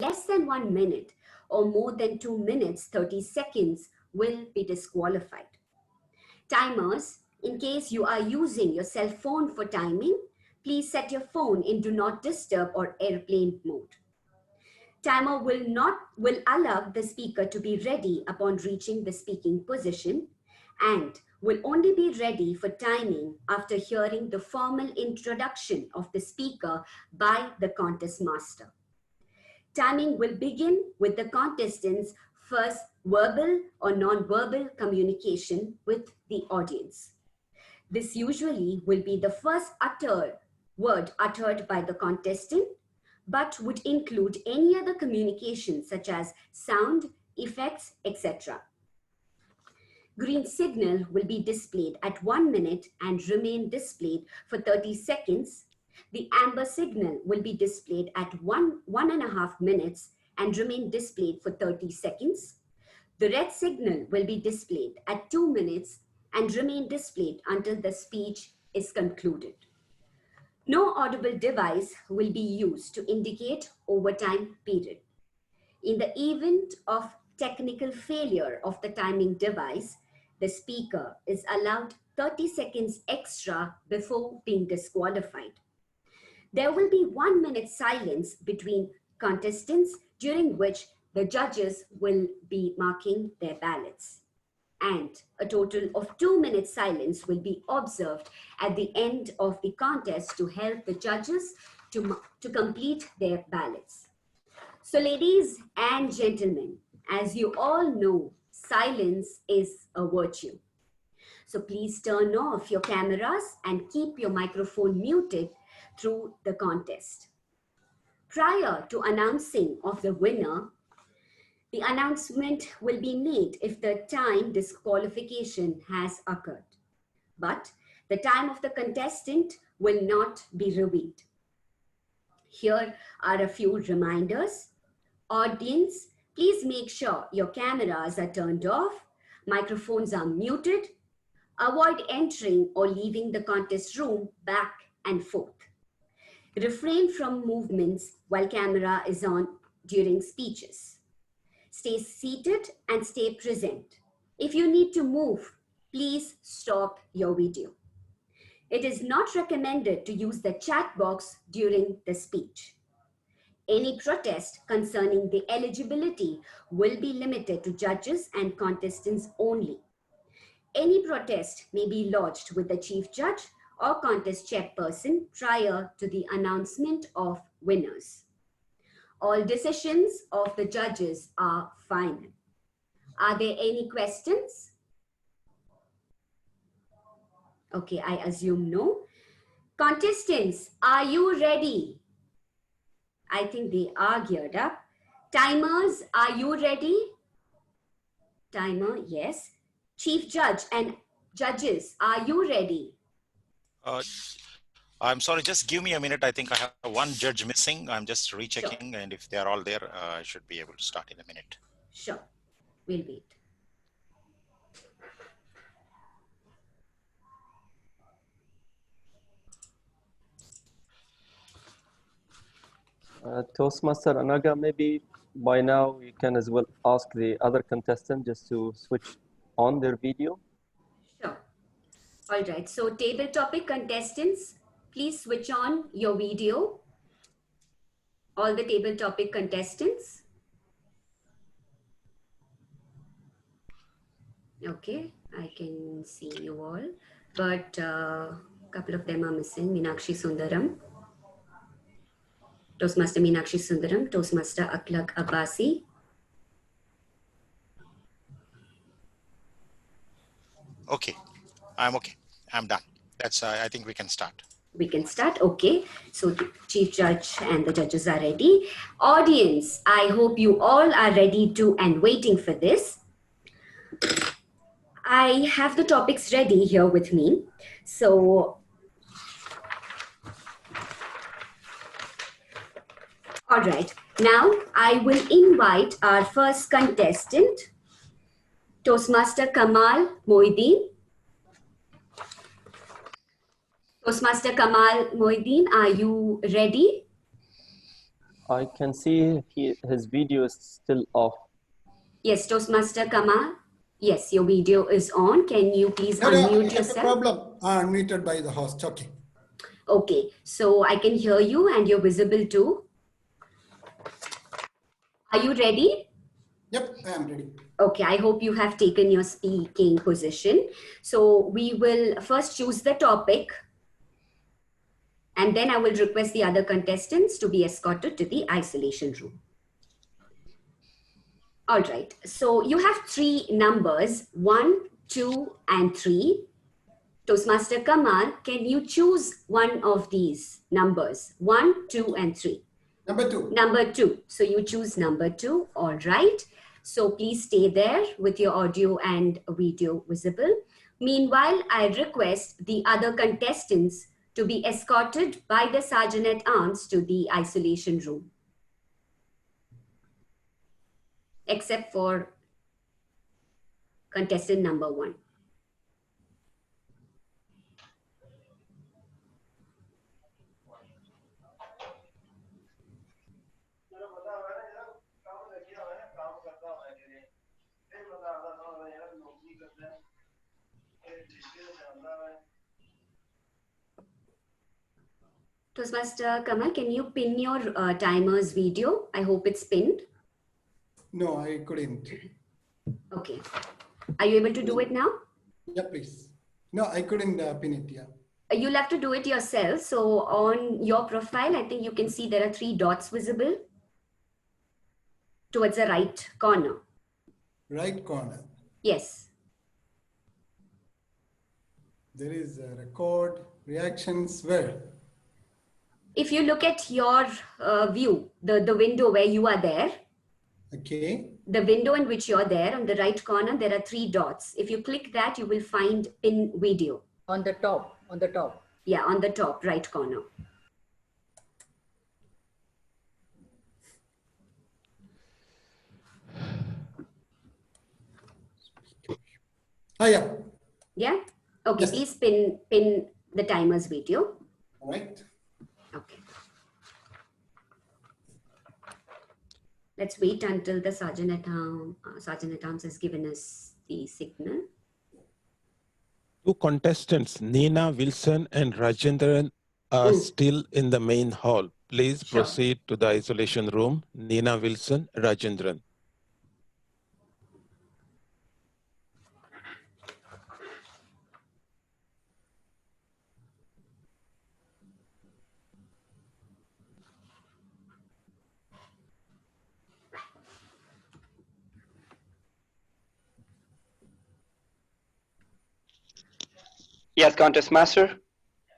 less than 1 minute or more than 2 minutes 30 seconds will be disqualified. Timers, in case you are using your cell phone for timing, please set your phone in do not disturb or airplane mode. Timer will allow the speaker to be ready upon reaching the speaking position and will only be ready for timing after hearing the formal introduction of the speaker by the contest master. Timing will begin with the contestants' first verbal or non-verbal communication with the audience. This usually will be the first word uttered by the contestant, but would include any other communication such as sound, effects, etc. Green signal will be displayed at 1 minute and remain displayed for 30 seconds. The amber signal will be displayed at 1.5 minutes and remain displayed for 30 seconds. The red signal will be displayed at 2 minutes and remain displayed until the speech is concluded. No audible device will be used to indicate overtime period. In the event of technical failure of the timing device, the speaker is allowed 30 seconds extra before being disqualified. There will be 1 minute silence between contestants during which the judges will be marking their ballots. And a total of 2 minutes silence will be observed at the end of the contest to help the judges to complete their ballots. So ladies and gentlemen, as you all know, silence is a virtue. So please turn off your cameras and keep your microphone muted through the contest. Prior to announcing of the winner, the announcement will be made if the time disqualification has occurred, but the time of the contestant will not be revealed. Here are a few reminders. Audience, please make sure your cameras are turned off, microphones are muted, avoid entering or leaving the contest room back and forth. Refrain from movements while camera is on during speeches. Stay seated and stay present. If you need to move, please stop your video. It is not recommended to use the chat box during the speech. Any protest concerning the eligibility will be limited to judges and contestants only. Any protest may be lodged with the chief judge or contest chairperson prior to the announcement of winners. All decisions of the judges are final. Are there any questions? Okay, I assume no. Contestants, are you ready? I think they are geared up. Timers, are you ready? Timer, yes. Chief judge and judges, are you ready? I'm sorry, just give me a minute. I think I have one judge missing. I'm just rechecking, sure. And if they're all there, I should be able to start in a minute. Sure, we'll wait. Toastmaster Anaga, maybe by now you can as well ask the other contestant just to switch on their video. Sure. All right, so table topic contestants, please switch on your video. All the table topic contestants. Okay, I can see you all, but a couple of them are missing. Meenakshi Sundaram, Toastmaster Meenakshi Sundaram, Toastmaster Akhlaq Abbasi. Okay, I'm okay. I'm done. That's, I think we can start. We can start, okay. So the Chief Judge and the judges are ready. Audience, I hope you all are ready to and waiting for this. I have the topics ready here with me. So, all right, now I will invite our first contestant, Toastmaster Kamal Moideen. Toastmaster Kamal Moideen, are you ready? I can see his video is still off. Yes, Toastmaster Kamal. Yes, your video is on. Can you please No, I unmute have a yourself? problem. Unmuted by the host. Okay. Okay, so I can hear you and you're visible too. Are you ready? Yep, I am ready. Okay, I hope you have taken your speaking position. So we will first choose the topic, and then I will request the other contestants to be escorted to the isolation room. All right, so you have three numbers, 1, 2, and 3. Toastmaster Kamal, can you choose one of these numbers, 1, 2, and 3? Number 2. Number 2. So you choose number 2. All right. So please stay there with your audio and video visible. Meanwhile, I request the other contestants to be escorted by the Sergeant at Arms to the isolation room. Except for contestant number 1. Toastmaster Kamal, can you pin your timer's video? I hope it's pinned. No, I couldn't. Okay. Are you able to do it now? Yeah, please. No, I couldn't pin it. Yeah. You'll have to do it yourself. So on your profile, I think you can see there are 3 dots visible towards the right corner. Right corner. Yes. There is a record, reactions, where? If you look at your view, the window where you are there, Okay. the window in which you're there, on the right corner, there are 3 dots. If you click that, you will find pin video. On the top, on the top. Yeah, on the top right corner. Ah, yeah. Yeah? Okay, Yes. please pin the timer's video. All right. Okay. Let's wait until the Sergeant at Arms has given us the signal. 2 contestants, Nina Wilson and Rajendran, are still in the main hall. Please Sure. proceed to the isolation room. Nina Wilson, Rajendran. Yes, Contest Master.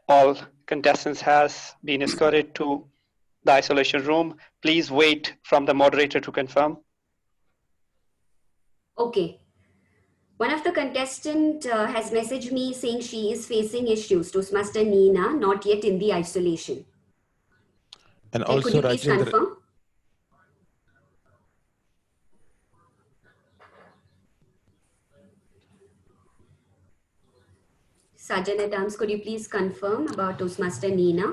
All contestants has been escorted to the isolation room. Please wait from the moderator to confirm. Okay. One of the contestant has messaged me saying she is facing issues. Toastmaster Nina, not yet in the isolation. And Okay, could also you please Rajendran. confirm? Sergeant at Arms, could you please confirm about Toastmaster Nina?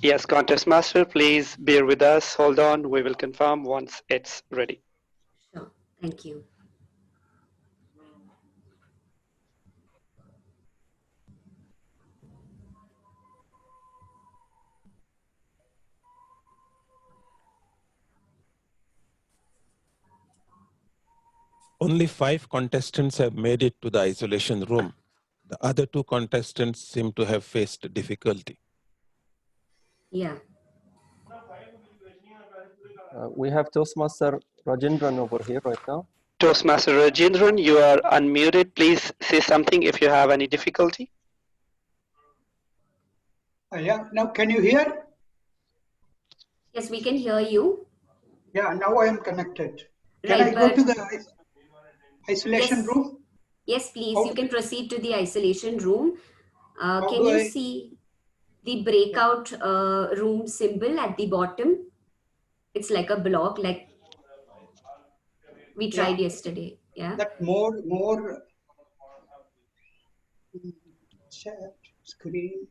Yes, Contest Master, please bear with us. Hold on, we will confirm once it's ready. Sure, thank you. Only 5 contestants have made it to the isolation room. The other 2 contestants seem to have faced difficulty. Yeah. We have Toastmaster Rajendran over here right now. Toastmaster Rajendran, you are unmuted. Please say something if you have any difficulty. Yeah, now can you hear? Yes, we can hear you. Yeah, now I am connected. Can Right, I go but to the isolation yes, room? yes, please. How You can proceed to the isolation room. How Can do you I- see the breakout room symbol at the bottom? It's like a block, like we tried yesterday. Yeah. that more chat screen?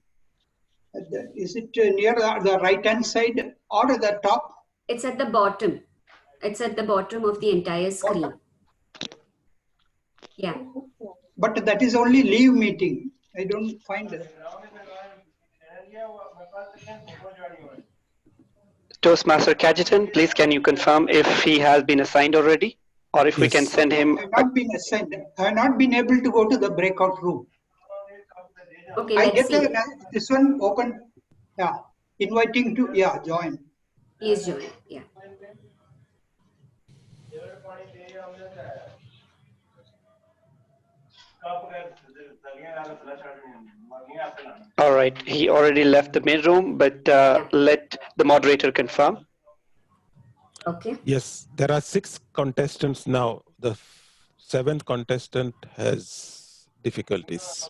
Is it near the right hand side or the top? It's at the bottom. It's at the bottom of the entire screen. Yeah. But that is only leave meeting. I don't find it. Toastmaster Cajetan, please can you confirm if he has been assigned already, or if we can Yes. send him? I have not been assigned. I have not been able to go to the breakout room. Okay, I let's get see. this one open. Yeah, inviting to join. Please join. Yeah. All right, he already left the main room, but Yeah. let the moderator confirm. Okay. Yes, there are 6 contestants now. The 7th contestant has difficulties.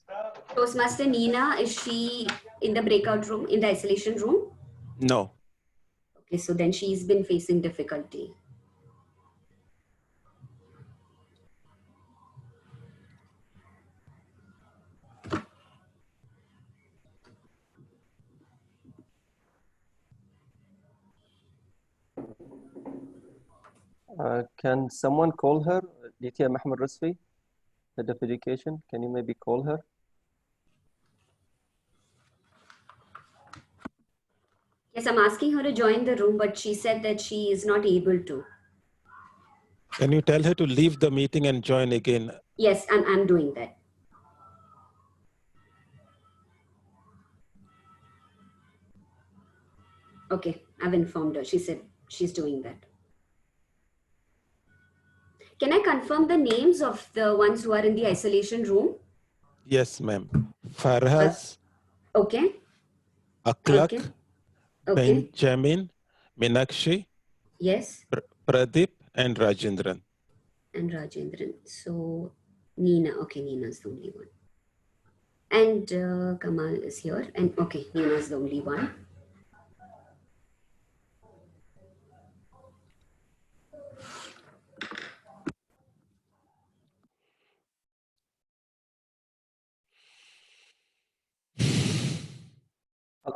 Toastmaster Nina, is she in the breakout room, in the isolation room? No. Okay, so then she's been facing difficulty. Can someone call her? Ditya Mahmoud Rasfi, Head of Education. Can you maybe call her? Yes, I'm asking her to join the room, but she said that she is not able to. Can you tell her to leave the meeting and join again? Yes, I'm doing that. Okay, I've informed her. She said she's doing that. Can I confirm the names of the ones who are in the isolation room? Yes, ma'am. Farhaz, Okay, Aklak, okay, okay. Benjamin, Minakshi, Yes, Pradeep, and Rajendran. and Rajendran. So Nina, okay, Nina's the only one. And Kamal is here. And okay, Nina's the only one.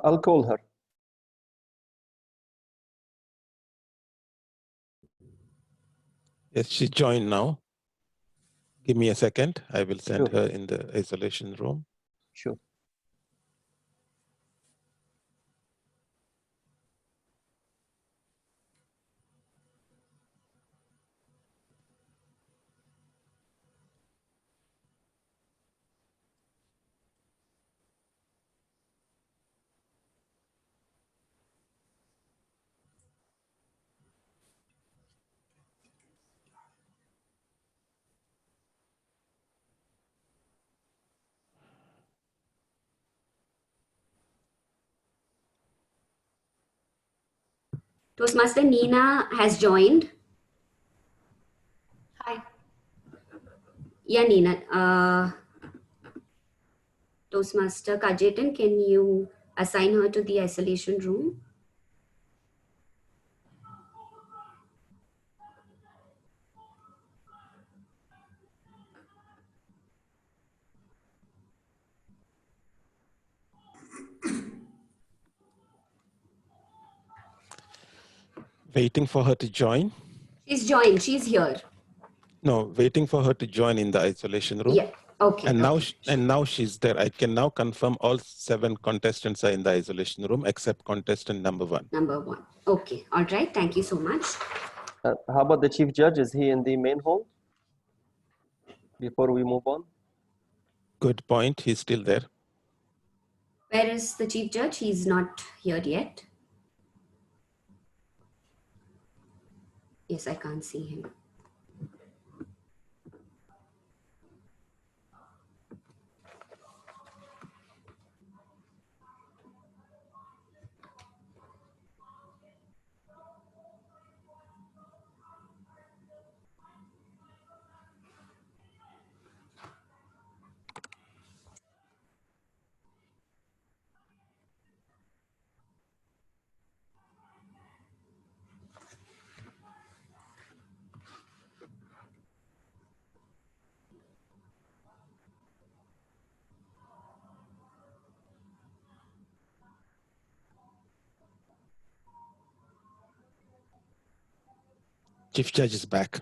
I'll call her. Yes, she joined now. Give me a second. I will send Sure. her in the isolation room. Sure. Toastmaster Nina has joined. Hi. Yeah, Nina. Toastmaster Kajetan, can you assign her to the isolation room? Waiting for her to join. She's joined. She's here. No, waiting for her to join in the isolation room. Yeah. Okay. And now, Okay. now she's there. I can now confirm all 7 contestants are in the isolation room except contestant number 1. Number 1. Okay. All right. Thank you so much. How about the Chief Judge? Is he in the main hall? Before we move on. Good point. He's still there. Where is the Chief Judge? He's not here yet. Yes, I can't see him. Chief Judge is back.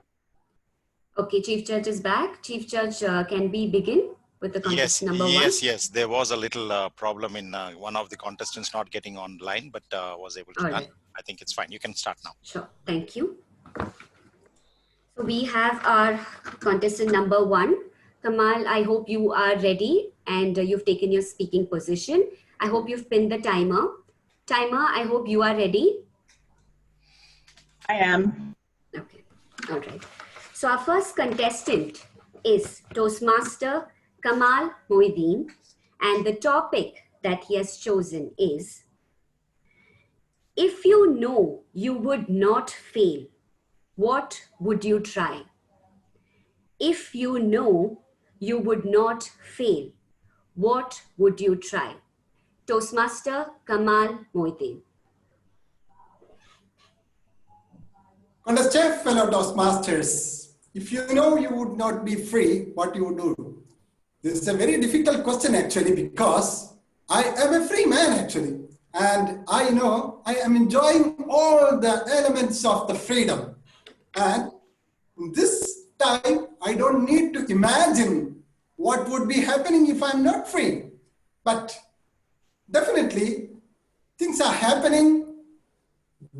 Okay, Chief Judge is back. Chief Judge, can we begin with the Yes, contestant number one? yes. There was a little problem in one of the contestants not getting online, but was able to All done. right. I think it's fine. You can start now. Sure, thank you. So we have our contestant number one. Kamal, I hope you are ready and you've taken your speaking position. I hope you've pinned the timer. Timer, I hope you are ready. I am. Okay, all right. So our first contestant is Toastmaster Kamal Moeddin, and the topic that he has chosen is, if you know you would not fail, what would you try? If you know you would not fail, what would you try? Toastmaster Kamal Moeddin. Contestant, fellow Toastmasters, if you know you would not be free, what you would do? This is a very difficult question actually, because I am a free man actually. And I know I am enjoying all the elements of the freedom. And this time, I don't need to imagine what would be happening if I'm not free. But definitely, things are happening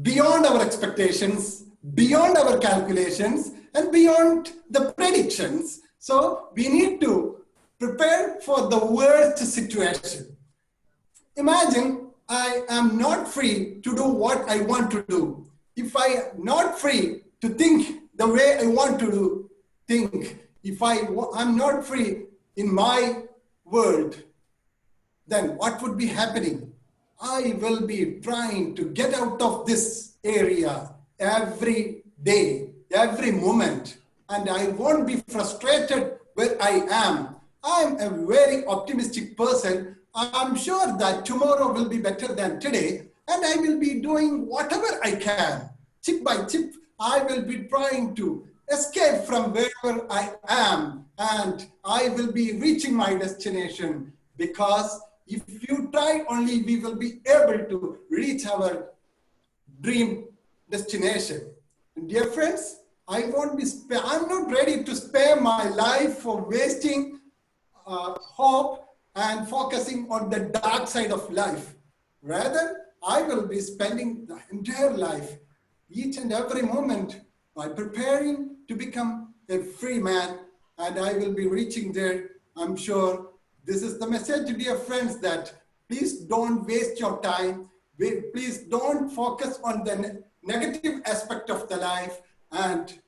beyond our expectations, beyond our calculations, and beyond the predictions. So we need to prepare for the worst situation. Imagine I am not free to do what I want to do. If I am not free to think the way I want to think, if I'm not free in my world, then what would be happening? I will be trying to get out of this area every day, every moment, and I won't be frustrated where I am. I'm a very optimistic person. I'm sure that tomorrow will be better than today, and I will be doing whatever I can. Chip by chip, I will be trying to escape from wherever I am, and I will be reaching my destination, because if you try only, we will be able to reach our dream destination. And dear friends, I'm not ready to spare my life for wasting hope and focusing on the dark side of life. Rather, I will be spending the entire life, each and every moment, by preparing to become a free man, and I will be reaching there, I'm sure. This is the message, dear friends, that please don't waste your time. Please don't focus on the negative aspect of the life, and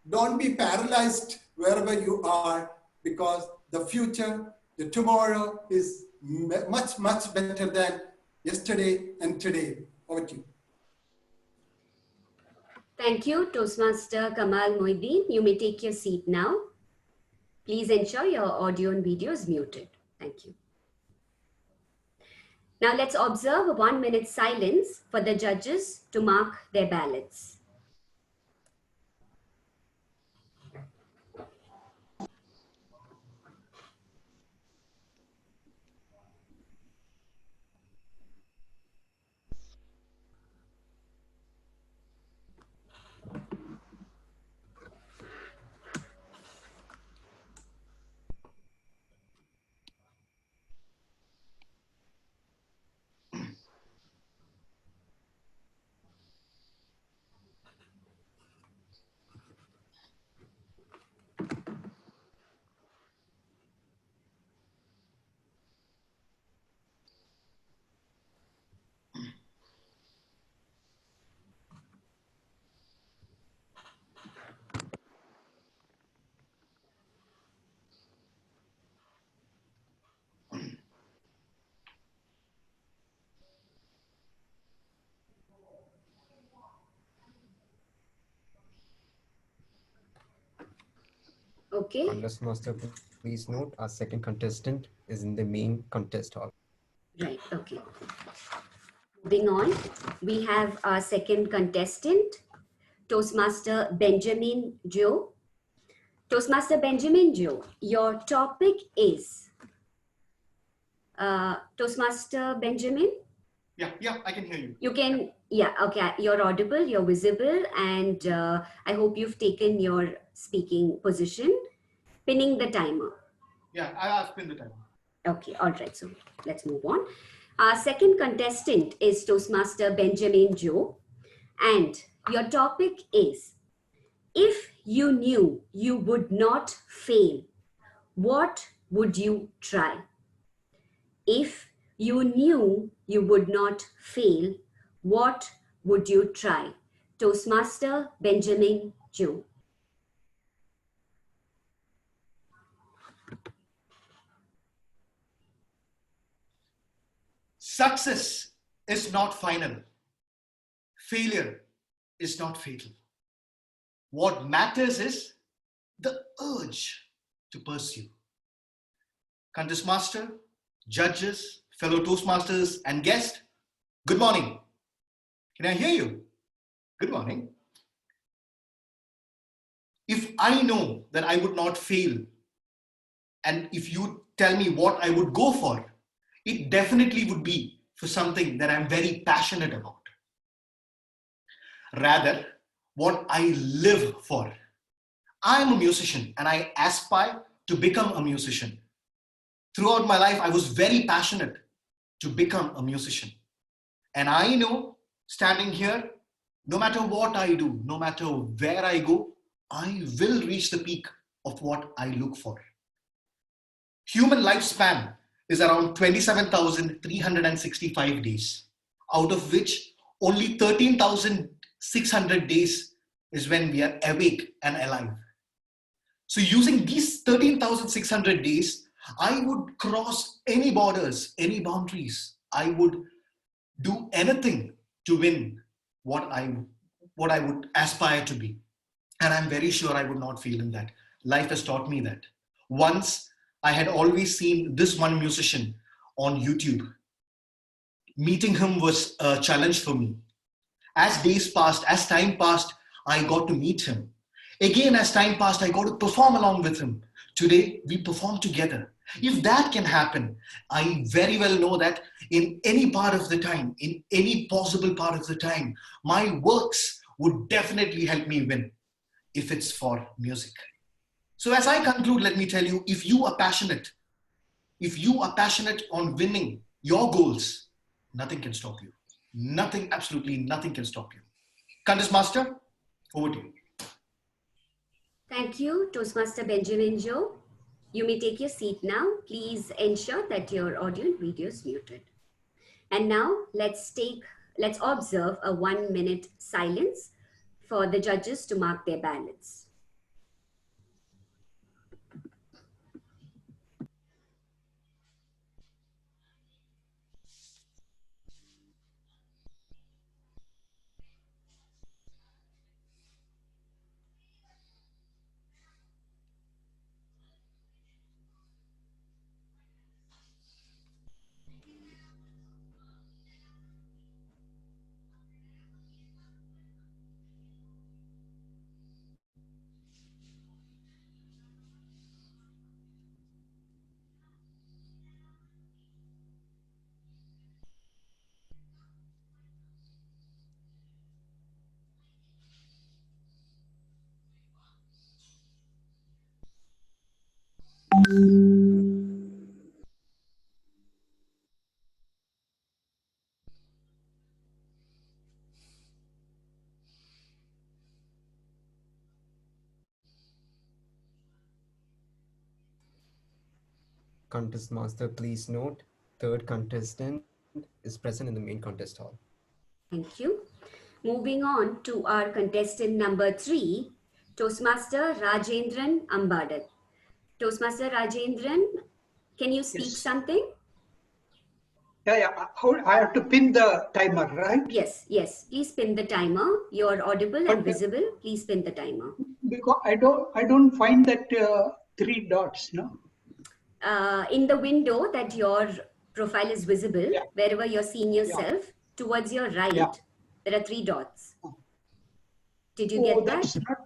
don't be paralyzed wherever you are, because the future, the tomorrow is much, much better than yesterday and today. Over to you. Thank you, Toastmaster Kamal Moeddin. You may take your seat now. Please ensure your audio and video is muted. Thank you. Now let's observe a 1 minute silence for the judges to mark their ballots. Okay. Contest master, please note our second contestant is in the main contest hall. Right, okay. Moving on, we have our second contestant, Toastmaster Benjamin Joe. Toastmaster Benjamin Joe, your topic is, Toastmaster Benjamin, Yeah, I can hear you. You can, yeah, okay, you're audible, you're visible, and I hope you've taken your speaking position, pinning the timer. Yeah, I've pinned the timer. Okay, all right, so let's move on. Our second contestant is Toastmaster Benjamin Joe, and your topic is, if you knew you would not fail, what would you try? If you knew you would not fail, what would you try? Toastmaster Benjamin Joe. Success is not final. Failure is not fatal. What matters is the urge to pursue. Contest master, judges, fellow Toastmasters, and guests, good morning. Can I hear you? Good morning. If I know that I would not fail, and if you tell me what I would go for, it definitely would be for something that I'm very passionate about. Rather, what I live for. I'm a musician and I aspire to become a musician. Throughout my life, I was very passionate to become a musician. And I know, standing here, no matter what I do, no matter where I go, I will reach the peak of what I look for. Human lifespan is around 27,365 days, out of which only 13,600 days is when we are awake and alive. So using these 13,600 days, I would cross any borders, any boundaries. I would do anything to win what I would aspire to be. And I'm very sure I would not fail in that. Life has taught me that. Once I had always seen this one musician on YouTube. Meeting him was a challenge for me. As days passed, as time passed, I got to meet him. Again, as time passed, I got to perform along with him. Today, we perform together. If that can happen, I very well know that in any part of the time, in any possible part of the time, my works would definitely help me win if it's for music. So as I conclude, let me tell you, if you are passionate on winning your goals, nothing can stop you. Nothing, absolutely nothing can stop you. Contest Master, over to you. Thank you, Toastmaster Benjamin Joe. You may take your seat now. Please ensure that your audio and video is muted. And now let's observe a 1-minute silence for the judges to mark their ballots. Contest master, please note, third contestant is present in the main contest hall. Thank you. Moving on to our contestant number 3, Toastmaster Rajendran Ambadat. Toastmaster Rajendran, can you speak something? Yeah. I have to pin the timer, right? Yes. Please pin the timer. You're audible and visible. Please pin the timer. Because I don't find that 3 dots, no? In the window that your profile is visible, wherever you're seeing yourself, towards your right, there are 3 dots. Did you get that? That's not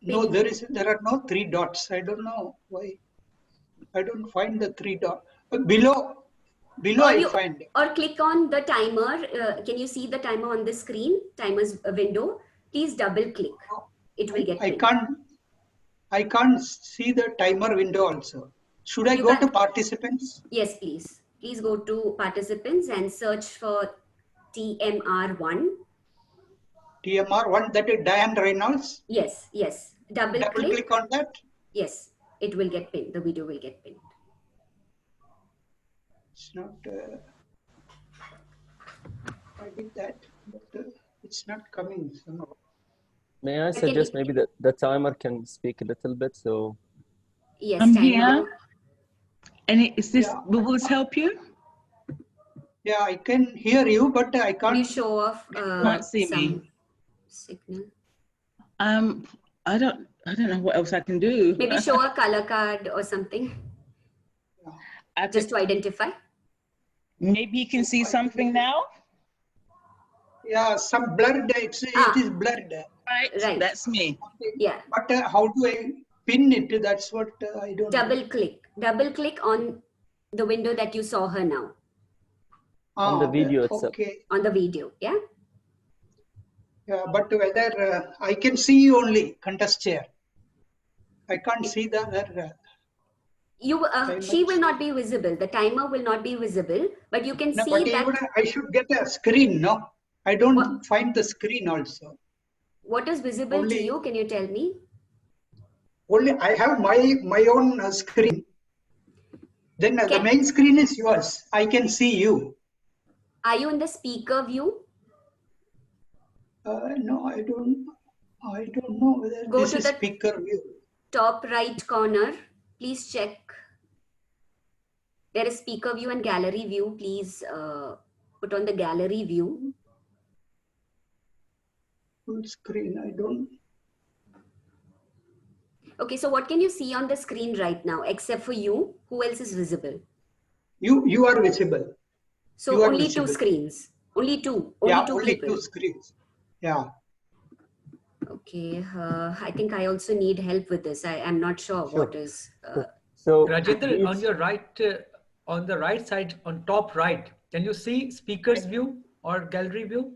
no, there are no 3 dots. I don't know why. I don't find the 3 dots. Below Below Or I you- find. Or click on the timer. Can you see the timer on the screen? Timer's window. Please double click. It will get pinned. I can't see the timer window also. Should I You go can- to participants? Yes, please. Please go to participants and search for TMR1. TMR1, that is Diane Reynolds. Yes, yes. Double click. Click on that. Yes, it will get pinned. The video will get pinned. It's not. I did that, but it's not coming somehow. May I suggest maybe that the timer can speak a little bit? So yes, I'm timer. here. And is this, will this help you? Yeah, I can hear you, but I can't. You show off Can't see some me. signal. I don't know what else I can do. Maybe show a color card or something. Just to identify. Maybe you can see something now. Yeah, some blurred. It is blurred. Right. That's me. Yeah. But how do I pin it? That's what I don't. Double click on the window that you saw her now. on the video itself. Okay. On the video, yeah. Yeah, but whether I can see only contest chair. I can't see the other. She will not be visible. The timer will not be visible, but you can No, see but that. even I should get a screen, no? I don't find the screen also. What is visible to Only- you? Can you tell me? Only I have my own screen. Then the main screen is yours. I can see you. Are you in the speaker view? No, I don't know whether Go this to is the speaker view. top right corner. Please check. There is speaker view and gallery view. Please put on the gallery view. Full screen, I don't. Okay, so what can you see on the screen right now, except for you? Who else is visible? You are visible. So You are only visible. two screens. Only two. Only Yeah, two only people. two screens. Yeah. Okay, I think I also need help with this. I am not sure what is. So Rajendra, on your right, on the right side, on top right, can you see speaker's view or gallery view?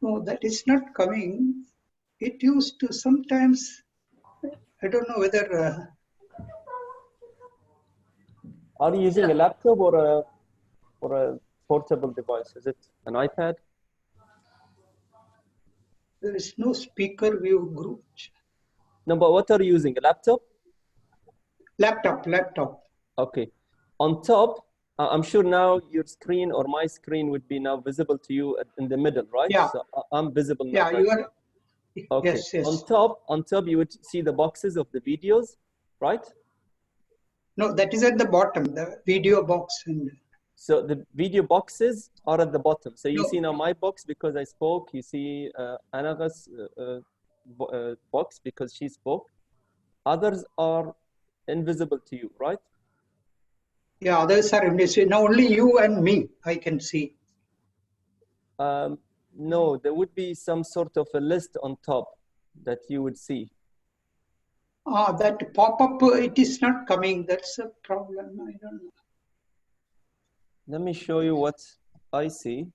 No, that is not coming. It used to sometimes. I don't know whether. Are you using a laptop or a portable device? Is it an iPad? There is no speaker view group. No, but what are you using? A laptop? Laptop. Okay. On top, I'm sure now your screen or my screen would be now visible to you in the middle, right? Yeah. So I'm visible now. Yeah, right? you are. Okay. Yes. On top, you would see the boxes of the videos, right? No, that is at the bottom, the video box. And So the video boxes are at the bottom. So you No. see now my box because I spoke. You see Anaga's box because she spoke. Others are invisible to you, right? yeah, others are invisible. Now only you and me I can see. No, there would be some sort of a list on top that you would see. That pop-up, it is not coming. That's a problem. I don't know. Let me show you what I see.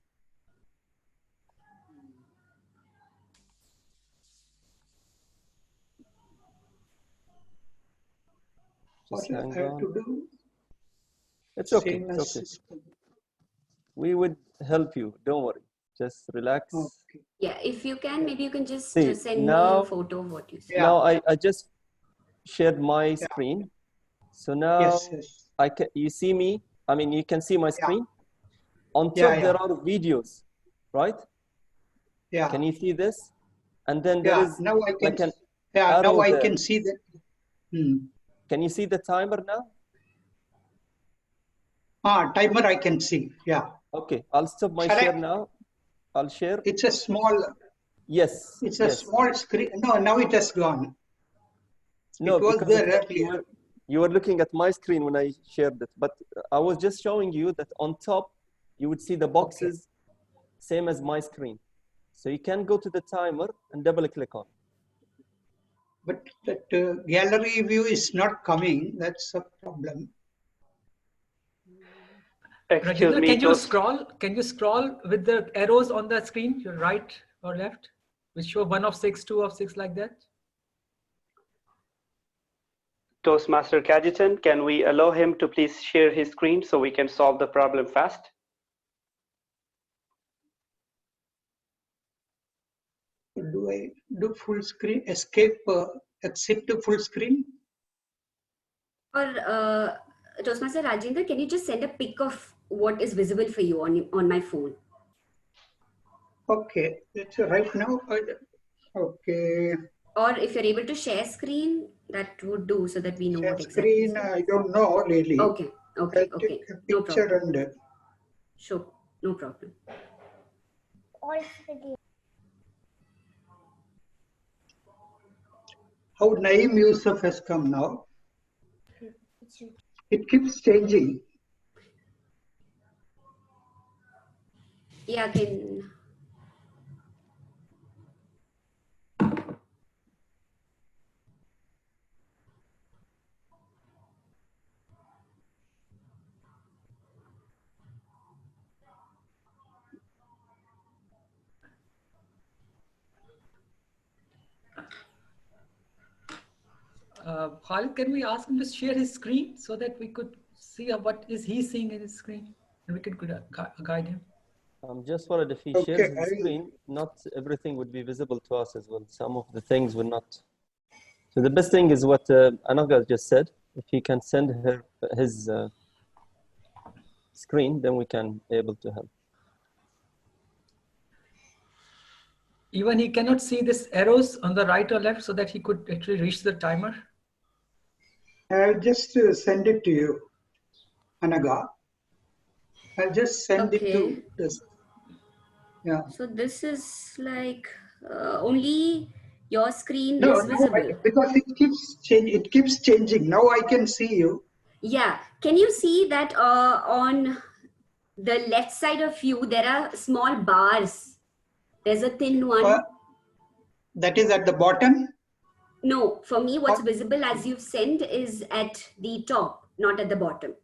Just What I hang have on. to do. It's okay. Same It's as okay. system. We would help you. Don't worry. Just relax. Okay. Yeah, if you can, maybe you can just See, send me now- a photo of what you see. Now I just shared my screen. So now Yes. I can, you see me? I mean, you can see my screen. On top Yeah, there are videos, right? Yeah. Can you see this? And then there Yeah. is Now I can. like an Yeah. Now arrow I there. can see that. Can you see the timer now? Timer I can see. Yeah. Okay, I'll stop my Shall I- share now. I'll share. It's a small. Yes. It's a yes. small screen. No, now it has gone. No, it was because there it- you were looking at my screen when I shared it, but I was just showing you that on top you would see the boxes same as my screen. So you can go to the timer and double click on. But that gallery view is not coming. That's a problem. Excuse Rajendra, me, can you Toast. scroll? Can you scroll with the arrows on the screen, your right or left, which show 1 of 6, 2 of 6, like that? Toastmaster Cajetan, can we allow him to please share his screen so we can solve the problem fast? Do I do full screen, escape, exit to full screen? Or Toastmaster Rajendra, can you just send a pic of what is visible for you on my phone? Okay, it's right now. Okay. Or if you're able to share screen, that would do so that we know what exactly. Screen, I don't know really. Okay, okay, I'll okay. take a No picture problem. and Sure, no problem. how Naeem Yusuf has come now. It keeps changing. Yeah, can. Khalid, can we ask him to share his screen so that we could see what is he seeing in his screen, and we could guide him? Just worried if he Okay, shares his screen, not everything would be visible to us as well. Some of the things will not. So the best thing is what Anaga just said. If he can send her his screen, then we can be able to help. Even he cannot see this arrows on the right or left so that he could actually reach the timer. I'll just send it to you, Anaga. I'll just send it to this. Yeah. So this is like only your screen No, is visible. because it keeps changing. It keeps changing. Now I can see you. Yeah. Can you see that on the left side of you, there are small bars. There's a thin one. That is at the bottom? No, for me, what's visible as you've sent is at the top, not at the bottom.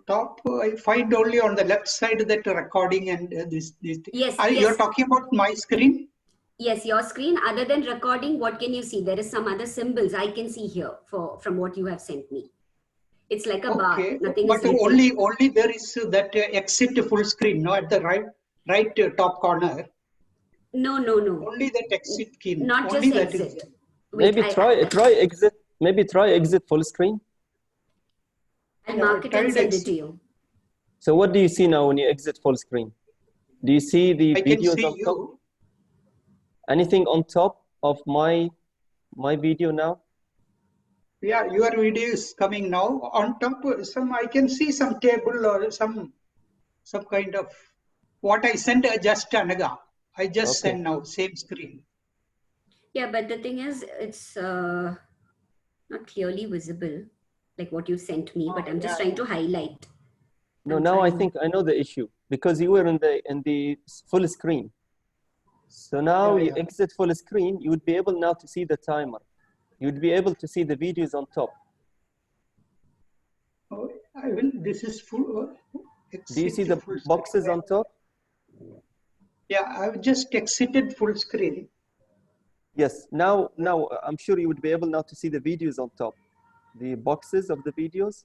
Top, I find only on the left side that recording and this. Yes, You're talking about my screen? Yes, your screen. Other than recording, what can you see? There is some other symbols I can see here from what you have sent me. It's like a bar. Nothing but is only there is that exit full screen, no, at the right top corner. No. Only that exit key. Not only just that exit. is Maybe try exit. Maybe try exit full screen. I'll mark it and send it to you. So what do you see now when you exit full screen? Do you see the videos on top? Anything on top of my video now? Yeah, your video is coming now. On top, I can see some table or some kind of what I sent just Anaga. I just sent now, same screen. Yeah, but the thing is, it's not clearly visible, like what you sent me. But I'm just trying to highlight. No, now I think I know the issue because you were in the full screen. So now you exit full screen, you would be able now to see the timer. You would be able to see the videos on top. Oh, I will. This is full. Do you see the boxes on top? Yeah, I've just exited full screen. Yes. Now I'm sure you would be able now to see the videos on top. The boxes of the videos.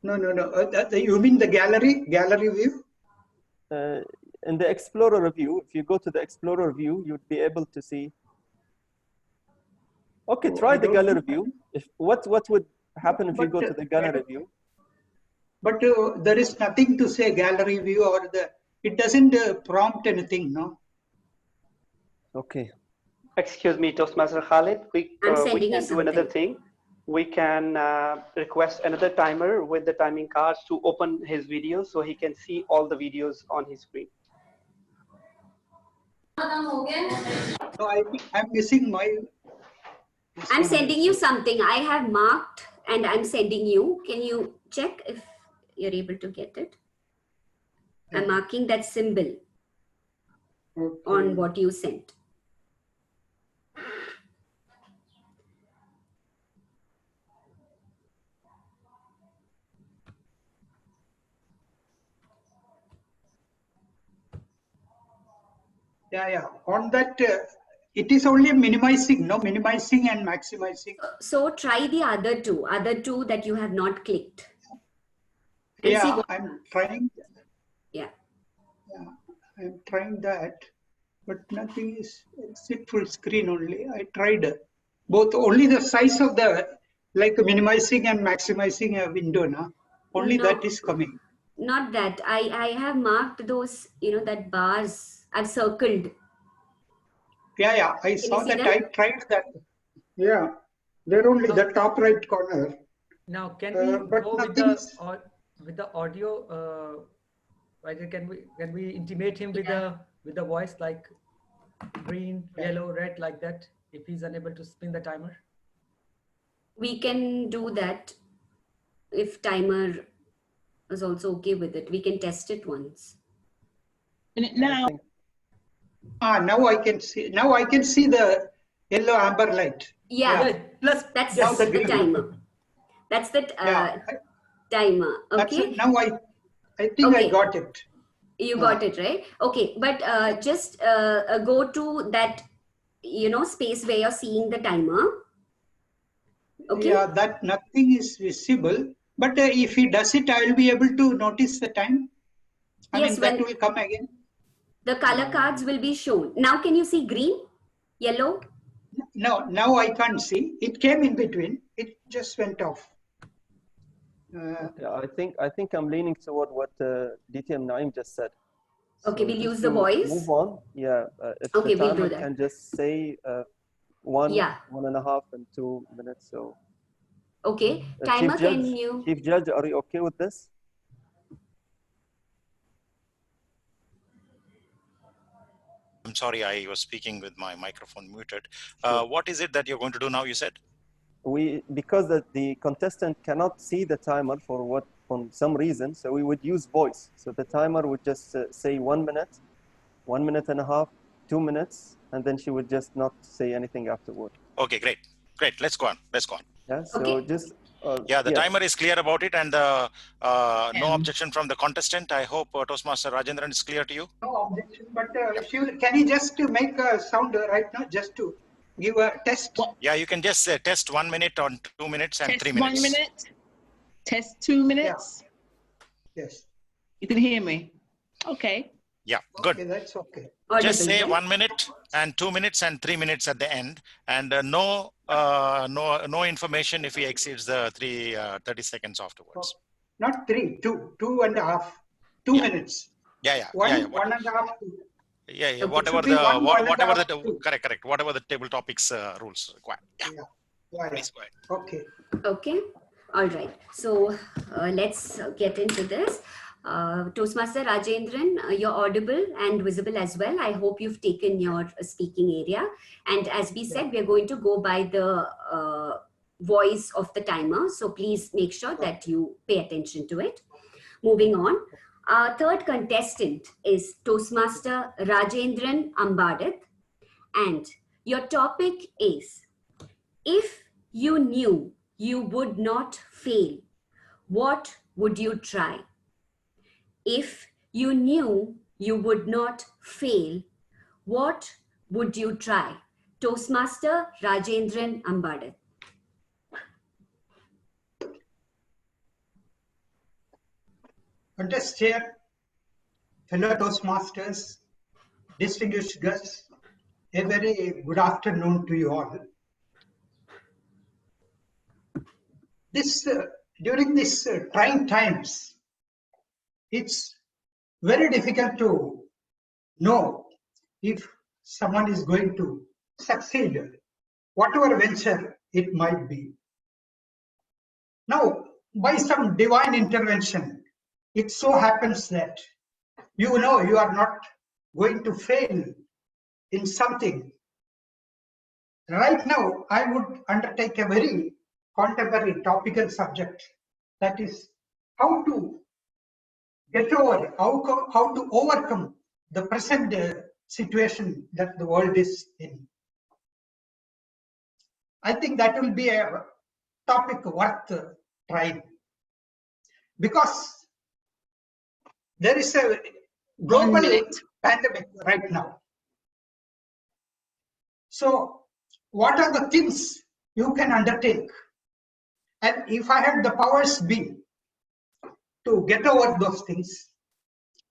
No. You mean the gallery view? In the Explorer view, if you go to the Explorer view, you'd be able to see. Okay, try the gallery view. What would happen if you go to the gallery view? But there is nothing to say gallery view or it doesn't prompt anything, no? Okay. Excuse me, Toastmaster Khalid. We can do another thing. We can request another timer with the timing cards to open his video so he can see all the videos on his screen. No, I think I'm missing my. I'm sending you something. I have marked and I'm sending you. Can you check if you're able to get it? I'm marking that symbol on what you sent. Yeah. On that, it is only minimizing, no? Minimizing and maximizing. So try the other two that you have not clicked. And see what I'm trying. Yeah. I'm trying that, but nothing is, exit full screen only. I tried both, only the size of the, like minimizing and maximizing a window, no? Only No. that is coming. Not that. I have marked those, that bars. I've circled. Yeah. I saw that. them? I tried that. Yeah. They're only the top right corner. Now, can we go with the audio? Can we intimate him with the voice, like green, yellow, red, like that, if he's unable to spin the timer? We can do that if timer is also okay with it. We can test it once. Now. Now I can see. Now I can see the yellow amber light. Yeah. Plus, that's the timer. That's the timer. Okay. Now I think I got it. You got it, right? Okay, but just go to that, space where you're seeing the timer. Okay. Yeah, that nothing is visible. But if he does it, I will be able to notice the time. I mean, that will come again. The color cards will be shown. Now, can you see green, yellow? No, now I can't see. It came in between. It just went off. I think I'm leaning toward what DTM Naeem just said. Okay, we'll use the voice. Move on. Yeah. If okay, the timer we'll do that. can just say 1.5 and 2 minutes. So. Okay. Timer, Chief Judge, are you okay with this? I'm sorry, I was speaking with my microphone muted. What is it that you're going to do now, you said? Because the contestant cannot see the timer for some reason, so we would use voice. So the timer would just say 1 minute, 1.5 minutes, 2 minutes, and then she would just not say anything afterward. Okay, great. Let's go on. Yeah, so just... the timer is clear about it, and no objection from the contestant. I hope Toastmaster Rajendran is clear to you. No objection, but can you just make a sound right now, just to give a test? Yeah, you can just test 1 minute on 2 minutes and 3 minutes. 1 minute. Test 2 minutes. Yeah. Yes. You can hear me. Okay. Yeah, good. Okay, that's okay. Just say 1 minute and 2 minutes and 3 minutes at the end, and no information if he exceeds the 30 seconds afterwards. Not 3, 2.5, 2 minutes. Yeah. 1.5. Yeah. Whatever the correct. Whatever the table topics rules require. Yeah. Please go ahead. Okay. All right. So let's get into this. Toastmaster Rajendran, you're audible and visible as well. I hope you've taken your speaking area. And as we said, we're going to go by the voice of the timer. So please make sure that you pay attention to it. Moving on. Our third contestant is Toastmaster Rajendran Ambadit. And your topic is, if you knew you would not fail, what would you try? If you knew you would not fail, what would you try? Toastmaster Rajendran Ambadit. Contest Chair, fellow Toastmasters, distinguished guests, a very good afternoon to you all. During these trying times, it's very difficult to know if someone is going to succeed, whatever venture it might be. Now, by some divine intervention, it so happens that you know you are not going to fail in something. Right now, I would undertake a very contemporary topical subject, that is how to get over, how to overcome the present situation that the world is in. I think that will be a topic worth trying, because there is a global pandemic right now. So what are the things you can undertake? And if I had the powers be to get over those things,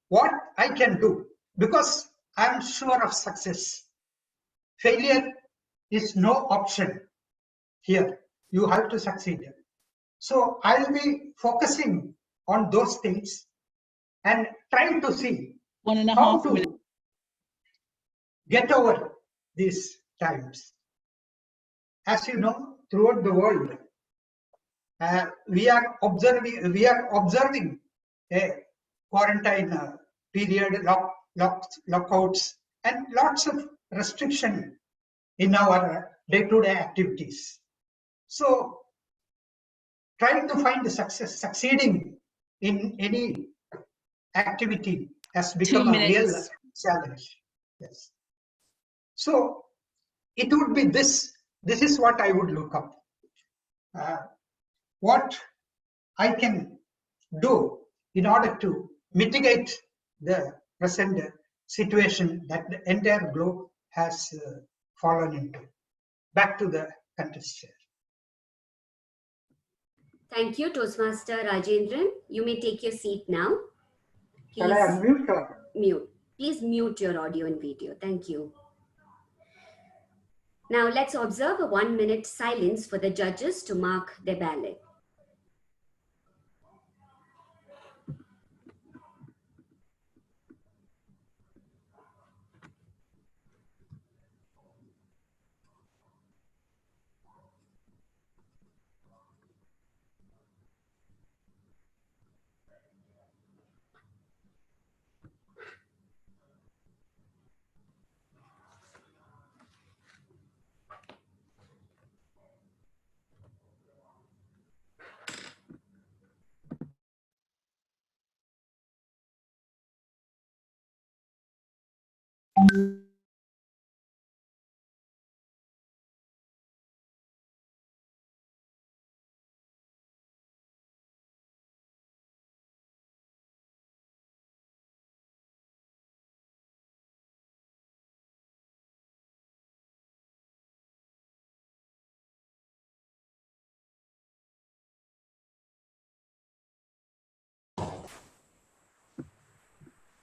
what I can do, because I'm sure of success. Failure is no option here. You have to succeed. So I'll be focusing on those things and trying to see how to get over these times. As you know, throughout the world, we are observing a quarantine period, lockouts, and lots of restriction in our day-to-day activities. So trying to find the succeeding in any activity has become a real challenge. Yes. So it would be this is what I would look up. What I can do in order to mitigate the present situation that the entire globe has fallen into. Back to the contest. Thank you, Toastmaster Rajendran. You may take your seat now. Please Shall I unmute or? Mute. Please mute your audio and video. Thank you. Now let's observe a 1-minute silence for the judges to mark their ballot.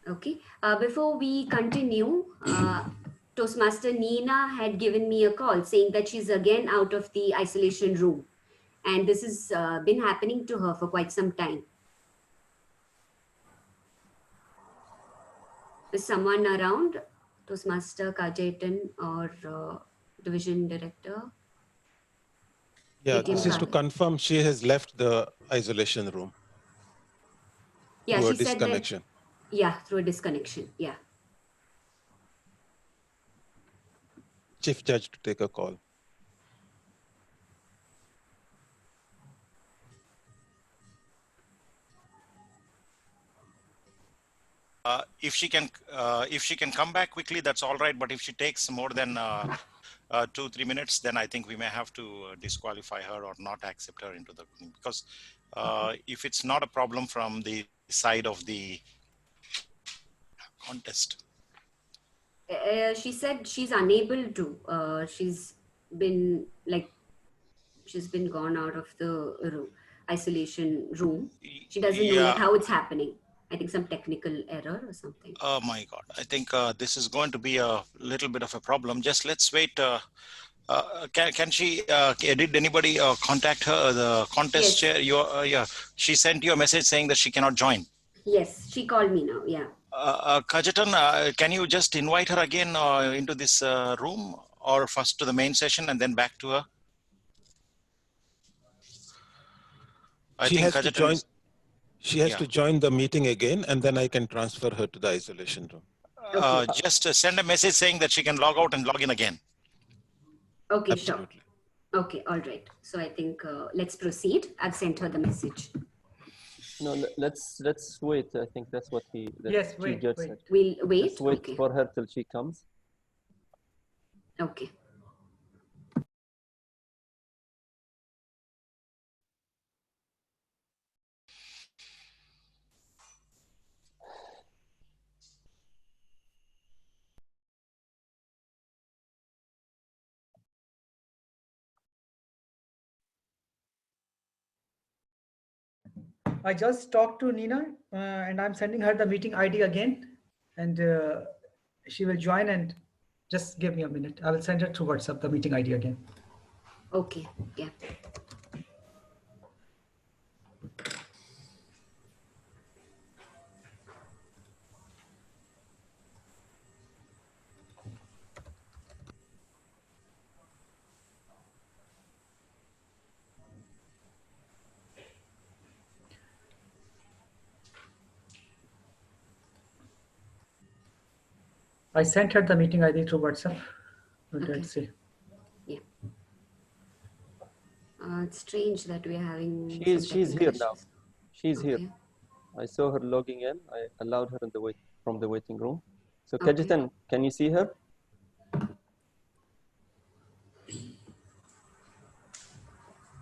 Okay, before we continue, Toastmaster Nina had given me a call saying that she's again out of the isolation room. And this has been happening to her for quite some time. Is someone around? Toastmaster Kajetan or Division Director? Yeah, this is to confirm she has left the isolation room. Yeah, through she a disconnection. said that, yeah, through a disconnection, yeah. Chief Judge to take a call. If she can come back quickly, that's all right. But if she takes more than 2-3 minutes, then I think we may have to disqualify her or not accept her into the, because if it's not a problem from the side of the contest. She said she's unable to. She's been gone out of the isolation room. She doesn't know yet how it's happening. I think some technical error or something. Oh my God! I think this is going to be a little bit of a problem. Just let's wait. Can she? Did anybody contact her? The contest chair. Yeah. She sent you a message saying that she cannot join. Yes, she called me now. Yeah. Kajetan, can you just invite her again into this room, or first to the main session and then back to her? She has to join the meeting again, and then I can transfer her to the isolation room. Just send a message saying that she can log out and log in again. Okay, Absolutely. Sure. Okay, all right. So I think let's proceed. I've sent her the message. No, let's wait. I think that's what Chief Judge said. We'll wait. Let's wait for her till she comes. Okay. I just talked to Nina and I'm sending her the meeting ID again, and she will join. And just give me a minute. I will send her through WhatsApp the meeting ID again. Okay. Yeah. I sent her the meeting ID through WhatsApp. But Okay. let's see. Yeah. It's strange that we're having. She's here now. She's Okay. here. I saw her logging in. I allowed her in the from the waiting room. So Okay. Kajitan, can you see her?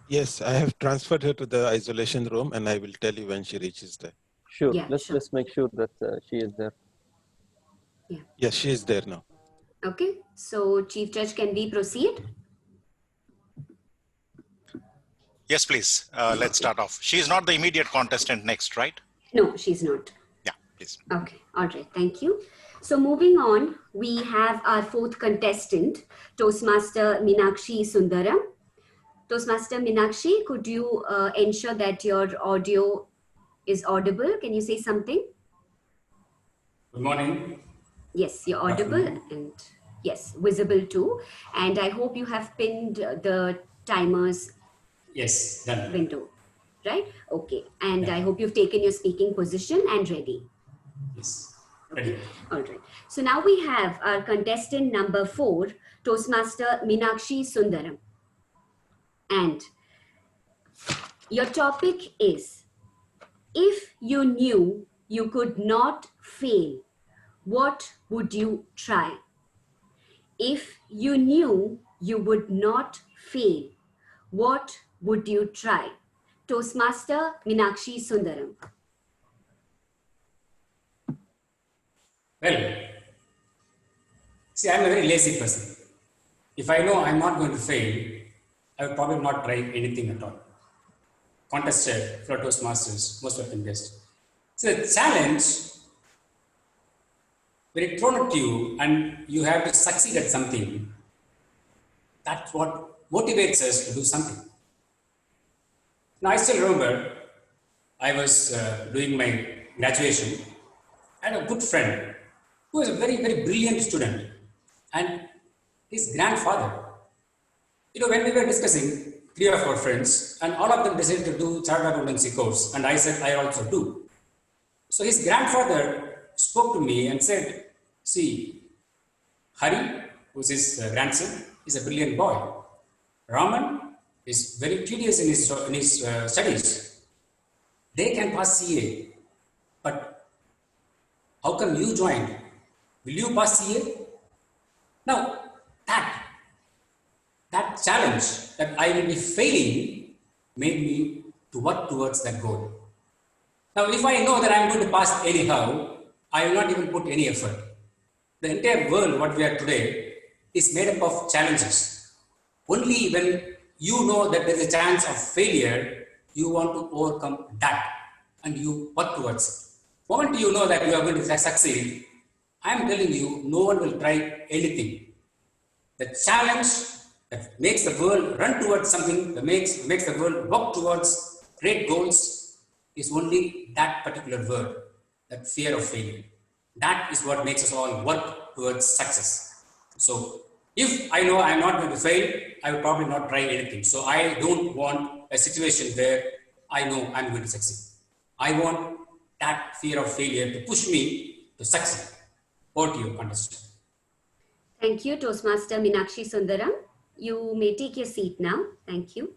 Yes, I have transferred her to the isolation room, and I will tell you when she reaches there. Sure. Yeah, Let's sure. just make sure that she is there. Yeah. Yes, she is there now. Okay. So Chief Judge, can we proceed? Yes, please. Let's start off. She is not the immediate contestant next, right? No, she's not. Yeah, please. Okay. All right. Thank you. So moving on, we have our fourth contestant, Toastmaster Meenakshi Sundaram. Toastmaster Meenakshi, could you ensure that your audio is audible? Can you say something? Good morning. Yes, you're audible and yes, visible too. And I hope you have pinned the timers Yes, done. window, right? Okay. And Yeah. I hope you've taken your speaking position and ready. Yes, ready. All right. So now we have our contestant number 4, Toastmaster Meenakshi Sundaram. And your topic is, if you knew you could not fail, what would you try? If you knew you would not fail, what would you try? Toastmaster Meenakshi Sundaram. Well, see, I'm a very lazy person. If I know I'm not going to fail, I would probably not try anything at all. Contested for Toastmasters, most of them guessed. So the challenge, when it's thrown at you and you have to succeed at something, that's what motivates us to do something. Now, I still remember I was doing my graduation. I had a good friend who was a very, very brilliant student. And his grandfather, when we were discussing, 3 or 4 friends, and all of them decided to do chartered accountancy course, and I said, I also do. So his grandfather spoke to me and said, see, Hari, who's his grandson, is a brilliant boy. Raman is very studious in his studies. They can pass CA, but how come you joined? Will you pass CA? Now, that challenge that I will be failing made me to work towards that goal. Now, if I know that I'm going to pass anyhow, I will not even put any effort. The entire world, what we are today, is made up of challenges. Only when you know that there is a chance of failure, you want to overcome that and you work towards it. The moment you know that you are going to succeed, I am telling you, no one will try anything. The challenge that makes the world run towards something, that makes the world work towards great goals, is only that particular word, that fear of failure. That is what makes us all work towards success. So if I know I'm not going to fail, I will probably not try anything. So I don't want a situation where I know I'm going to succeed. I want that fear of failure to push me to succeed. Over to you, contestant. Thank you, Toastmaster Meenakshi Sundaram. You may take your seat now. Thank you.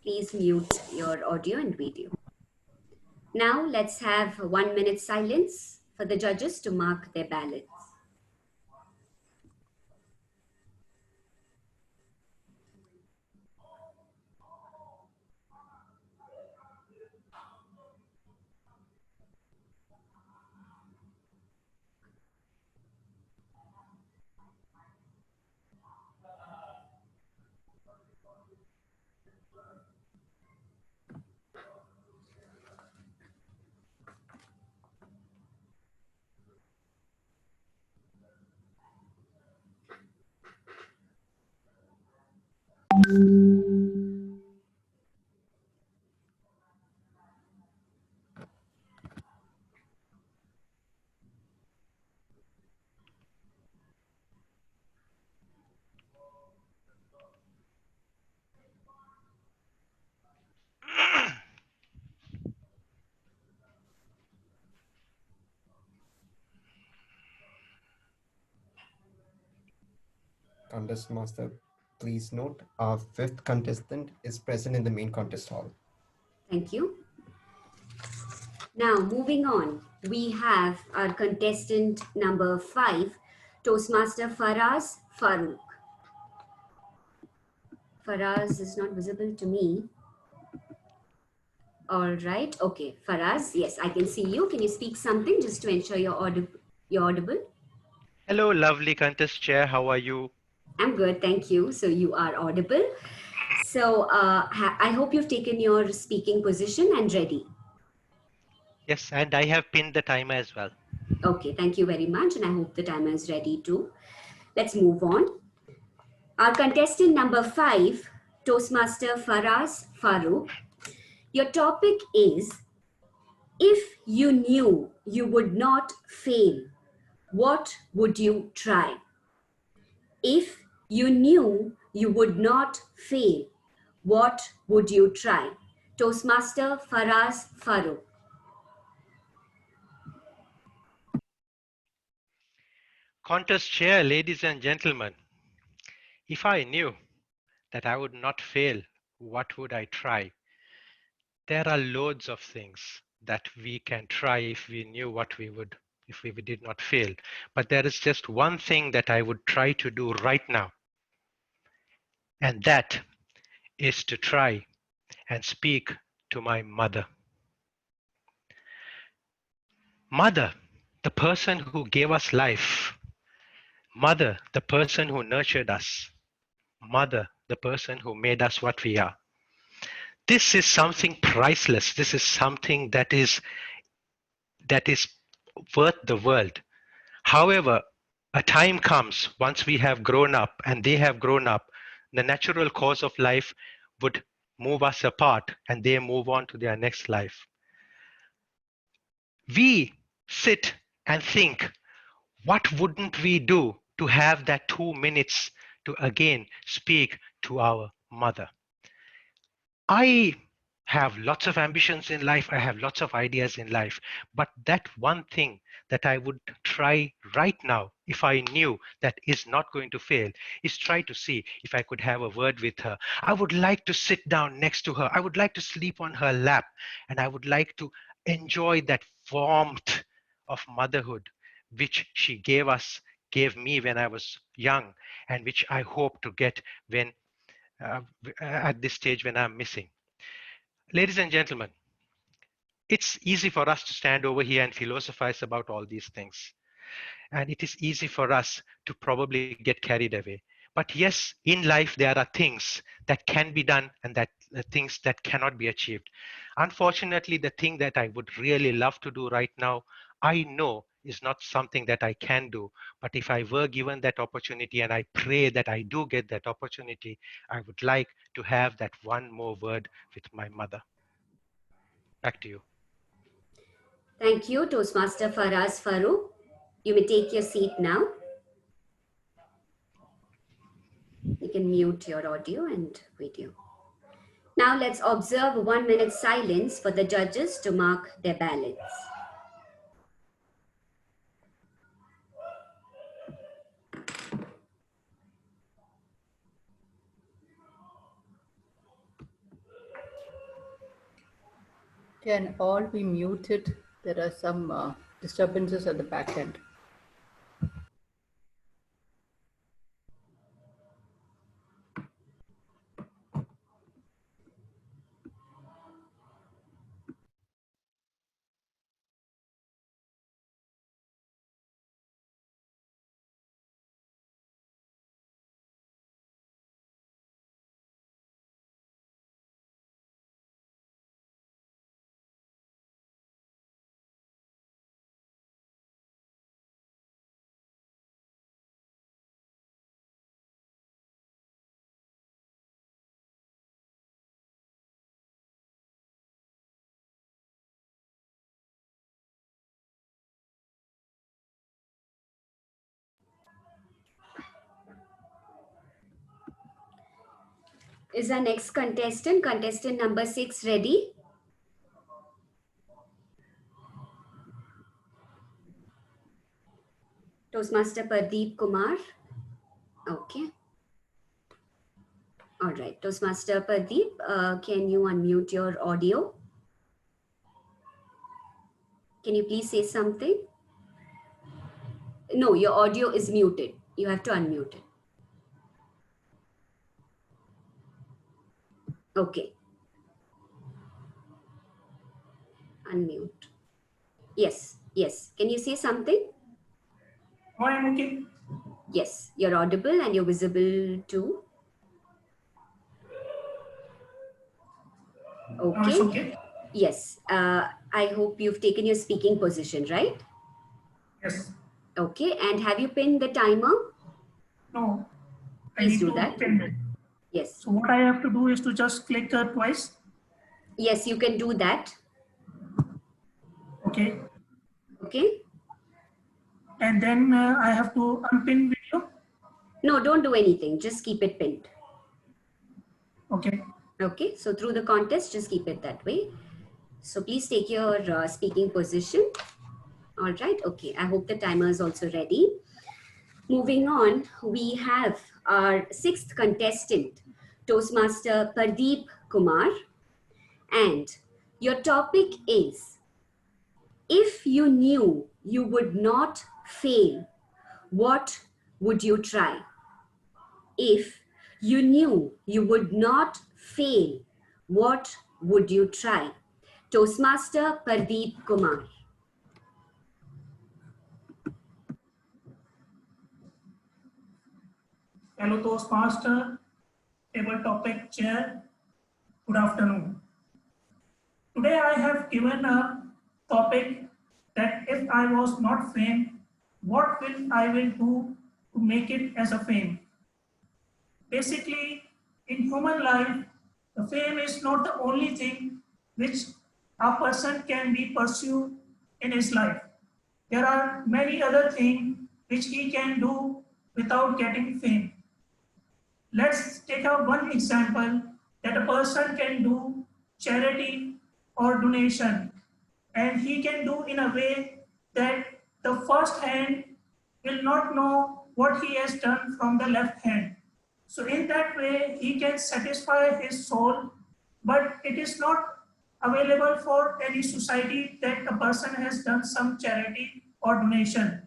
Please mute your audio and video. Now let's have 1 minute silence for the judges to mark their ballots. Contest master, please note our fifth contestant is present in the main contest hall. Thank you. Now, moving on, we have our contestant number 5, Toastmaster Faraz Farooq. Faraz is not visible to me. All right. Okay. Faraz, yes, I can see you. Can you speak something just to ensure you're audible? Hello, lovely contest chair. How are you? I'm good. Thank you. So you are audible. So I hope you've taken your speaking position and ready. Yes, and I have pinned the timer as well. Okay. Thank you very much. And I hope the timer is ready too. Let's move on. Our contestant number 5, Toastmaster Faraz Farooq. Your topic is, if you knew you would not fail, what would you try? If you knew you would not fail, what would you try? Toastmaster Faraz Farooq. Contest chair, ladies and gentlemen. If I knew that I would not fail, what would I try? There are loads of things that we can try if we knew what we would, if we did not fail. But there is just one thing that I would try to do right now. And that is to try and speak to my mother. Mother, the person who gave us life. Mother, the person who nurtured us. Mother, the person who made us what we are. This is something priceless. This is something that is worth the world. However, a time comes once we have grown up and they have grown up, the natural course of life would move us apart and they move on to their next life. We sit and think, what wouldn't we do to have that 2 minutes to again speak to our mother? I have lots of ambitions in life. I have lots of ideas in life. But that one thing that I would try right now, if I knew that is not going to fail, is try to see if I could have a word with her. I would like to sit down next to her. I would like to sleep on her lap. And I would like to enjoy that warmth of motherhood, which she gave me when I was young, and which I hope to get when at this stage when I'm missing. Ladies and gentlemen, it's easy for us to stand over here and philosophize about all these things. And it is easy for us to probably get carried away. But yes, in life, there are things that can be done and that things that cannot be achieved. Unfortunately, the thing that I would really love to do right now, I know is not something that I can do. But if I were given that opportunity, and I pray that I do get that opportunity, I would like to have that one more word with my mother. Back to you. Thank you, Toastmaster Faraz Farooq. You may take your seat now. You can mute your audio and video. Now let's observe a 1 minute silence for the judges to mark their ballots. Can all be muted? There are some disturbances at the back end. Is our next contestant number 6 ready? Toastmaster Pardeep Kumar. Okay. All right. Toastmaster Pardeep, can you unmute your audio? Can you please say something? No, your audio is muted. You have to unmute it. Okay. Unmute. Yes, yes. Can you say something? Oh, I'm okay. Yes, you're audible and you're visible too. Okay. Now it's okay? Yes. I hope you've taken your speaking position, right? Yes. Okay. And have you pinned the timer? No. Please do to that. pin it. Yes. So what I have to do is to just click twice. Yes, you can do that. Okay. Okay. And then I have to unpin video. No, don't do anything. Just keep it pinned. Okay. Okay. So through the contest, just keep it that way. So please take your speaking position. All right. Okay. I hope the timer is also ready. Moving on, we have our 6th contestant, Toastmaster Pardeep Kumar. And your topic is, if you knew you would not fail, what would you try? If you knew you would not fail, what would you try? Toastmaster Pardeep Kumar. Hello, Toastmaster, table topic chair. Good afternoon. Today I have given a topic that if I was not fame, what will I will do to make it as a fame? Basically, in human life, the fame is not the only thing which a person can be pursued in his life. There are many other things which he can do without getting fame. Let's take out one example that a person can do charity or donation, and he can do in a way that the first hand will not know what he has done from the left hand. So in that way, he can satisfy his soul, but it is not available for any society that a person has done some charity or donation.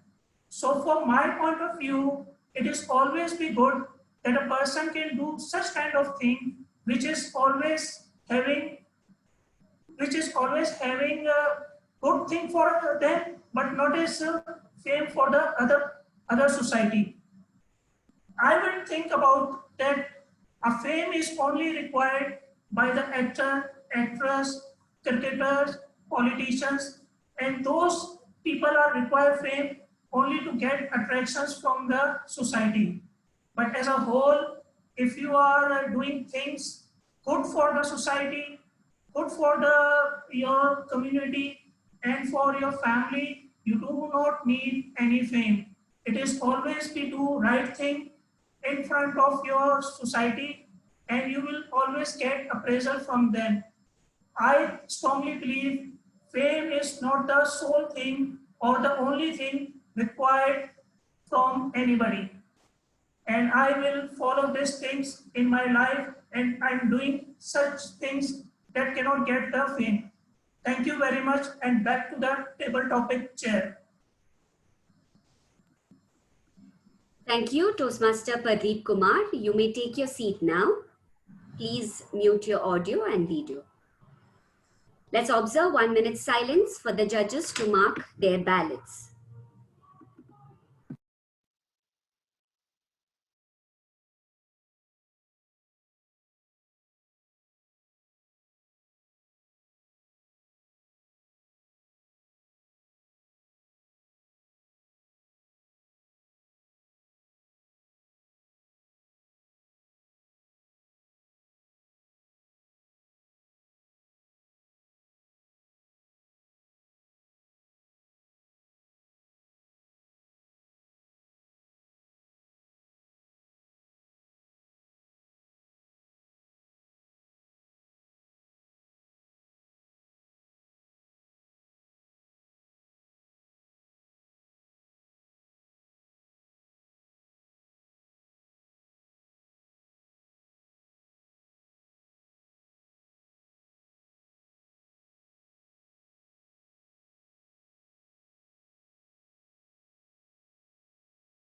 So from my point of view, it is always be good that a person can do such kind of thing which is always having a good thing for them, but not as fame for the other society. I will think about that a fame is only required by the actor, actress, cricketers, politicians, and those people are required fame only to get attractions from the society. But as a whole, if you are doing things good for the society, good for your community, and for your family, you do not need any fame. It is always be do right thing in front of your society, and you will always get appraisal from them. I strongly believe fame is not the sole thing or the only thing required from anybody. And I will follow these things in my life, and I'm doing such things that cannot get the fame. Thank you very much, and back to the table topic chair. Thank you, Toastmaster Pardeep Kumar. You may take your seat now. Please mute your audio and video. Let's observe 1 minute silence for the judges to mark their ballots.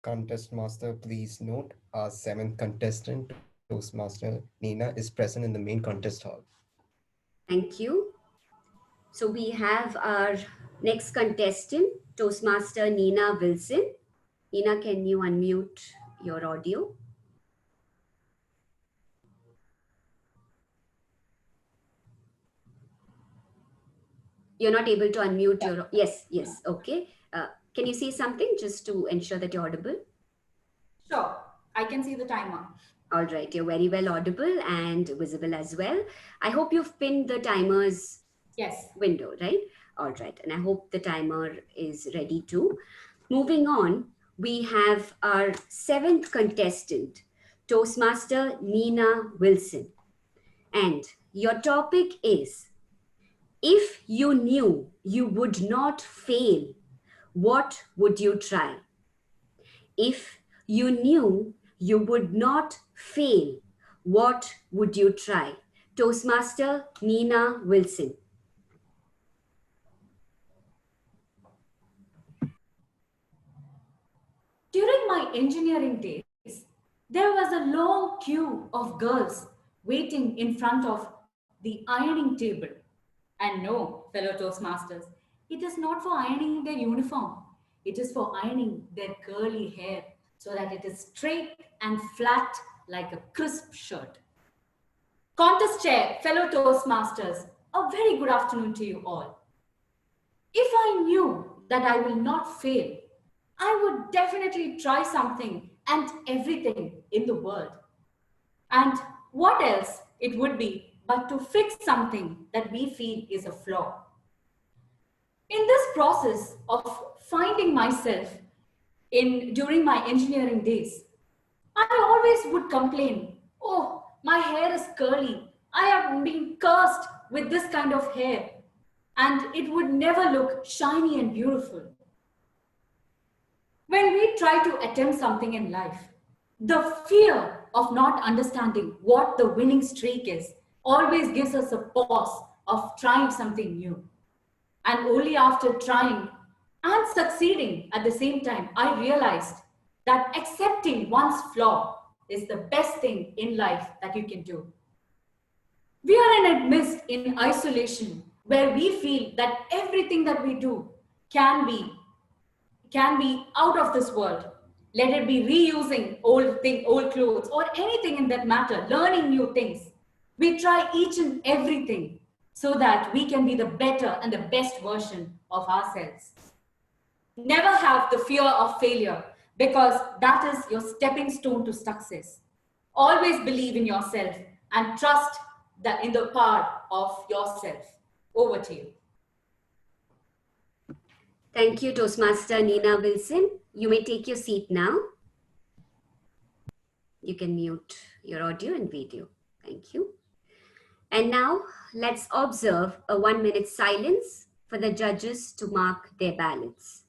Contest Master, please note our 7th contestant, Toastmaster Nina, is present in the main contest hall. Thank you. So we have our next contestant, Toastmaster Nina Wilson. Nina, can you unmute your audio? You're not able to unmute your... Yes, yes, okay. Can you say something just to ensure that you're audible? Sure, I can see the timer. All right, you're very well audible and visible as well. I hope you've pinned the timer's window, right? All right, and I hope the timer is ready too. Moving on, we have our 7th contestant, Toastmaster Nina Wilson. And your topic is, if you knew you would not fail, what would you try? If you knew you would not fail, what would you try? Toastmaster Nina Wilson. During my engineering days, there was a long queue of girls waiting in front of the ironing table. And no, fellow Toastmasters, it is not for ironing their uniform. It is for ironing their curly hair so that it is straight and flat like a crisp shirt. Contest chair, fellow Toastmasters, a very good afternoon to you all. If I knew that I will not fail, I would definitely try something and everything in the world. And what else it would be but to fix something that we feel is a flaw. In this process of finding myself during my engineering days, I always would complain, oh, my hair is curly. I have been cursed with this kind of hair, and it would never look shiny and beautiful. When we try to attempt something in life, the fear of not understanding what the winning streak is always gives us a pause of trying something new. And only after trying and succeeding at the same time, I realized that accepting one's flaw is the best thing in life that you can do. We are in a midst in isolation where we feel that everything that we do can be out of this world. Let it be reusing old clothes or anything in that matter, learning new things. We try each and everything so that we can be the better and the best version of ourselves. Never have the fear of failure, because that is your stepping stone to success. Always believe in yourself and trust in the power of yourself. Over to you. Thank you, Toastmaster Nina Wilson. You may take your seat now. You can mute your audio and video. Thank you. And now let's observe a 1-minute silence for the judges to mark their ballots.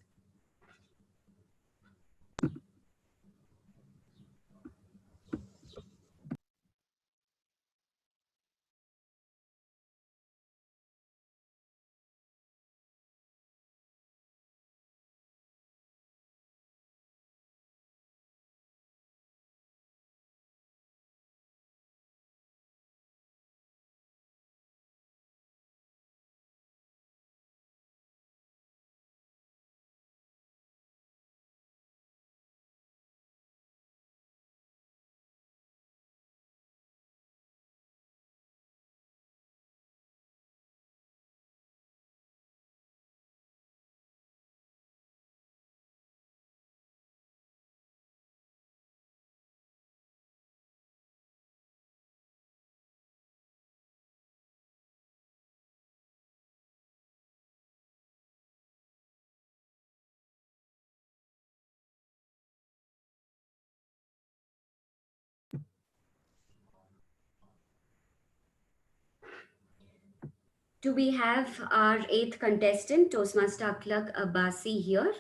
Do we have our 8th contestant, Toastmaster Akhlaq Abbasi, here?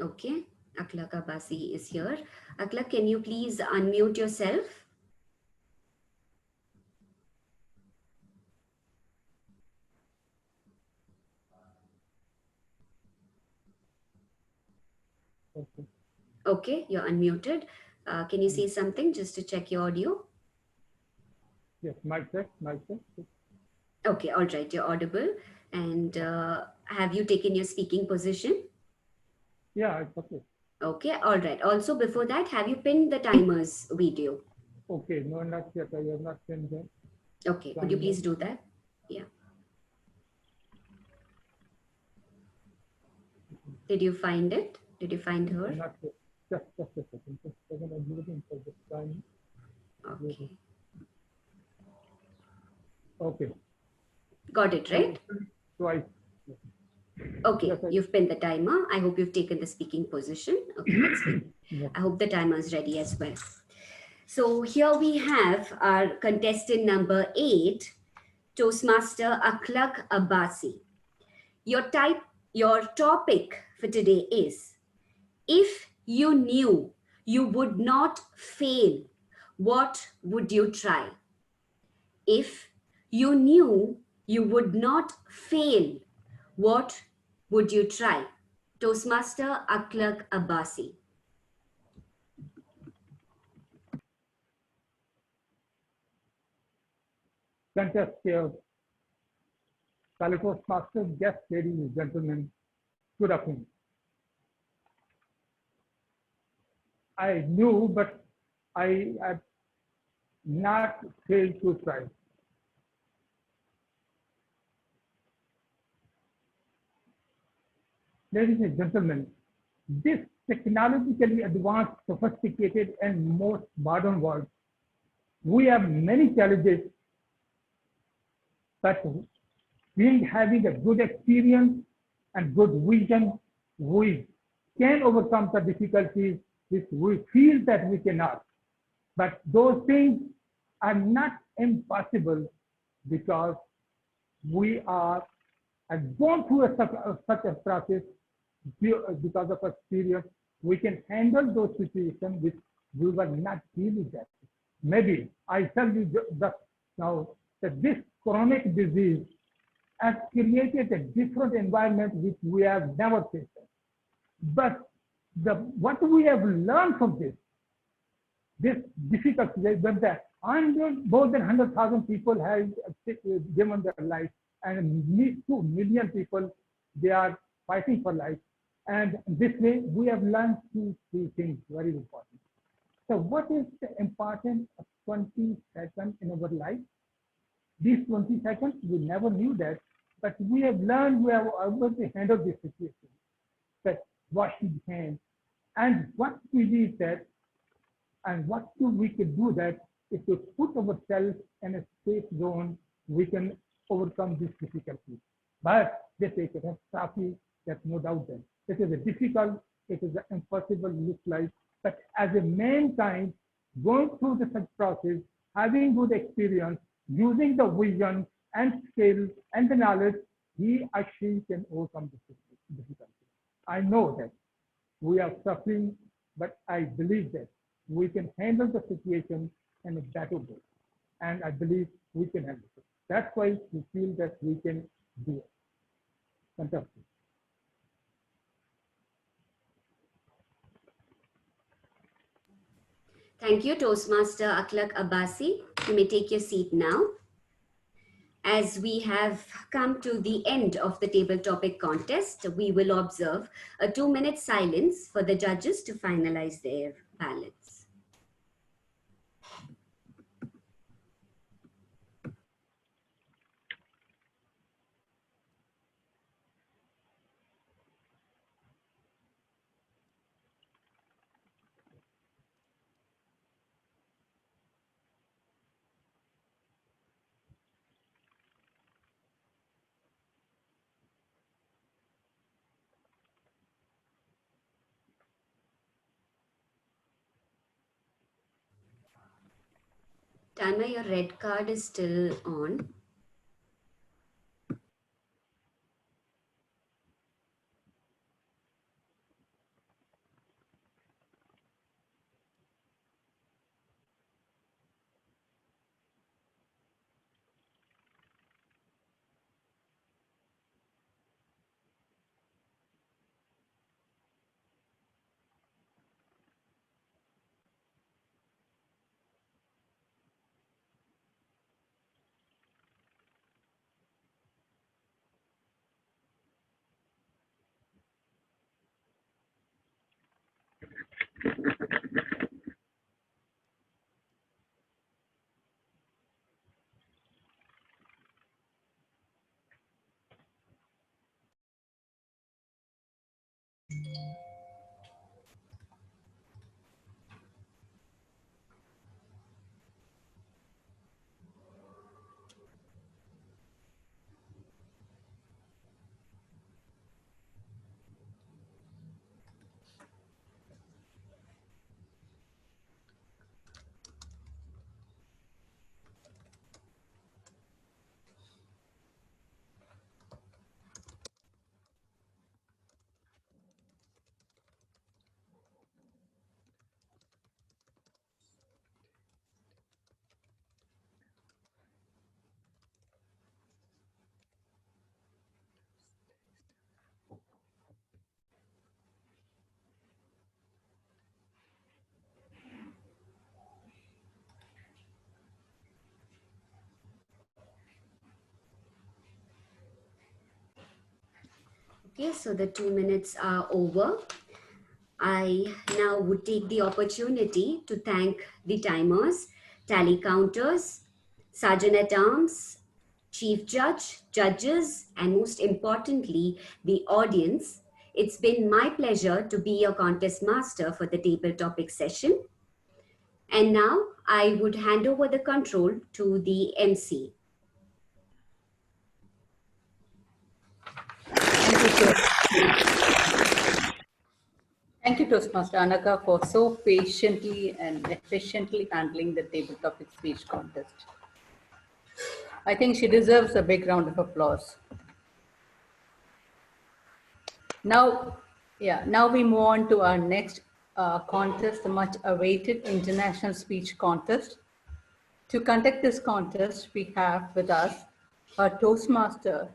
Okay, Akhlaq Abbasi is here. Akhlaq, can you please unmute yourself? Okay. Okay, you're unmuted. Can you say something just to check your audio? Yes, mic check, mic check. Okay, all right, you're audible. And have you taken your speaking position? Yeah, it's okay. Okay, all right. Also, before that, have you pinned the timer's video? Okay, no, not yet. I have not seen that. Okay, could you please do that? Yeah. Did you find it? Did you find her? Not yet. Just a second. Just a second. I'm looking for this time. Okay. Okay. Got it, right? Twice. Okay, Yes, you've pinned the timer. I hope you've taken the speaking position. Okay, let's see. Yes. I hope the timer is ready as well. So here we have our contestant number 8, Toastmaster Akhlaq Abbasi. Your topic for today is, if you knew you would not fail, what would you try? If you knew you would not fail, what would you try? Toastmaster Akhlaq Abbasi. Fantastic. Fellow Toastmasters, guests, ladies and gentlemen, good afternoon. I knew, but I have not failed to try. Ladies and gentlemen, this technologically advanced, sophisticated, and most modern world, we have many challenges, but having a good experience and good vision, we can overcome the difficulties which we feel that we cannot. But those things are not impossible because we have gone through such a process because of experience. We can handle those situations which we were not dealing with. Maybe I tell you just now that this chronic disease has created a different environment which we have never faced. But what we have learned from this difficulty, when more than 100,000 people have given their life, and 2 million people, they are fighting for life. And this way, we have learned two things very important. So what is the importance of 20 seconds in our life? These 20 seconds, we never knew that, but we have learned, we have able to handle this situation. That washing hands, and what we did that, and what we can do that, if we put ourselves in a safe zone, we can overcome this difficulty. But they say it has traffic, there's no doubt that. It is a difficult, it is an impossible look like, but as a mankind, going through the such process, having good experience, using the vision and skill and the knowledge, he actually can overcome this difficulty. I know that we are suffering, but I believe that we can handle the situation in a better way. And I believe we can handle it. That's why we feel that we can do it. Fantastic. Thank you, Toastmaster Akhlaq Abbasi. You may take your seat now. As we have come to the end of the table topic contest, we will observe a 2-minute silence for the judges to finalize their ballots. Timer, your red card is still on. Okay, so the 2 minutes are over. I now would take the opportunity to thank the timers, tally counters, sergeant-at-arms, chief judge, judges, and most importantly, the audience. It's been my pleasure to be your contest master for the table topic session. And now I would hand over the control to the MC. Thank you, Toastmaster Anaga, for so patiently and efficiently handling the table topic speech contest. I think she deserves a big round of applause. Now we move on to our next contest, the much awaited International Speech Contest. To conduct this contest, we have with us a Toastmaster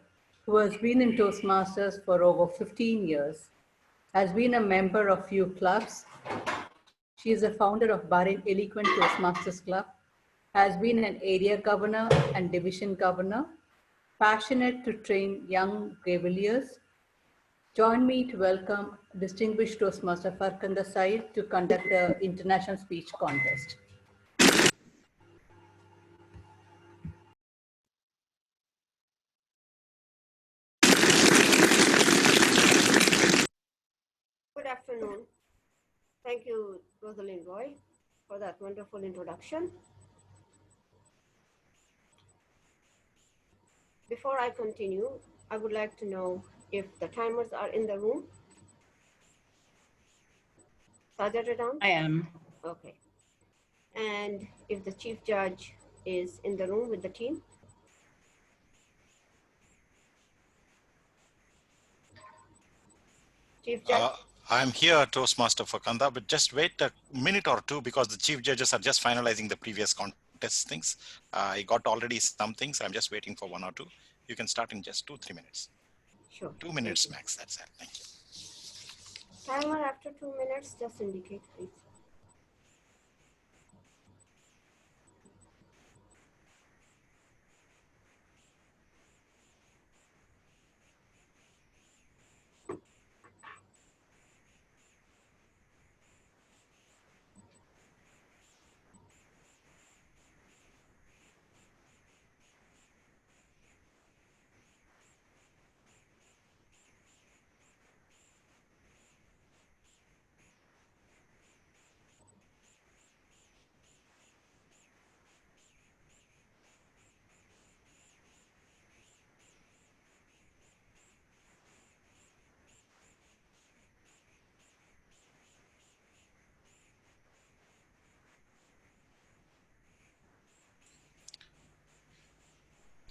who has been in Toastmasters for over 15 years, has been a member of few clubs. She is a founder of Bahrain Eloquent Toastmasters Club, has been an area governor and division governor, passionate to train young Gavaliers. Join me to welcome distinguished Toastmaster Farkhanda Syed to conduct the International Speech Contest. Good afternoon. Thank you, Rosalind Roy, for that wonderful introduction. Before I continue, I would like to know if the timers are in the room. Sergeant-at-arms? I am. Okay. And if the chief judge is in the room with the team? Chief Judge? I'm here, Toastmaster Farkhanda, but just wait a minute or two because the chief judges are just finalizing the previous contest things. I got already some things. I'm just waiting for 1 or 2. You can start in just 2-3 minutes. Sure. 2 minutes max, that's it. Thank you. Timer after 2 minutes, just indicate, please.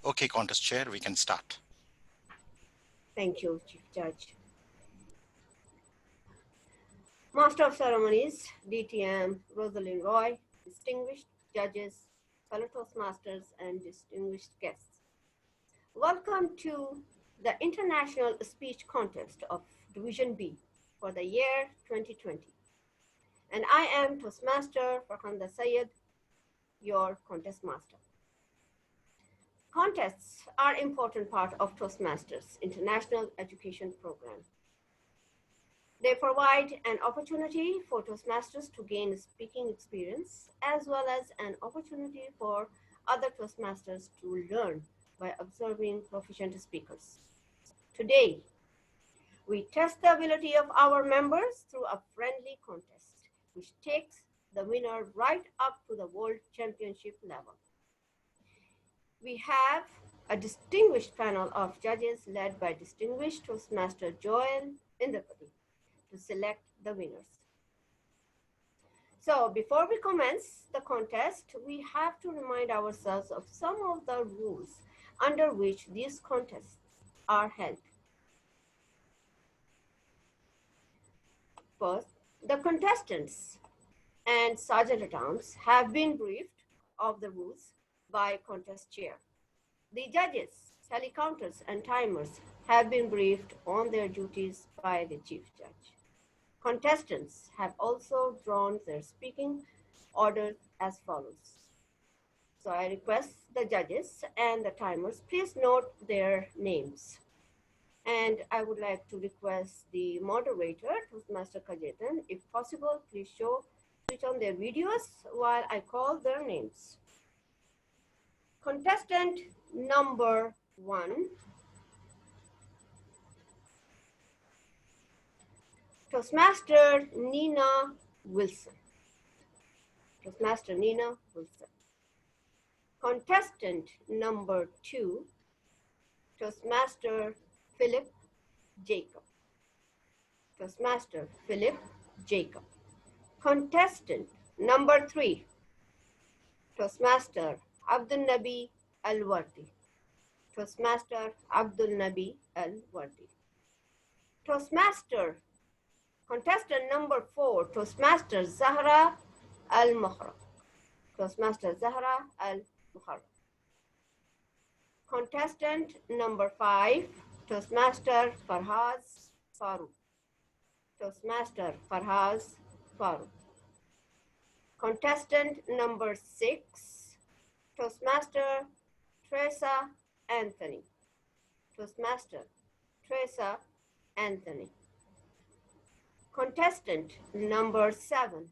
Okay, contest chair, we can start. Thank you, Chief Judge. Master of Ceremonies, DTM Rosalind Roy, distinguished judges, fellow Toastmasters, and distinguished guests. Welcome to the International Speech Contest of Division B for the year 2020. And I am Toastmaster Farkhanda Syed, your contest master. Contests are an important part of Toastmasters International Education Program. They provide an opportunity for Toastmasters to gain speaking experience, as well as an opportunity for other Toastmasters to learn by observing proficient speakers. Today, we test the ability of our members through a friendly contest, which takes the winner right up to the World Championship level. We have a distinguished panel of judges led by distinguished Toastmaster Joel Indapati to select the winners. So before we commence the contest, we have to remind ourselves of some of the rules under which these contests are held. First, the contestants and sergeant-at-arms have been briefed of the rules by contest chair. The judges, tally counters, and timers have been briefed on their duties by the chief judge. Contestants have also drawn their speaking orders as follows. So I request the judges and the timers, please note their names. And I would like to request the moderator, Toastmaster Kajetan, if possible, please switch on their videos while I call their names. Contestant number 1, Toastmaster Nina Wilson. Toastmaster Nina Wilson. Contestant number 2, Toastmaster Philip Jacob. Toastmaster Philip Jacob. Contestant number 3, Toastmaster Abdul Nabi Al-Wardi. Toastmaster Abdul Nabi Al-Wardi. Toastmaster, contestant number 4, Toastmaster Zahra Al-Muharram. Toastmaster Zahra Al-Muharram. Contestant number 5, Toastmaster Farhaz Farooq. Toastmaster Farhaz Farooq. Contestant number 6, Toastmaster Teresa Anthony. Toastmaster Teresa Anthony. Contestant number 7,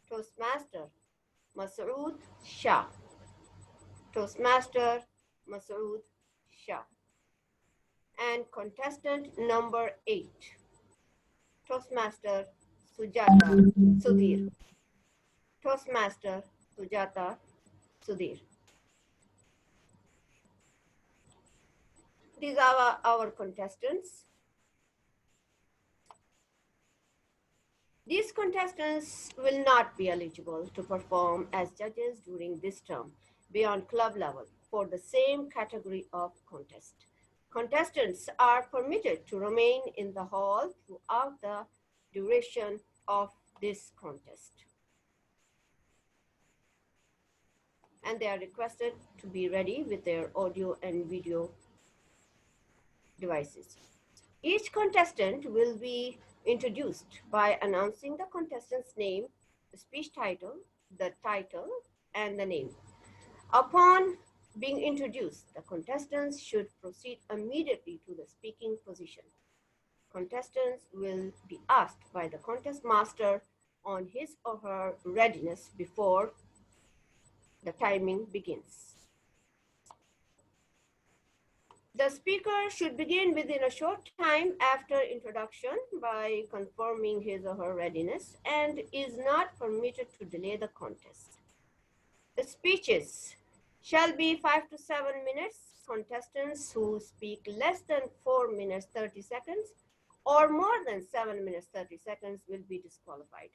Toastmaster Masood Shah. Toastmaster Masood Shah. And contestant number 8, Toastmaster Sujata Sudhir. Toastmaster Sujata Sudhir. These are our contestants. These contestants will not be eligible to perform as judges during this term beyond club level for the same category of contest. Contestants are permitted to remain in the hall throughout the duration of this contest. And they are requested to be ready with their audio and video devices. Each contestant will be introduced by announcing the contestant's name, the speech title, and the name. Upon being introduced, the contestants should proceed immediately to the speaking position. Contestants will be asked by the contest master on his or her readiness before the timing begins. The speaker should begin within a short time after introduction by confirming his or her readiness and is not permitted to delay the contest. The speeches shall be 5 to 7 minutes. Contestants who speak less than 4 minutes 30 seconds or more than 7 minutes 30 seconds will be disqualified.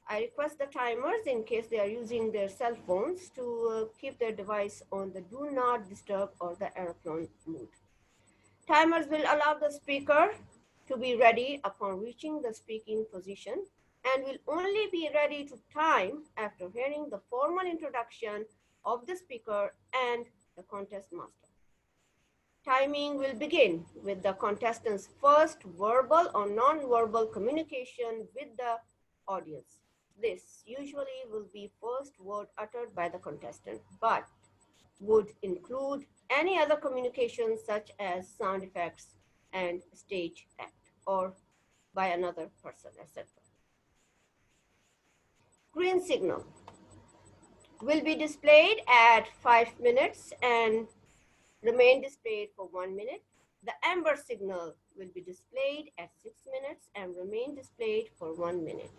I request the timers, in case they are using their cell phones, to keep their device on the do not disturb or the airplane mode. Timers will allow the speaker to be ready upon reaching the speaking position and will only be ready to time after hearing the formal introduction of the speaker and the contest master. Timing will begin with the contestant's first verbal or non-verbal communication with the audience. This usually will be first word uttered by the contestant, but would include any other communication such as sound effects and stage act or by another person, etc. Green signal will be displayed at 5 minutes and remain displayed for 1 minute. The amber signal will be displayed at 6 minutes and remain displayed for 1 minute.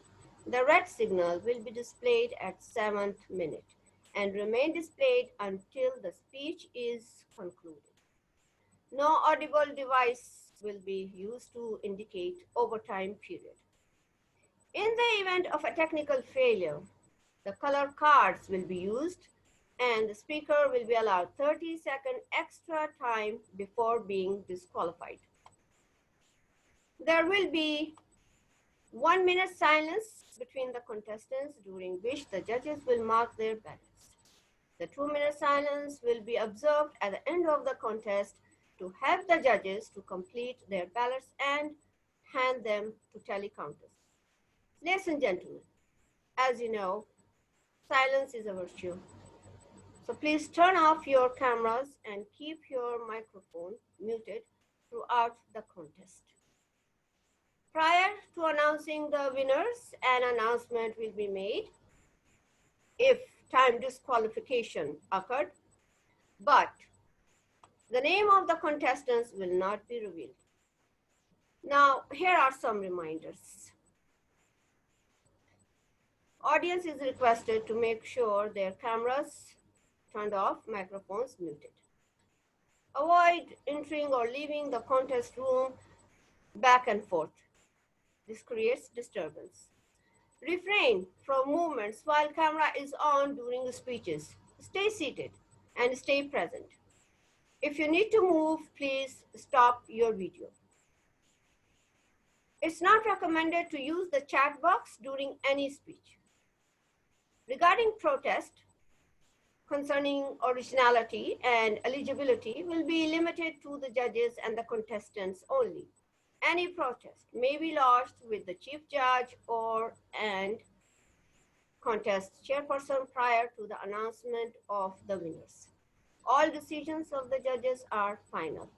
The red signal will be displayed at 7th minute and remain displayed until the speech is concluded. No audible device will be used to indicate overtime period. In the event of a technical failure, the color cards will be used and the speaker will be allowed 30-second extra time before being disqualified. There will be 1 minute silence between the contestants, during which the judges will mark their ballots. The 2-minute silence will be observed at the end of the contest to help the judges to complete their ballots and hand them to tally counters. Ladies and gentlemen, as you know, silence is a virtue. So please turn off your cameras and keep your microphone muted throughout the contest. Prior to announcing the winners, an announcement will be made if time disqualification occurred, but the name of the contestants will not be revealed. Now, here are some reminders. Audience is requested to make sure their cameras turned off, microphones muted. Avoid entering or leaving the contest room back and forth. This creates disturbance. Refrain from movements while camera is on during the speeches. Stay seated and stay present. If you need to move, please stop your video. It's not recommended to use the chat box during any speech. Regarding protest concerning originality and eligibility will be limited to the judges and the contestants only. Any protest may be lodged with the chief judge and contest chairperson prior to the announcement of the winners. All decisions of the judges are final.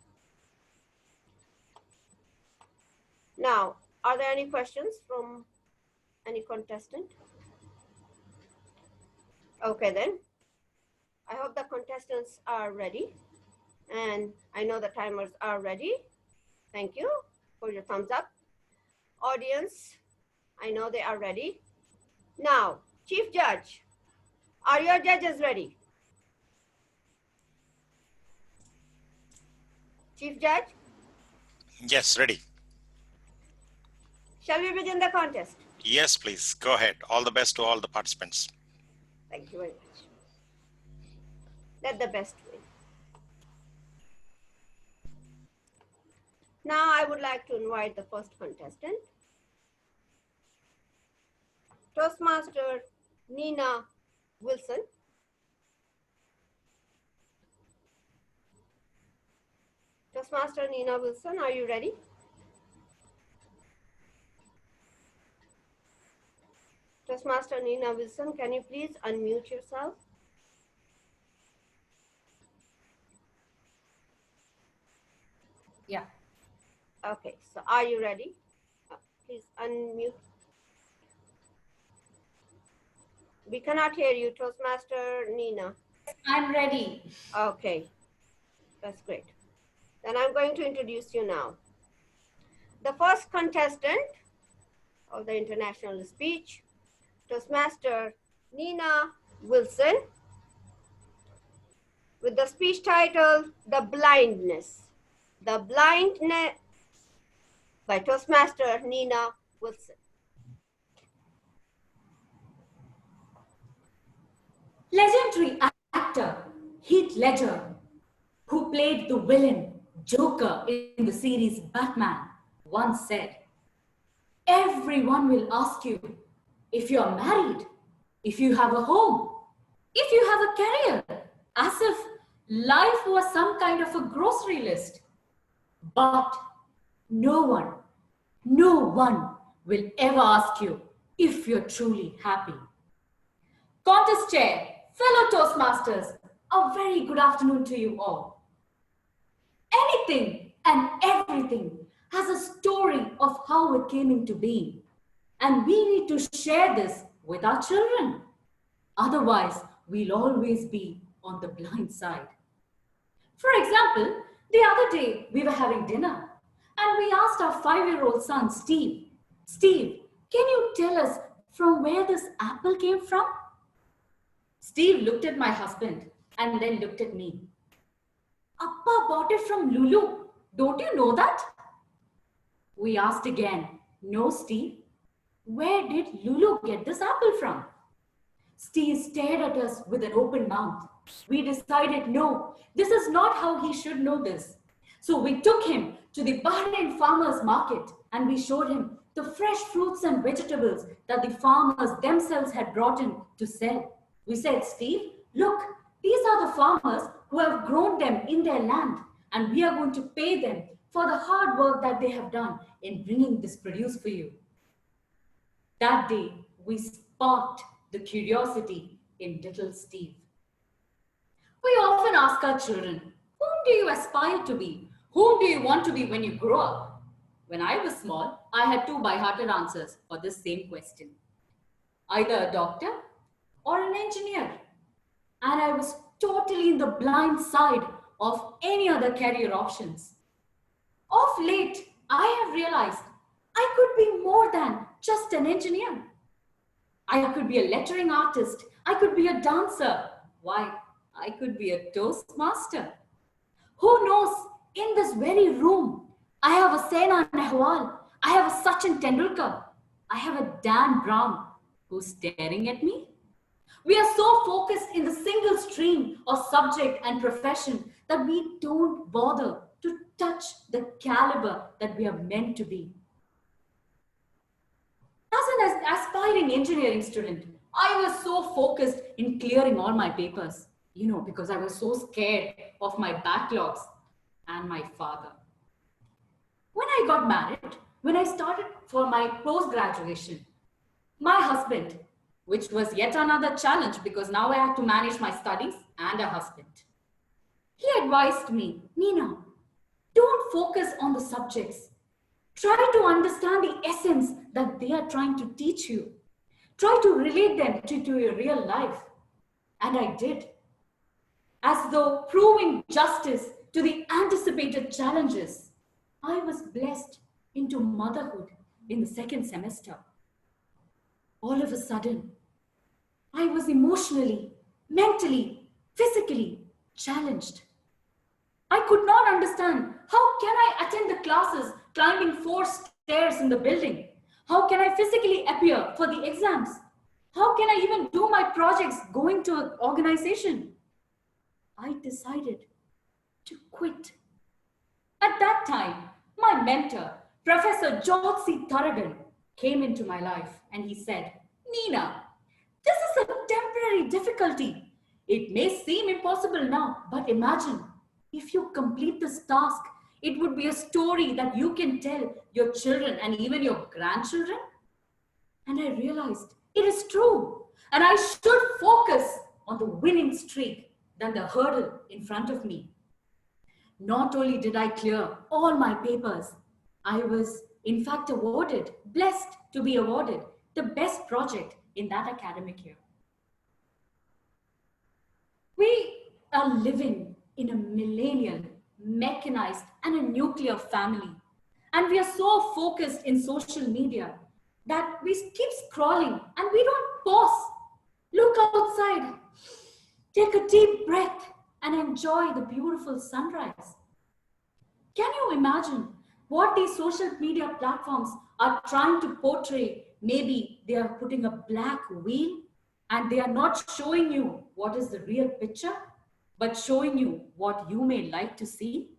Now, are there any questions from any contestant? Okay then. I hope the contestants are ready, and I know the timers are ready. Thank you for your thumbs up. Audience, I know they are ready. Now, Chief Judge, are your judges ready? Chief Judge? Yes, ready. Shall we begin the contest? Yes, please. Go ahead. All the best to all the participants. Thank you very much. Let the best win. Now I would like to invite the first contestant, Toastmaster Nina Wilson. Toastmaster Nina Wilson, are you ready? Toastmaster Nina Wilson, can you please unmute yourself? Yeah. Okay, so are you ready? Please unmute. We cannot hear you, Toastmaster Nina. I'm ready. Okay, that's great. Then I'm going to introduce you now. The first contestant of the international speech, Toastmaster Nina Wilson, with the speech title, The Blindness. The Blindness by Toastmaster Nina Wilson. Legendary actor Heath Ledger, who played the villain Joker in the series Batman, once said, "Everyone will ask you if you're married, if you have a home, if you have a career, as if life was some kind of a grocery list. But no one will ever ask you if you're truly happy." Contest chair, fellow Toastmasters, a very good afternoon to you all. Anything and everything has a story of how it came into being. And we need to share this with our children. Otherwise, we'll always be on the blind side. For example, the other day we were having dinner and we asked our 5-year-old son, Steve, Steve, can you tell us from where this apple came from? Steve looked at my husband and then looked at me. Appa bought it from Lulu. Don't you know that? We asked again, no, Steve. Where did Lulu get this apple from? Steve stared at us with an open mouth. We decided, no, this is not how he should know this. So we took him to the Bahrain farmers market and we showed him the fresh fruits and vegetables that the farmers themselves had brought in to sell. We said, Steve, look, these are the farmers who have grown them in their land, and we are going to pay them for the hard work that they have done in bringing this produce for you. That day, we sparked the curiosity in little Steve. We often ask our children, whom do you aspire to be? Whom do you want to be when you grow up? When I was small, I had 2 by-hearted answers for this same question. Either a doctor or an engineer. And I was totally in the blind side of any other career options. Of late, I have realized I could be more than just an engineer. I could be a lettering artist. I could be a dancer. Why? I could be a Toastmaster. Who knows, in this very room, I have a Saina Nehwal. I have a Sachin Tendulkar. I have a Dan Brown who's staring at me. We are so focused in the single stream of subject and profession that we don't bother to touch the caliber that we are meant to be. As an aspiring engineering student, I was so focused in clearing all my papers, because I was so scared of my backlogs and my father. When I got married, when I started for my post-graduation, my husband, which was yet another challenge because now I had to manage my studies and a husband. He advised me, Nina, don't focus on the subjects. Try to understand the essence that they are trying to teach you. Try to relate them to your real life. And I did. As though proving justice to the anticipated challenges, I was blessed into motherhood in the 2nd semester. All of a sudden, I was emotionally, mentally, physically challenged. I could not understand, how can I attend the classes climbing 4 stairs in the building? How can I physically appear for the exams? How can I even do my projects going to an organization? I decided to quit. At that time, my mentor, Professor Jyothi Tharagan, came into my life and he said, Nina, this is a temporary difficulty. It may seem impossible now, but imagine if you complete this task, it would be a story that you can tell your children and even your grandchildren. And I realized it is true. And I should focus on the winning streak than the hurdle in front of me. Not only did I clear all my papers, I was in fact blessed to be awarded the best project in that academic year. We are living in a millennial, mechanized, and a nuclear family. And we are so focused in social media that we keep scrolling and we don't pause, look outside, take a deep breath, and enjoy the beautiful sunrise. Can you imagine what these social media platforms are trying to portray? Maybe they are putting a black wheel and they are not showing you what is the real picture, but showing you what you may like to see.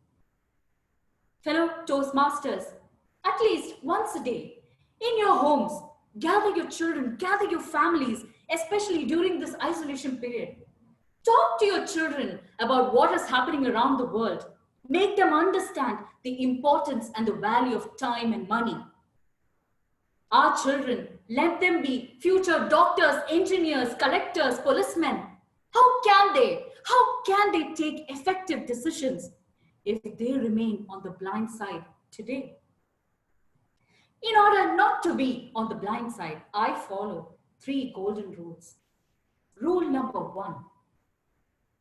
Fellow Toastmasters, at least once a day, in your homes, gather your children, gather your families, especially during this isolation period. Talk to your children about what is happening around the world. Make them understand the importance and the value of time and money. Our children, let them be future doctors, engineers, collectors, policemen. How can they take effective decisions if they remain on the blind side today? In order not to be on the blind side, I follow 3 golden rules. Rule number 1,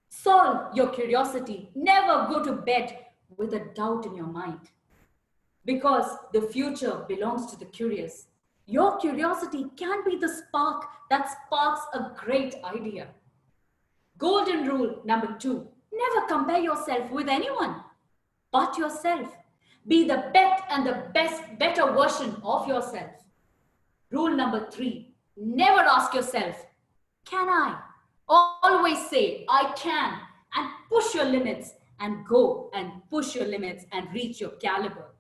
solve your curiosity. Never go to bed with a doubt in your mind, because the future belongs to the curious. Your curiosity can be the spark that sparks a great idea. Golden rule number 2, never compare yourself with anyone but yourself. Be the best and the better version of yourself. Rule number 3, never ask yourself, can I? Always say, I can, and push your limits, and go and push your limits and reach your caliber.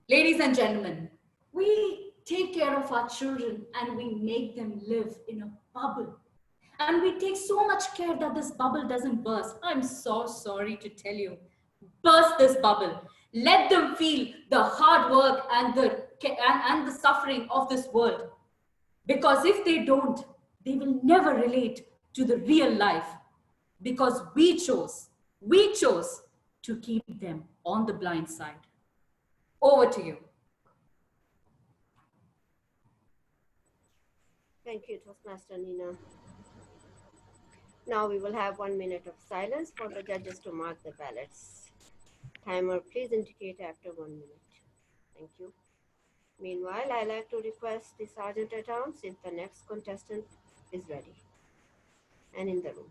Ladies and gentlemen, we take care of our children and we make them live in a bubble. And we take so much care that this bubble doesn't burst. I'm so sorry to tell you. Burst this bubble. Let them feel the hard work and the suffering of this world. Because if they don't, they will never relate to the real life. Because we chose to keep them on the blind side. Over to you. Thank you, Toastmaster Nina. Now we will have 1 minute of silence for the judges to mark the ballots. Timer, please indicate after 1 minute. Thank you. Meanwhile, I'd like to request the Sergeant at Arms if the next contestant is ready and in the room.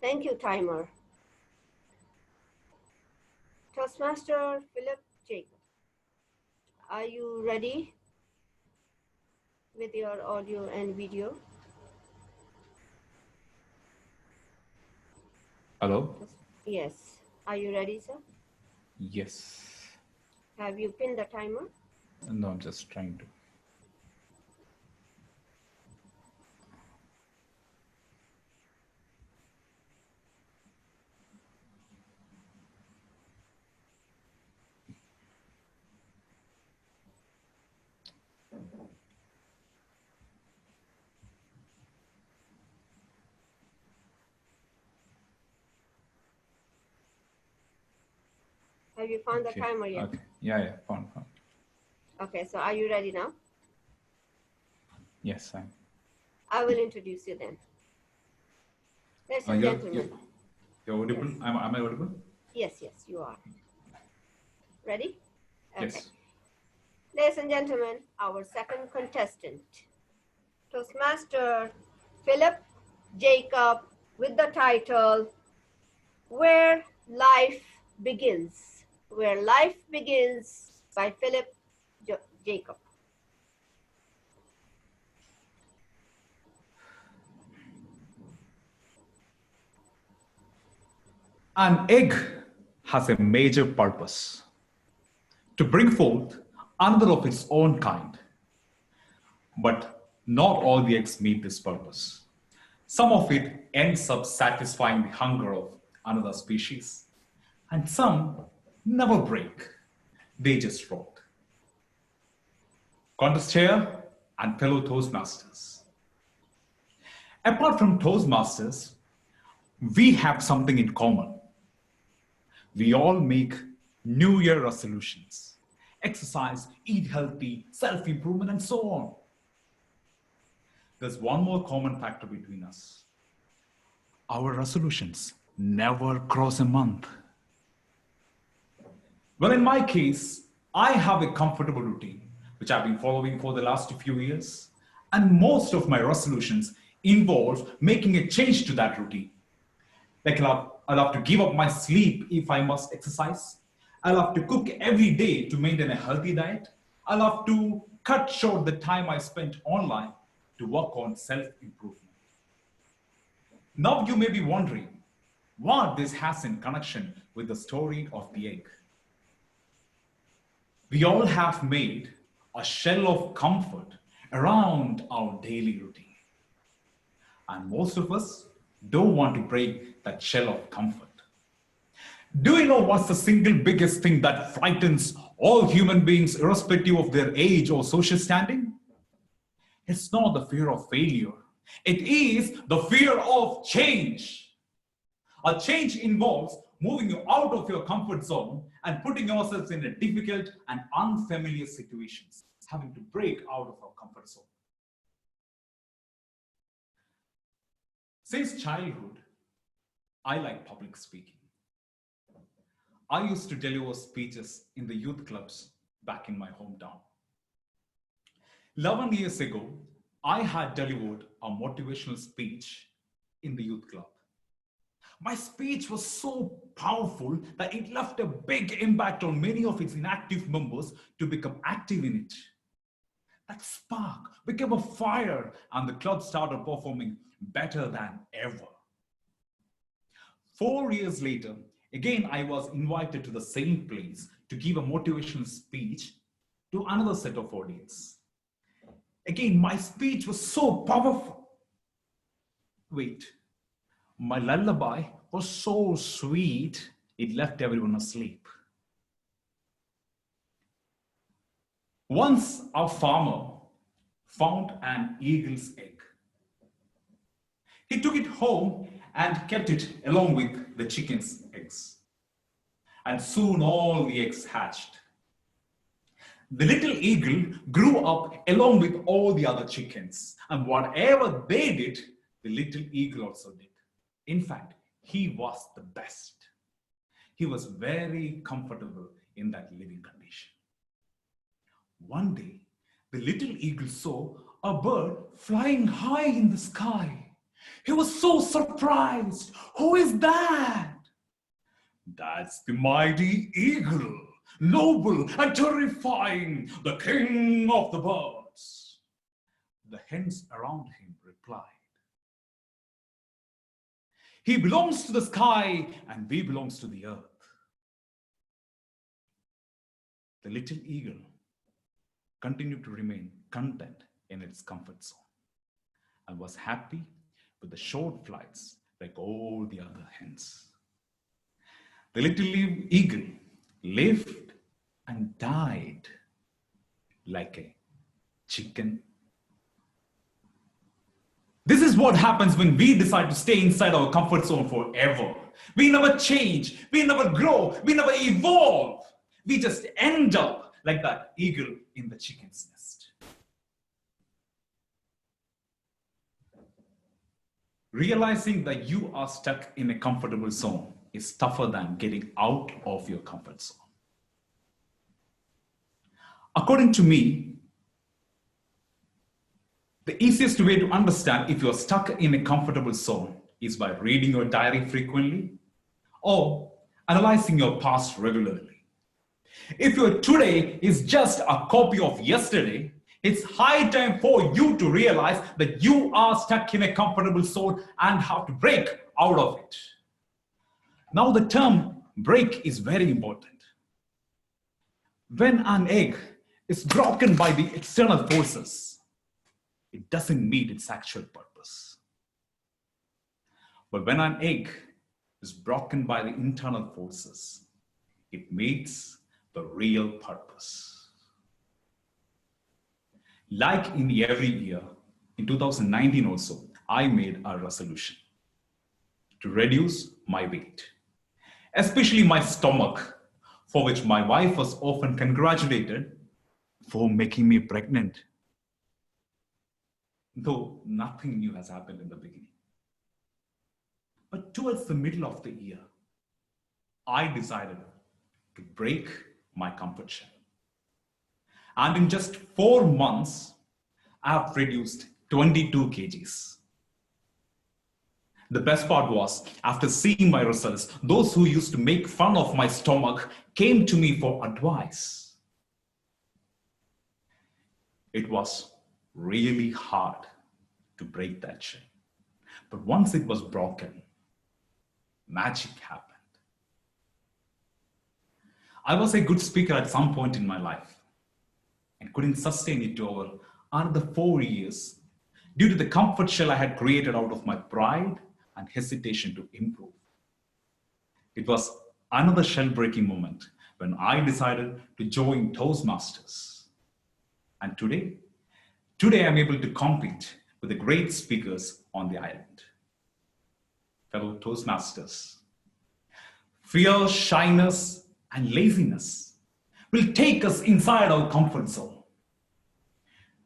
Thank you, timer. Toastmaster Philip Jacob, are you ready with your audio and video? Hello? Yes. Are you ready, sir? Yes. Have you pinned the timer? No, I'm just trying to. Have you found the timer yet? Okay. Yeah, found. Okay, so are you ready now? Yes, I'm. I will introduce you then. Ladies and gentlemen. You're audible? Yes. Am I audible? Yes, you are. Ready? Okay. Yes. Ladies and gentlemen, our second contestant, Toastmaster Philip Jacob, with the title, Where Life Begins. Where Life Begins by Philip Jacob. An egg has a major purpose: to bring forth another of its own kind. But not all the eggs meet this purpose. Some of it ends up satisfying the hunger of another species, and some never break. They just rot. Contest chair and fellow Toastmasters. Apart from Toastmasters, we have something in common. We all make New Year resolutions: exercise, eat healthy, self-improvement, and so on. There's one more common factor between us. Our resolutions never cross a month. Well, in my case, I have a comfortable routine, which I've been following for the last few years, and most of my resolutions involve making a change to that routine. Like I'll have to give up my sleep if I must exercise. I'll have to cook every day to maintain a healthy diet. I'll have to cut short the time I spent online to work on self-improvement. Now you may be wondering what this has in connection with the story of the egg. We all have made a shell of comfort around our daily routine. And most of us don't want to break that shell of comfort. Do you know what's the single biggest thing that frightens all human beings, irrespective of their age or social standing? It's not the fear of failure. It is the fear of change. A change involves moving you out of your comfort zone and putting yourselves in a difficult and unfamiliar situations, having to break out of our comfort zone. Since childhood, I like public speaking. I used to deliver speeches in the youth clubs back in my hometown. 11 years ago, I had delivered a motivational speech in the youth club. My speech was so powerful that it left a big impact on many of its inactive members to become active in it. That spark became a fire and the club started performing better than ever. 4 years later, again, I was invited to the same place to give a motivational speech to another set of audience. Again, my speech was so powerful. Wait, my lullaby was so sweet, it left everyone asleep. Once a farmer found an eagle's egg. He took it home and kept it along with the chicken's eggs. And soon all the eggs hatched. The little eagle grew up along with all the other chickens. And whatever they did, the little eagle also did. In fact, he was the best. He was very comfortable in that living condition. One day, the little eagle saw a bird flying high in the sky. He was so surprised. Who is that? That's the mighty eagle, noble and terrifying, the king of the birds. The hens around him replied, he belongs to the sky and we belong to the earth. The little eagle continued to remain content in its comfort zone and was happy with the short flights like all the other hens. The little eagle lived and died like a chicken. This is what happens when we decide to stay inside our comfort zone forever. We never change, we never grow, we never evolve. We just end up like that eagle in the chicken's nest. Realizing that you are stuck in a comfortable zone is tougher than getting out of your comfort zone. According to me, the easiest way to understand if you're stuck in a comfortable zone is by reading your diary frequently or analyzing your past regularly. If your today is just a copy of yesterday, it's high time for you to realize that you are stuck in a comfortable zone and have to break out of it. Now the term break is very important. When an egg is broken by the external forces, it doesn't meet its actual purpose. But when an egg is broken by the internal forces, it meets the real purpose. Like in every year, in 2019 also, I made a resolution to reduce my weight, especially my stomach, for which my wife was often congratulated for making me pregnant. Though nothing new has happened in the beginning. But towards the middle of the year, I decided to break my comfort shell. And in just 4 months, I have reduced 22 kgs. The best part was, after seeing my results, those who used to make fun of my stomach came to me for advice. It was really hard to break that chain. But once it was broken, magic happened. I was a good speaker at some point in my life and couldn't sustain it over another 4 years due to the comfort shell I had created out of my pride and hesitation to improve. It was another shell-breaking moment when I decided to join Toastmasters. And today I'm able to compete with the great speakers on the island. Fellow Toastmasters, fear, shyness, and laziness will take us inside our comfort zone.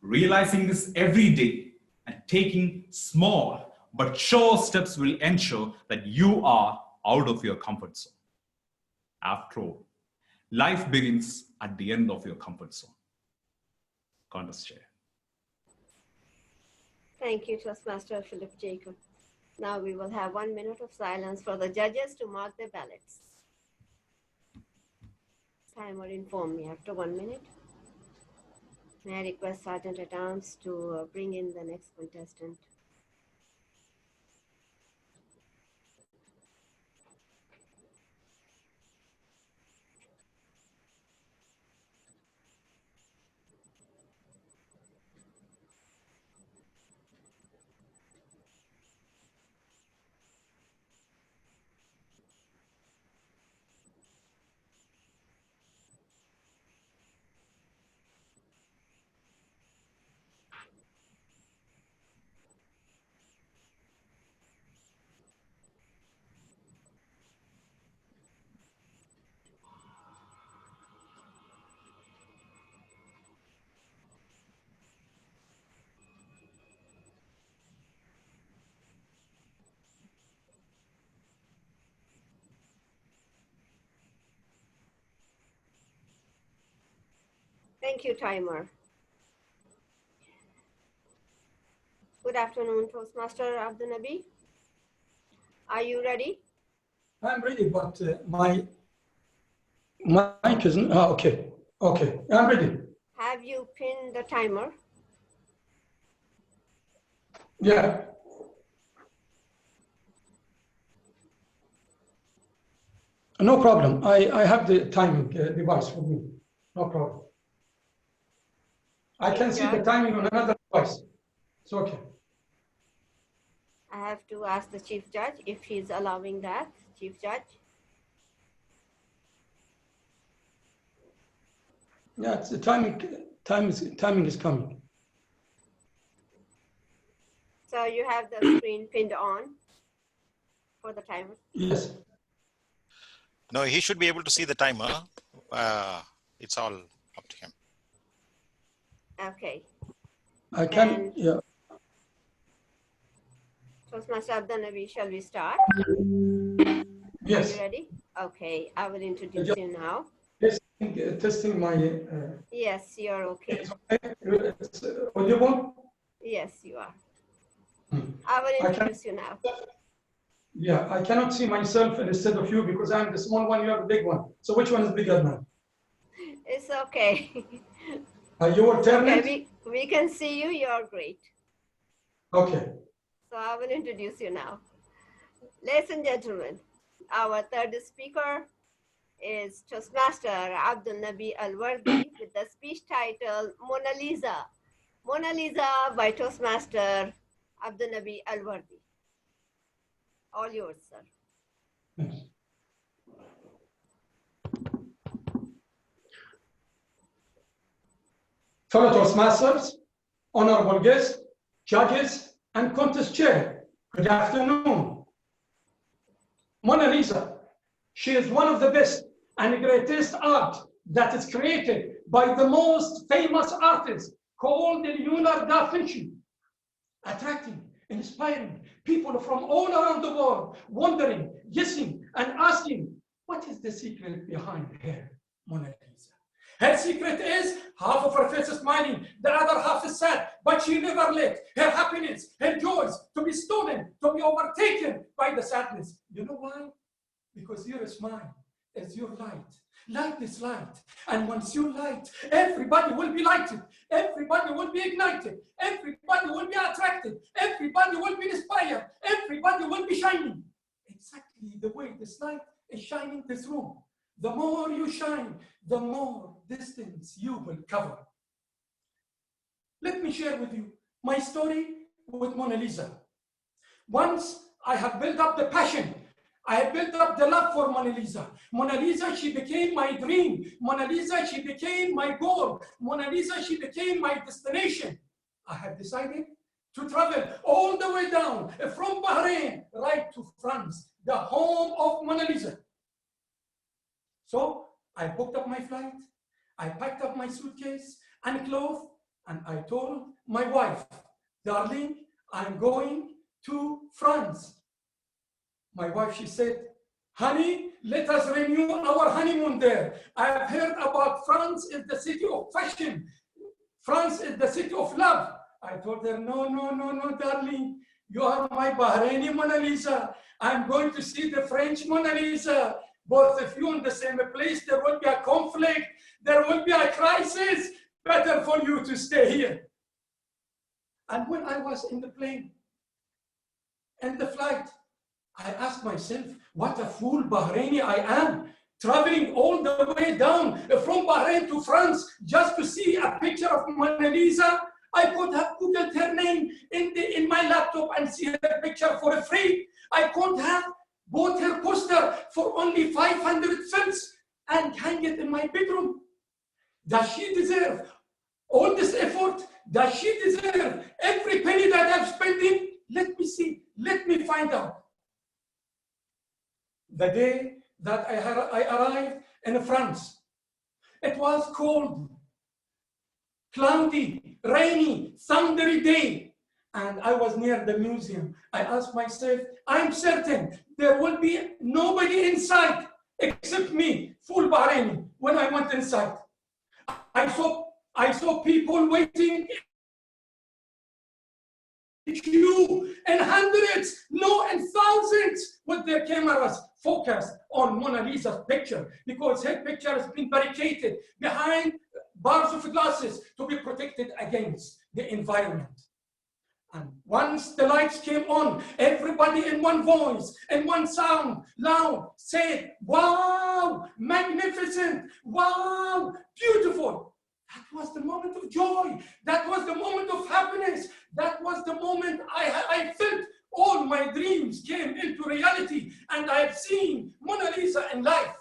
Realizing this every day and taking small but sure steps will ensure that you are out of your comfort zone. After all, life begins at the end of your comfort zone. Contest chair. Thank you, Toastmaster Philip Jacob. Now we will have 1 minute of silence for the judges to mark their ballots. Timer inform me after 1 minute. May I request Sergeant at Arms to bring in the next contestant. Thank you, timer. Good afternoon, Toastmaster Abdul Nabi. Are you ready? I'm ready, but my mic isn't. Oh, okay. Okay, I'm ready. Have you pinned the timer? Yeah. No problem. I have the timing device with me. No problem. I can see the timing on another device. It's okay. I have to ask the Chief Judge if he's allowing that. Chief Judge? Yeah, it's the timing is coming. So you have the screen pinned on for the timer? Yes. No, he should be able to see the timer. It's all up to him. Okay. I can, yeah. Toastmaster Abdul Nabi, shall we start? Yes. Are you ready? Okay, I will introduce you now. Testing my... Yes, you're okay. It's audible? Yes, you are. I will introduce you now. Yeah, I cannot see myself instead of you because I'm the small one, you are the big one. So which one is bigger now? It's okay. You alternate? Okay, we can see you, you're great. Okay. So I will introduce you now. Ladies and gentlemen, our third speaker is Toastmaster Abdul Nabi Alwardi with the speech title Mona Lisa. Mona Lisa by Toastmaster Abdul Nabi Alwardi. All yours, sir. Yes. Fellow Toastmasters, honorable guests, judges, and contest chair, good afternoon. Mona Lisa, she is one of the best and greatest art that is created by the most famous artist called Leonardo da Vinci, attracting, inspiring people from all around the world, wondering, guessing, and asking, what is the secret behind her, Mona Lisa? Her secret is half of her face is smiling, the other half is sad, but she never let her happiness, her joys to be stolen, to be overtaken by the sadness. You know why? Because your smile is your light. Light is light. And once you light, everybody will be lighted. Everybody will be ignited. Everybody will be attracted. Everybody will be inspired. Everybody will be shining. Exactly the way this light is shining this room. The more you shine, the more distance you will cover. Let me share with you my story with Mona Lisa. Once I have built up the passion, I have built up the love for Mona Lisa. Mona Lisa, she became my dream. Mona Lisa, she became my goal. Mona Lisa, she became my destination. I have decided to travel all the way down from Bahrain right to France, the home of Mona Lisa. So I booked up my flight, I packed up my suitcase and clothes, and I told my wife, darling, I'm going to France. My wife, she said, honey, let us renew our honeymoon there. I have heard about France is the city of fashion. France is the city of love. I told her, no, darling. You are my Bahraini Mona Lisa. I'm going to see the French Mona Lisa. Both of you in the same place, there will be a conflict. There will be a crisis. Better for you to stay here. And when I was in the plane, in the flight, I asked myself, what a fool Bahraini I am, traveling all the way down from Bahrain to France just to see a picture of Mona Lisa. I could have Googled her name in my laptop and see her picture for free. I could have bought her poster for only 500 cents and hang it in my bedroom. Does she deserve all this effort? Does she deserve every penny that I'm spending? Let me see. Let me find out. The day that I arrived in France, it was cold, cloudy, rainy, thundery day, and I was near the museum. I asked myself, I'm certain there will be nobody inside except me, full Bahraini. When I went inside, I saw people waiting queue in hundreds, no, in thousands, with their cameras focused on Mona Lisa's picture, because her picture has been barricaded behind bars of glasses to be protected against the environment. And once the lights came on, everybody in one voice, in one sound, loud, said, wow, magnificent, wow, beautiful. That was the moment of joy. That was the moment of happiness. That was the moment I felt all my dreams came into reality, and I have seen Mona Lisa in life.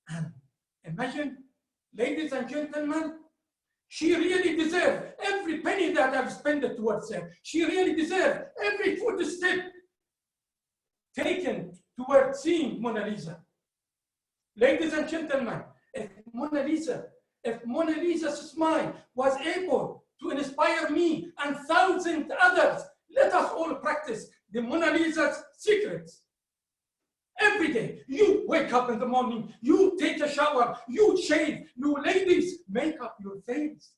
And imagine, ladies and gentlemen, she really deserved every penny that I've spent towards her. She really deserved every footstep taken towards seeing Mona Lisa. Ladies and gentlemen, if Mona Lisa's smile was able to inspire me and thousands others, let us all practice the Mona Lisa's secrets. Every day, you wake up in the morning, you take a shower, you shave, you ladies, make up your face.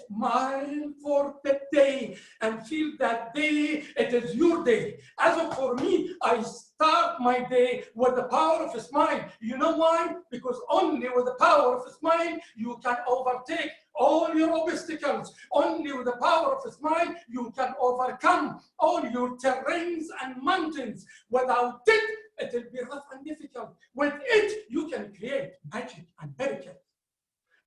Smile for the day and feel that day, it is your day. As for me, I start my day with the power of a smile. You know why? Because only with the power of a smile, you can overtake all your obstacles. Only with the power of a smile, you can overcome all your terrains and mountains. Without it, it will be rough and difficult. With it, you can create magic and miracles.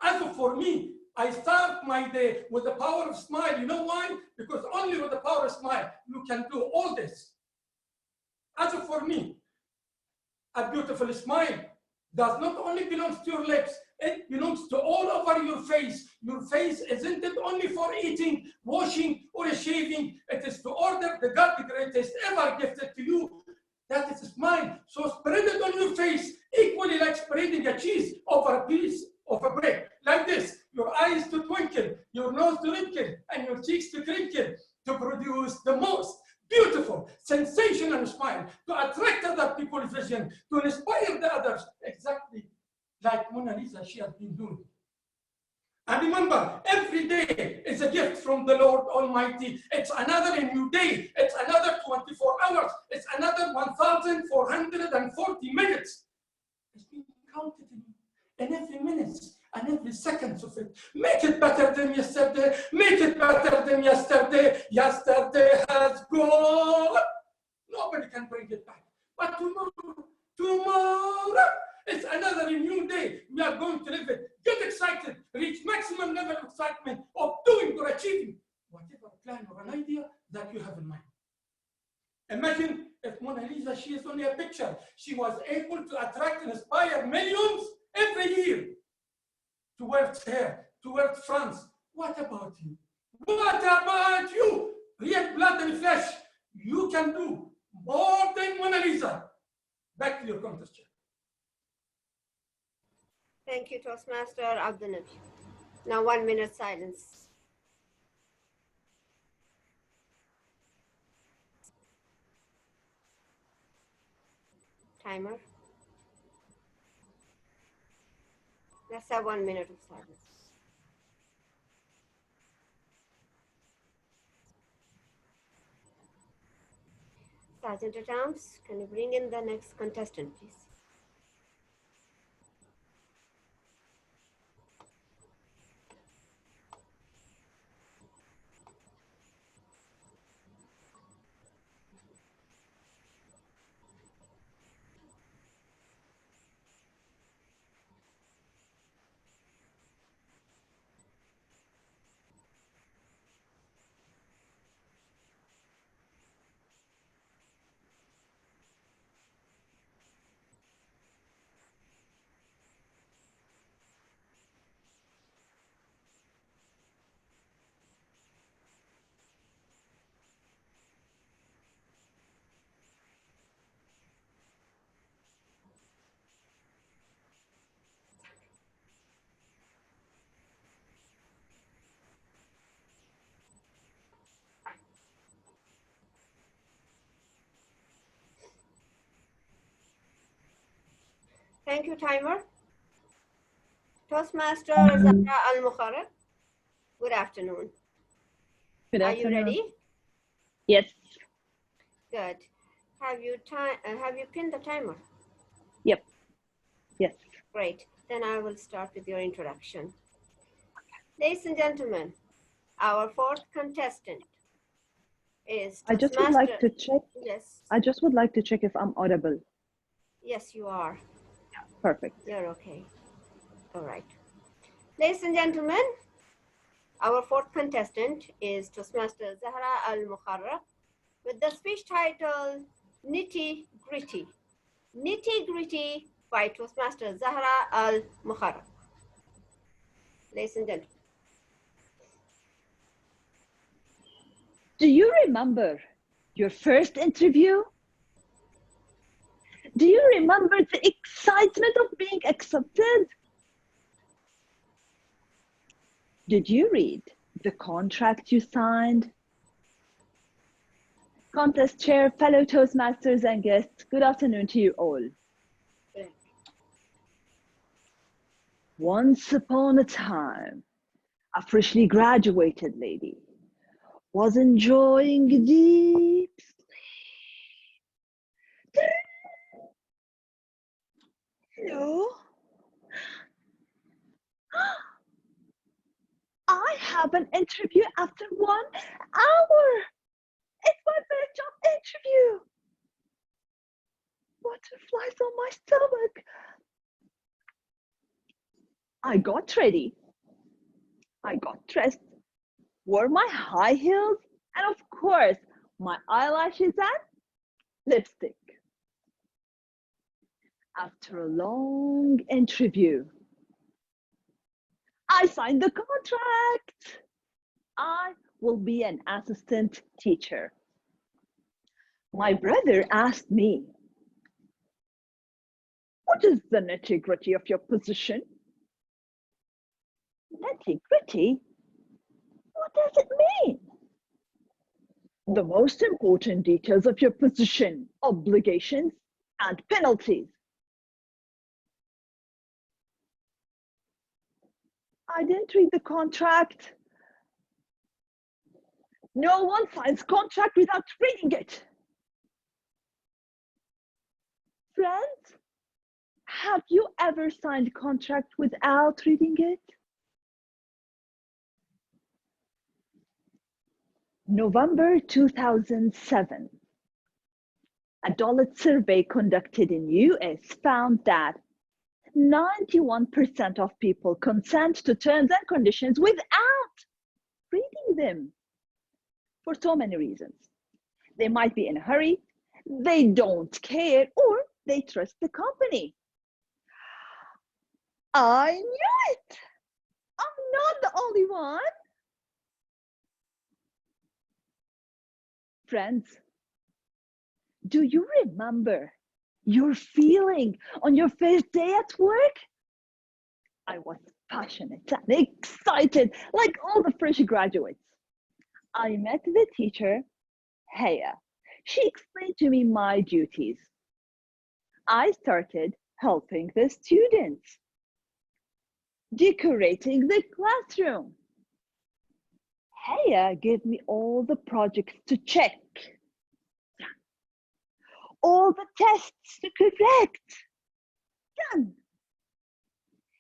As for me, I start my day with the power of smile. You know why? Because only with the power of smile, you can do all this. As for me, a beautiful smile does not only belong to your lips, it belongs to all over your face. Your face isn't it only for eating, washing, or shaving. It is to order the God the greatest ever gifted to you. That is a smile. So spread it on your face, equally like spreading a cheese over a piece of a bread. Like this, your eyes to twinkle, your nose to wrinkle, and your cheeks to crinkle, to produce the most beautiful, sensational smile, to attract other people's vision, to inspire the others. Exactly like Mona Lisa she has been doing. And remember, every day is a gift from the Lord Almighty. It's another new day. It's another 24 hours. It's another 1,440 minutes. It's being counted in every minute and every second of it. Make it better than yesterday. Make it better than yesterday. Yesterday has gone. Nobody can bring it back. But tomorrow, it's another new day. We are going to live it. Get excited. Reach maximum level of excitement of doing or achieving whatever plan or an idea that you have in mind. Imagine if Mona Lisa, she is only a picture. She was able to attract and inspire millions every year towards her, towards France. What about you? What about you? Real blood and flesh. You can do more than Mona Lisa. Back to your contest chair. Thank you, Toastmaster Abdul. Now 1 minute silence. Timer. Let's have 1 minute of silence. Sergeant at Arms, can you bring in the next contestant, please? Thank you, timer. Toastmaster Zahra Al-Mukharraq, good afternoon. Good Are afternoon. you ready? Yes. Good. Have you pinned the timer? Yep. Yes. Great. Then I will start with your introduction. Ladies and gentlemen, our fourth contestant is I just would like to Toastmaster. check. Yes. I just would like to check if I'm audible. Yes, you are. Perfect. You're okay. All right. Ladies and gentlemen, our fourth contestant is Toastmaster Zahra Al-Mukharraq with the speech title Nitty Gritty. Nitty Gritty by Toastmaster Zahra Al-Mukharraq. Ladies and gentlemen. Do you remember your first interview? Do you remember the excitement of being accepted? Did you read the contract you signed? Contest chair, fellow Toastmasters and guests, good afternoon to you all. Once upon a time, a freshly graduated lady was enjoying deep sleep. Hello? I have an interview after 1 hour. It's my first job interview. Butterflies on my stomach. I got ready. I got dressed, wore my high heels, and of course, my eyelashes and lipstick. After a long interview, I signed the contract. I will be an assistant teacher. My brother asked me, what is the nitty-gritty of your position? Nitty-gritty? What does it mean? The most important details of your position, obligations, and penalties. I didn't read the contract. No one signs contract without reading it. Friends, have you ever signed contract without reading it? November 2007. A Dulles survey conducted in US found that 91% of people consent to terms and conditions without reading them for so many reasons. They might be in a hurry, they don't care, or they trust the company. I knew it! I'm not the only one. Friends, do you remember your feeling on your first day at work? I was passionate and excited, like all the fresh graduates. I met the teacher, Haya. She explained to me my duties. I started helping the students, decorating the classroom. Haya gave me all the projects to check, all the tests to correct. Done.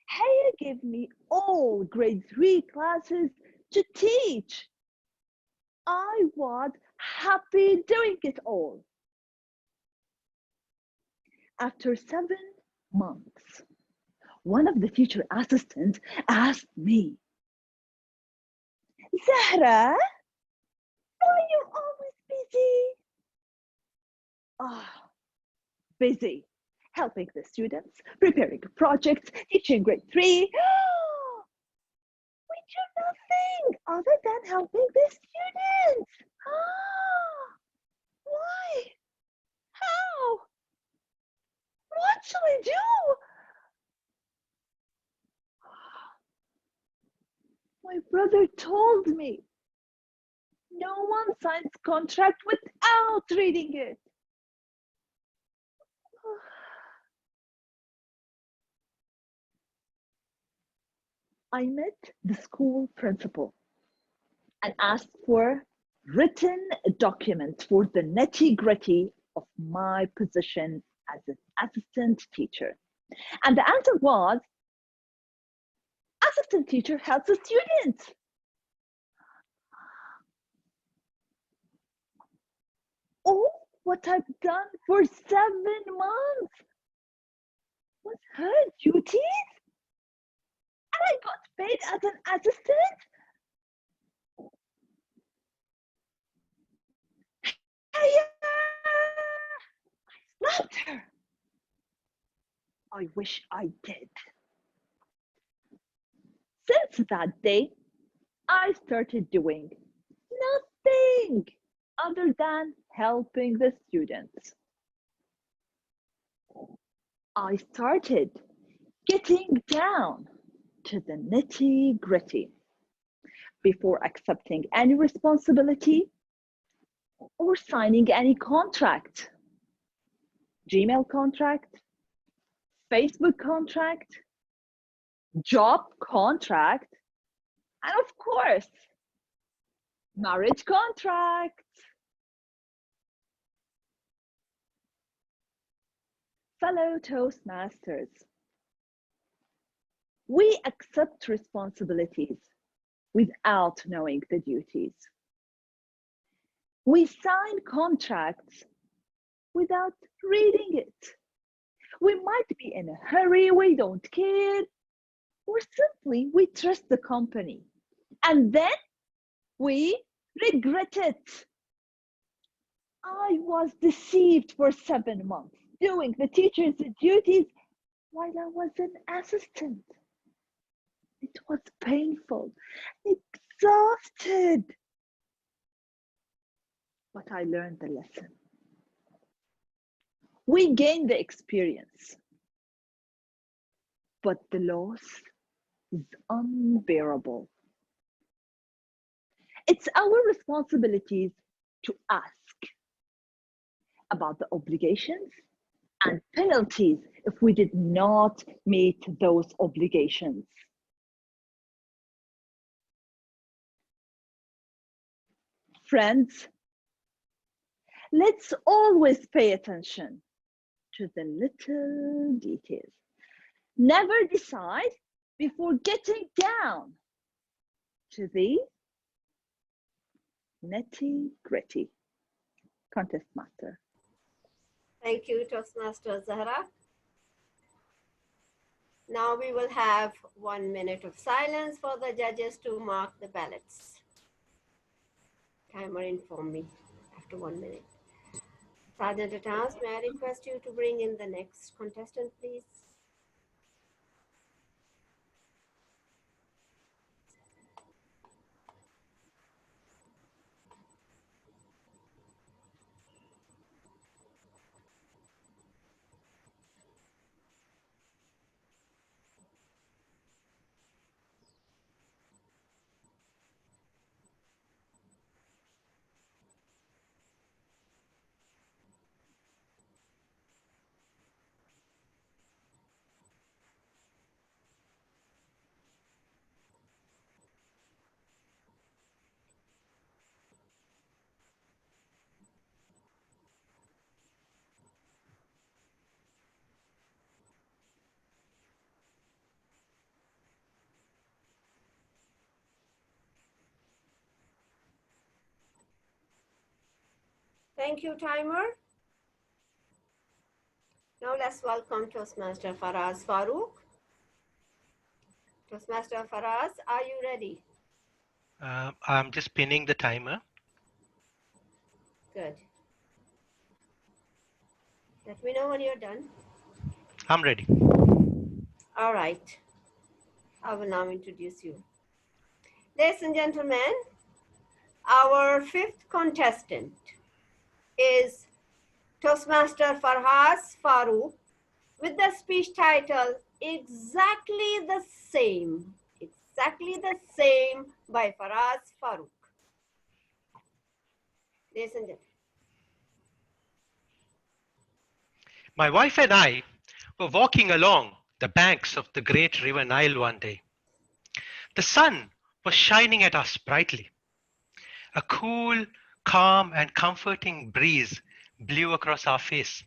Haya gave me all grade 3 classes to teach. I was happy doing it all. After 7 months, one of the teacher assistants asked me, Zahra, why are you always busy? Busy, helping the students, preparing projects, teaching grade 3. We do nothing other than helping the students. Why? How? What shall I do? My brother told me, no one signs contract without reading it. I met the school principal and asked for written documents for the nitty-gritty of my position as an assistant teacher. And the answer was, assistant teacher helps the students. All what I've done for 7 months was her duties? And I got paid as an assistant? I slapped her. I wish I did. Since that day, I started doing nothing other than helping the students. I started getting down to the nitty-gritty before accepting any responsibility or signing any contract. Gmail contract, Facebook contract, job contract, and of course, marriage contract. Fellow Toastmasters, we accept responsibilities without knowing the duties. We sign contracts without reading it. We might be in a hurry, we don't care, or simply we trust the company. And then we regret it. I was deceived for 7 months, doing the teacher's duties while I was an assistant. It was painful, exhausted. But I learned the lesson. We gained the experience, but the loss is unbearable. It's our responsibilities to ask about the obligations and penalties if we did not meet those obligations. Friends, let's always pay attention to the little details. Never decide before getting down to the nitty-gritty. Contest Master. Thank you, Toastmaster Zahra. Now we will have 1 minute of silence for the judges to mark the ballots. Timer inform me after 1 minute. Sergeant at Arms, may I request you to bring in the next contestant, please? Thank you, timer. Now let's welcome Toastmaster Faraz Farooq. Toastmaster Faraz, are you ready? I'm just pinning the timer. Good. Let me know when you're done. I'm ready. All right. I will now introduce you. Ladies and gentlemen, our fifth contestant is Toastmaster Faraz Farooq with the speech title Exactly the Same. Exactly the Same by Faraz Farooq. Ladies and gentlemen. My wife and I were walking along the banks of the great river Nile one day. The sun was shining at us brightly. A cool, calm, and comforting breeze blew across our face.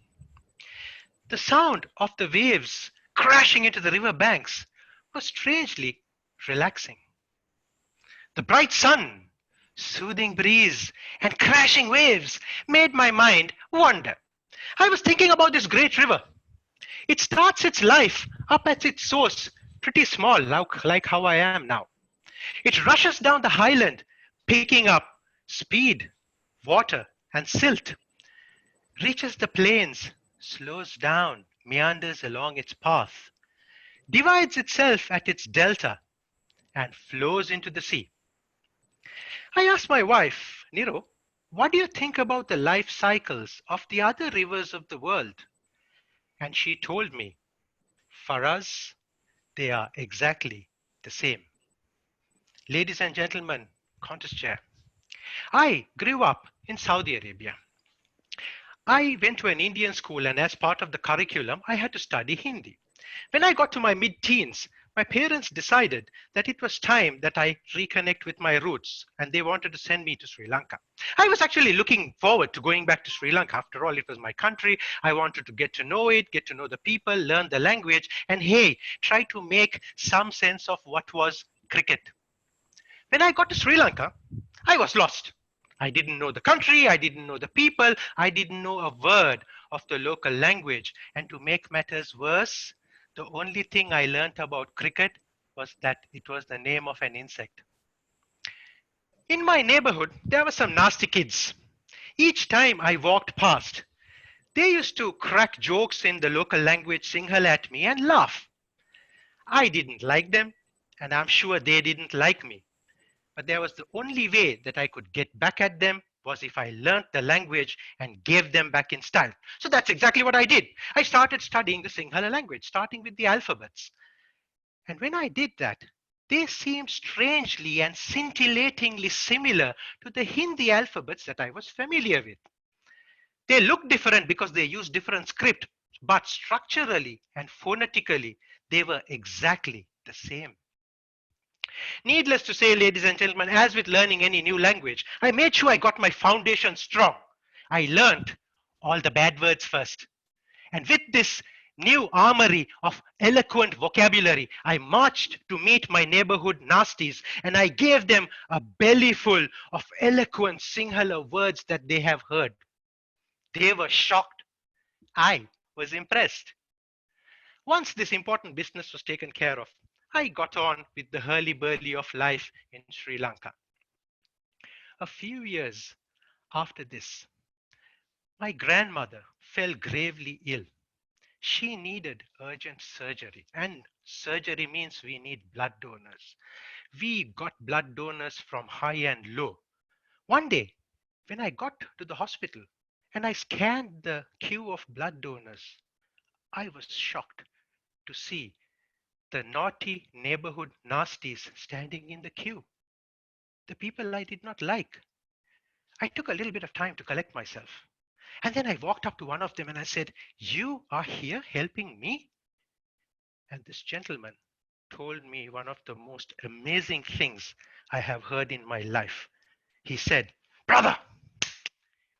The sound of the waves crashing into the river banks was strangely relaxing. The bright sun, soothing breeze, and crashing waves made my mind wander. I was thinking about this great river. It starts its life up at its source, pretty small, like how I am now. It rushes down the highland, picking up speed, water, and silt, reaches the plains, slows down, meanders along its path, divides itself at its delta, and flows into the sea. I asked my wife, Niro, what do you think about the life cycles of the other rivers of the world? And she told me, Faraz, they are exactly the same. Ladies and gentlemen, contest chair, I grew up in Saudi Arabia. I went to an Indian school, and as part of the curriculum, I had to study Hindi. When I got to my mid-teens, my parents decided that it was time that I reconnect with my roots, and they wanted to send me to Sri Lanka. I was actually looking forward to going back to Sri Lanka. After all, it was my country. I wanted to get to know it, get to know the people, learn the language, and hey, try to make some sense of what was cricket. When I got to Sri Lanka, I was lost. I didn't know the country, I didn't know the people, I didn't know a word of the local language. And to make matters worse, the only thing I learned about cricket was that it was the name of an insect. In my neighborhood, there were some nasty kids. Each time I walked past, they used to crack jokes in the local language Sinhala at me and laugh. I didn't like them, and I'm sure they didn't like me. But there was the only way that I could get back at them was if I learned the language and gave them back in style. So that's exactly what I did. I started studying the Sinhala language, starting with the alphabets. And when I did that, they seemed strangely and scintillatingly similar to the Hindi alphabets that I was familiar with. They looked different because they used different script, but structurally and phonetically, they were exactly the same. Needless to say, ladies and gentlemen, as with learning any new language, I made sure I got my foundation strong. I learned all the bad words first. And with this new armory of eloquent vocabulary, I marched to meet my neighborhood nasties, and I gave them a bellyful of eloquent Sinhala words that they have heard. They were shocked. I was impressed. Once this important business was taken care of, I got on with the hurly-burly of life in Sri Lanka. A few years after this, my grandmother fell gravely ill. She needed urgent surgery, and surgery means we need blood donors. We got blood donors from high and low. One day, when I got to the hospital and I scanned the queue of blood donors, I was shocked to see the naughty neighborhood nasties standing in the queue. The people I did not like. I took a little bit of time to collect myself. And then I walked up to one of them and I said, "You are here helping me?" And this gentleman told me one of the most amazing things I have heard in my life. He said, "Brother,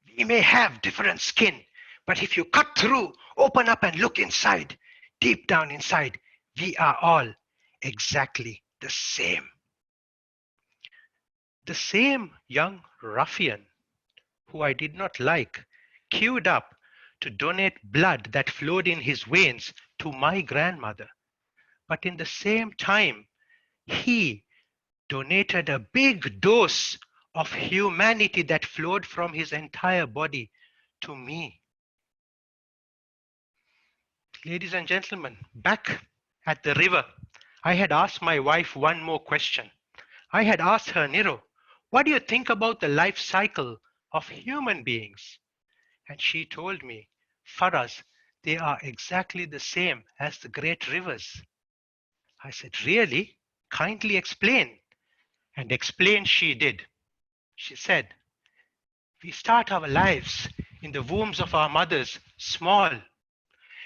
we may have different skin, but if you cut through, open up and look inside, deep down inside, we are all exactly the same." The same young ruffian who I did not like queued up to donate blood that flowed in his veins to my grandmother. But in the same time, he donated a big dose of humanity that flowed from his entire body to me. Ladies and gentlemen, back at the river, I had asked my wife one more question. I had asked her, "Niro, what do you think about the life cycle of human beings?" And she told me, "Faraz, they are exactly the same as the great rivers." I said, "Really? Kindly explain." And explain she did. She said, "We start our lives in the wombs of our mothers small.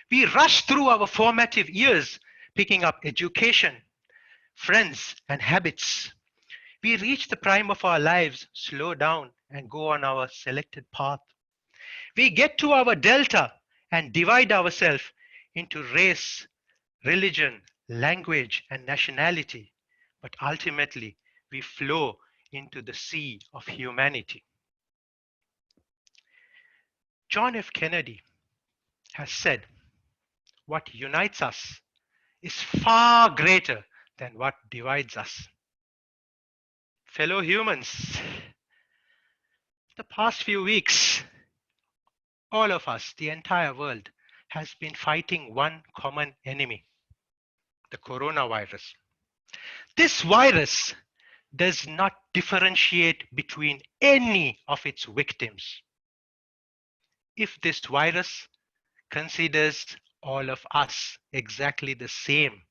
We rush through our formative years, picking up education, friends, and habits. We reach the prime of our lives, slow down, and go on our selected path. We get to our delta and divide ourselves into race, religion, language, and nationality. But ultimately, we flow into the sea of humanity. John F. Kennedy has said, "What unites us is far greater than what divides us." Fellow humans, the past few weeks, all of us, the entire world, has been fighting one common enemy, the coronavirus. This virus does not differentiate between any of its victims. If this virus considers all of us exactly the same,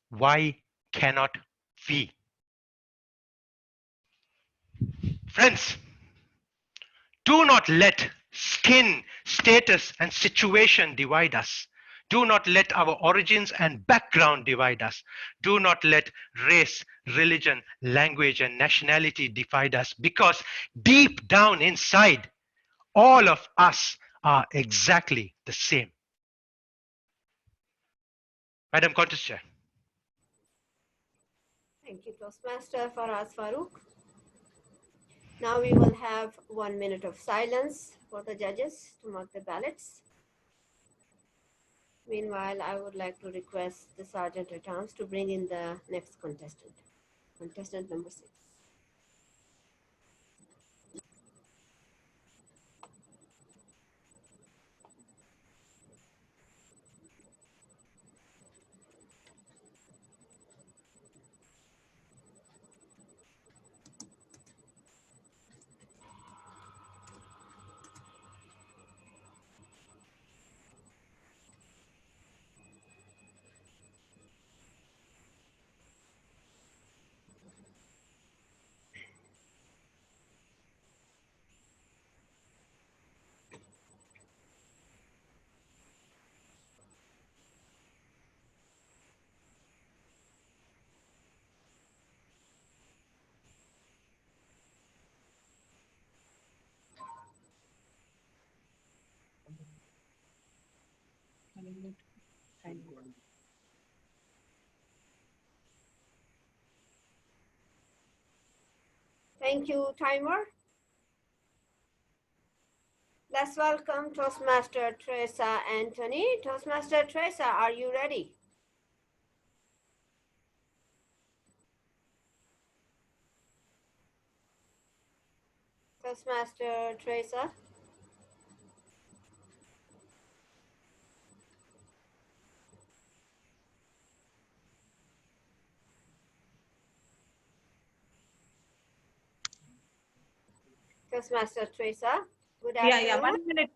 why cannot we? Friends, do not let skin, status, and situation divide us. Do not let our origins and background divide us. Do not let race, religion, language, and nationality divide us, because deep down inside, all of us are exactly the same. Madam Contest Chair. Thank you, Toastmaster Faraz Farooq. Now we will have 1 minute of silence for the judges to mark the ballots. Meanwhile, I would like to request the Sergeant at Arms to bring in the next contestant, contestant number 6. Thank you, timer. Let's welcome Toastmaster Teresa Anthony. Toastmaster Teresa, are you ready? Toastmaster Teresa. Toastmaster Teresa. Good afternoon. Yeah. 1 minute.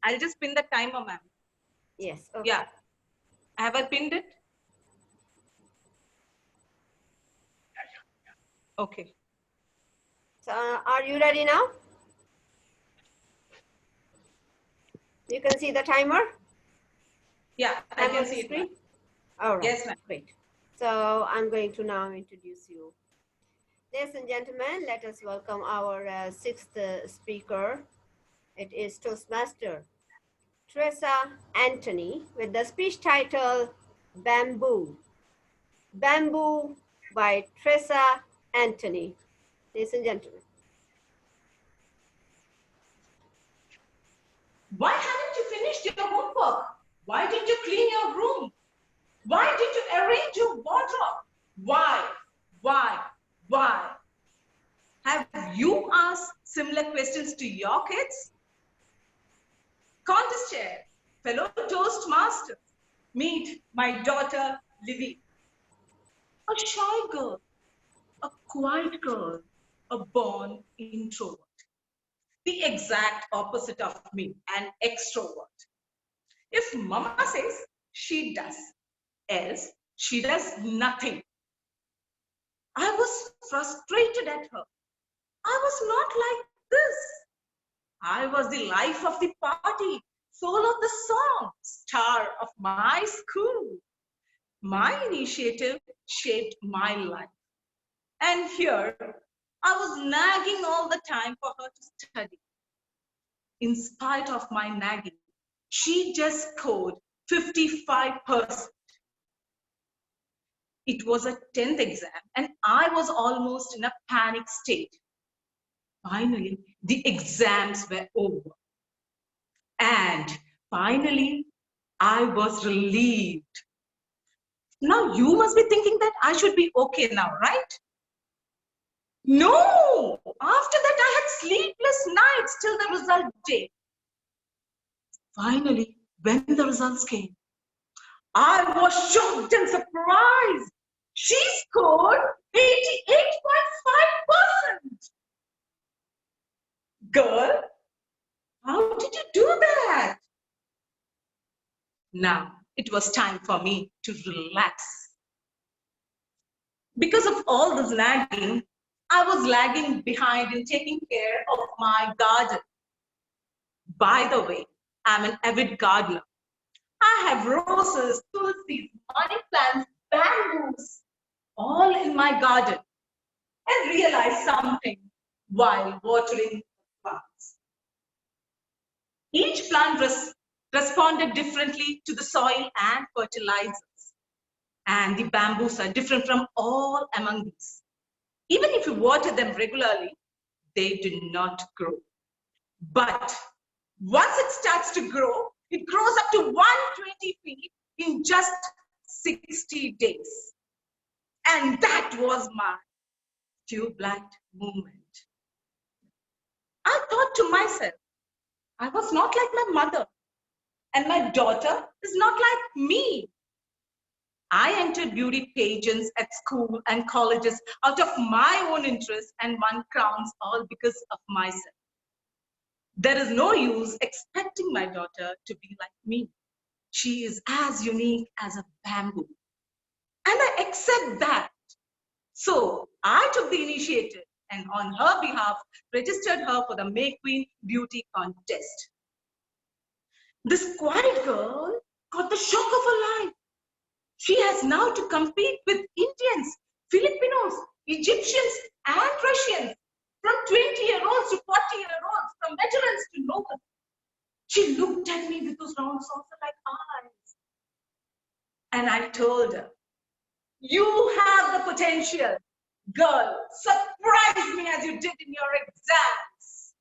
I'll just pin the timer, ma'am. Yes. Okay. Yeah. Have I pinned it? Okay. So, are you ready now? You can see the timer? Yeah, I can see it. All right. Yes, ma'am. Great. So I'm going to now introduce you. Ladies and gentlemen, let us welcome our sixth speaker. It is Toastmaster Teresa Anthony with the speech title Bamboo. Bamboo by Teresa Anthony. Ladies and gentlemen. Why haven't you finished your homework? Why didn't you clean your room? Why did you arrange your wardrobe? Why? Have you asked similar questions to your kids? Contest chair, fellow Toastmasters, meet my daughter, Livy. A shy girl, a quiet girl, a born introvert. The exact opposite of me, an extrovert. If Mama says, she does, else she does nothing. I was frustrated at her. I was not like this. I was the life of the party, soul of the song, star of my school. My initiative shaped my life. And here, I was nagging all the time for her to study. In spite of my nagging, she just scored 55%. It was a 10th exam and I was almost in a panic state. Finally, the exams were over. And finally, I was relieved. Now you must be thinking that I should be okay now, right? No! After that, I had sleepless nights till the result day. Finally, when the results came, I was shocked and surprised. She scored 88.5%. Girl, how did you do that? Now, it was time for me to relax. Because of all this nagging, I was lagging behind in taking care of my garden. By the way, I'm an avid gardener. I have roses, tulsis, money plants, bamboos, all in my garden, and realized something while watering plants. Each plant responded differently to the soil and fertilizers. And the bamboos are different from all among these. Even if you water them regularly, they do not grow. But once it starts to grow, it grows up to 120 feet in just 60 days. And that was my tube-light moment. I thought to myself, I was not like my mother, and my daughter is not like me. I entered beauty pageants at school and colleges out of my own interest and won crowns all because of myself. There is no use expecting my daughter to be like me. She is as unique as a bamboo. And I accept that. So I took the initiative and on her behalf, registered her for the May Queen Beauty Contest. This quiet girl got the shock of her life. She has now to compete with Indians, Filipinos, Egyptians, and Russians, from 20-year-olds to 40-year-olds, from veterans to nobles. She looked at me with those round saucer-like eyes. And I told her, you have the potential. Girl, surprise me as you did in your exams.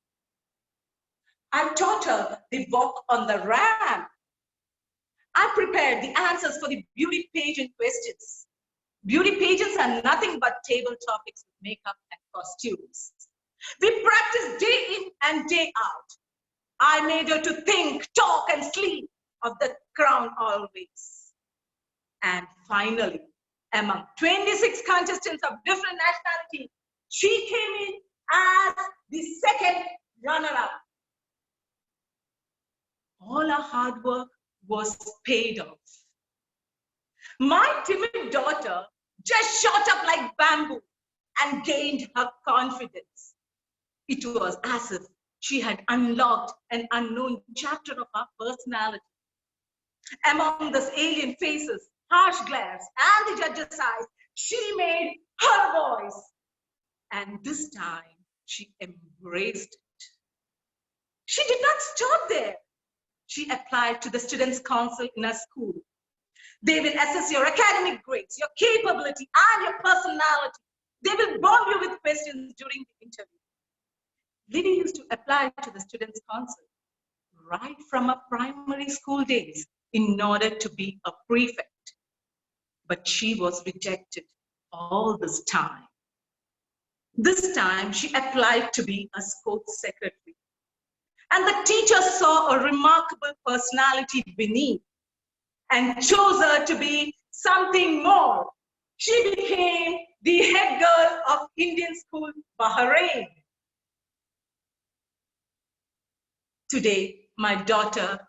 I taught her the walk on the ramp. I prepared the answers for the beauty pageant questions. Beauty pageants are nothing but table topics with makeup and costumes. We practiced day in and day out. I made her to think, talk, and sleep of the crown always. And finally, among 26 contestants of different nationalities, she came in as the second runner-up. All our hard work was paid off. My timid daughter just shot up like bamboo and gained her confidence. It was as if she had unlocked an unknown chapter of our personality. Among those alien faces, harsh glares, and the judge's eyes, she made her voice. And this time, she embraced it. She did not stop there. She applied to the Students' Council in her school. They will assess your academic grades, your capability, and your personality. They will bomb you with questions during the interview. Liddy used to apply to the Students' Council right from her primary school days in order to be a prefect. But she was rejected all this time. This time, she applied to be a sports secretary. And the teacher saw a remarkable personality beneath and chose her to be something more. She became the head girl of Indian School, Bahrain. Today, my daughter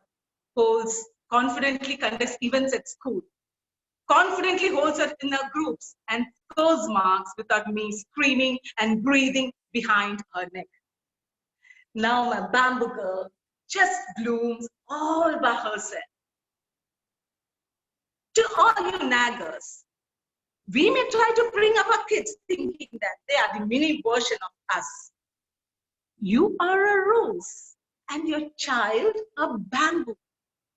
confidently conducts events at school, confidently holds her in her groups, and scores marks without me screaming and breathing behind her neck. Now my bamboo girl just blooms all by herself. To all you naggers, we may try to bring up our kids thinking that they are the mini version of us. You are a rose and your child a bamboo,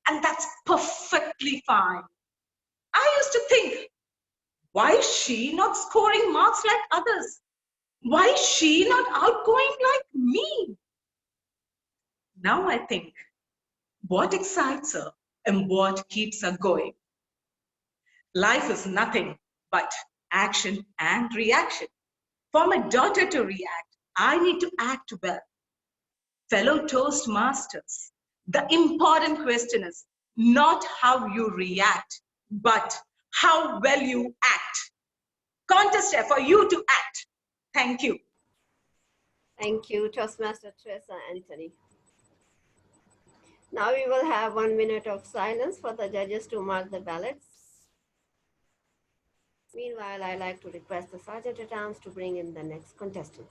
and that's perfectly fine. I used to think, why is she not scoring marks like others? Why is she not outgoing like me? Now I think, what excites her and what keeps her going? Life is nothing but action and reaction. For my daughter to react, I need to act well. Fellow Toastmasters, the important question is not how you react, but how well you act. Contest for you to act. Thank you. Thank you, Toastmaster Teresa Anthony. Now we will have 1 minute of silence for the judges to mark the ballots. Meanwhile, I'd like to request the Sergeant at Arms to bring in the next contestant.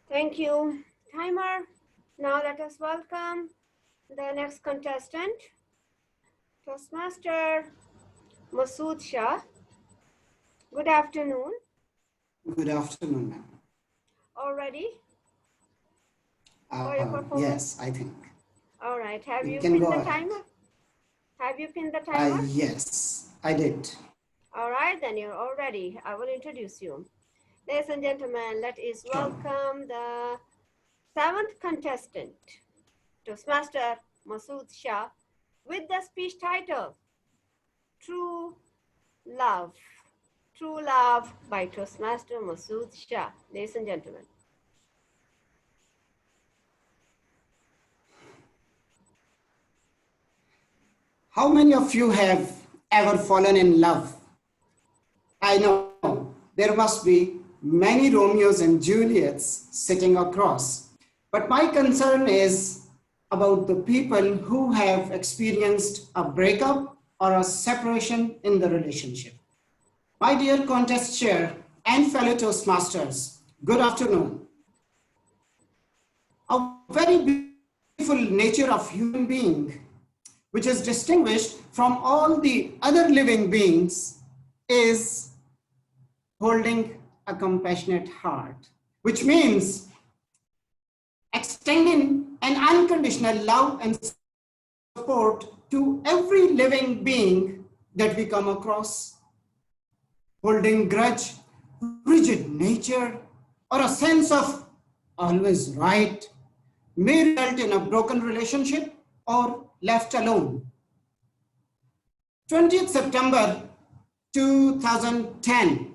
Thank you. Timer. Now let us welcome the next contestant, Toastmaster Masood Shah. Good afternoon. Good afternoon, ma'am. All ready? For your performance? Yes, I think. All right. Have you pinned the timer? Have you pinned the timer? Yes, I did. All right, then you're all ready. I will introduce you. Ladies and gentlemen, let us welcome the 7th contestant, Toastmaster Masood Shah with the speech title, True Love. True Love by Toastmaster Masood Shah. Ladies and gentlemen. How many of you have ever fallen in love? I know there must be many Romeos and Juliets sitting across, but my concern is about the people who have experienced a breakup or a separation in the relationship. My dear contest chair and fellow Toastmasters, good afternoon. A very beautiful nature of human being, which is distinguished from all the other living beings, is holding a compassionate heart, which means extending an unconditional love and support to every living being that we come across. Holding grudge, rigid nature, or a sense of always right may result in a broken relationship or left alone. 20th September 2010,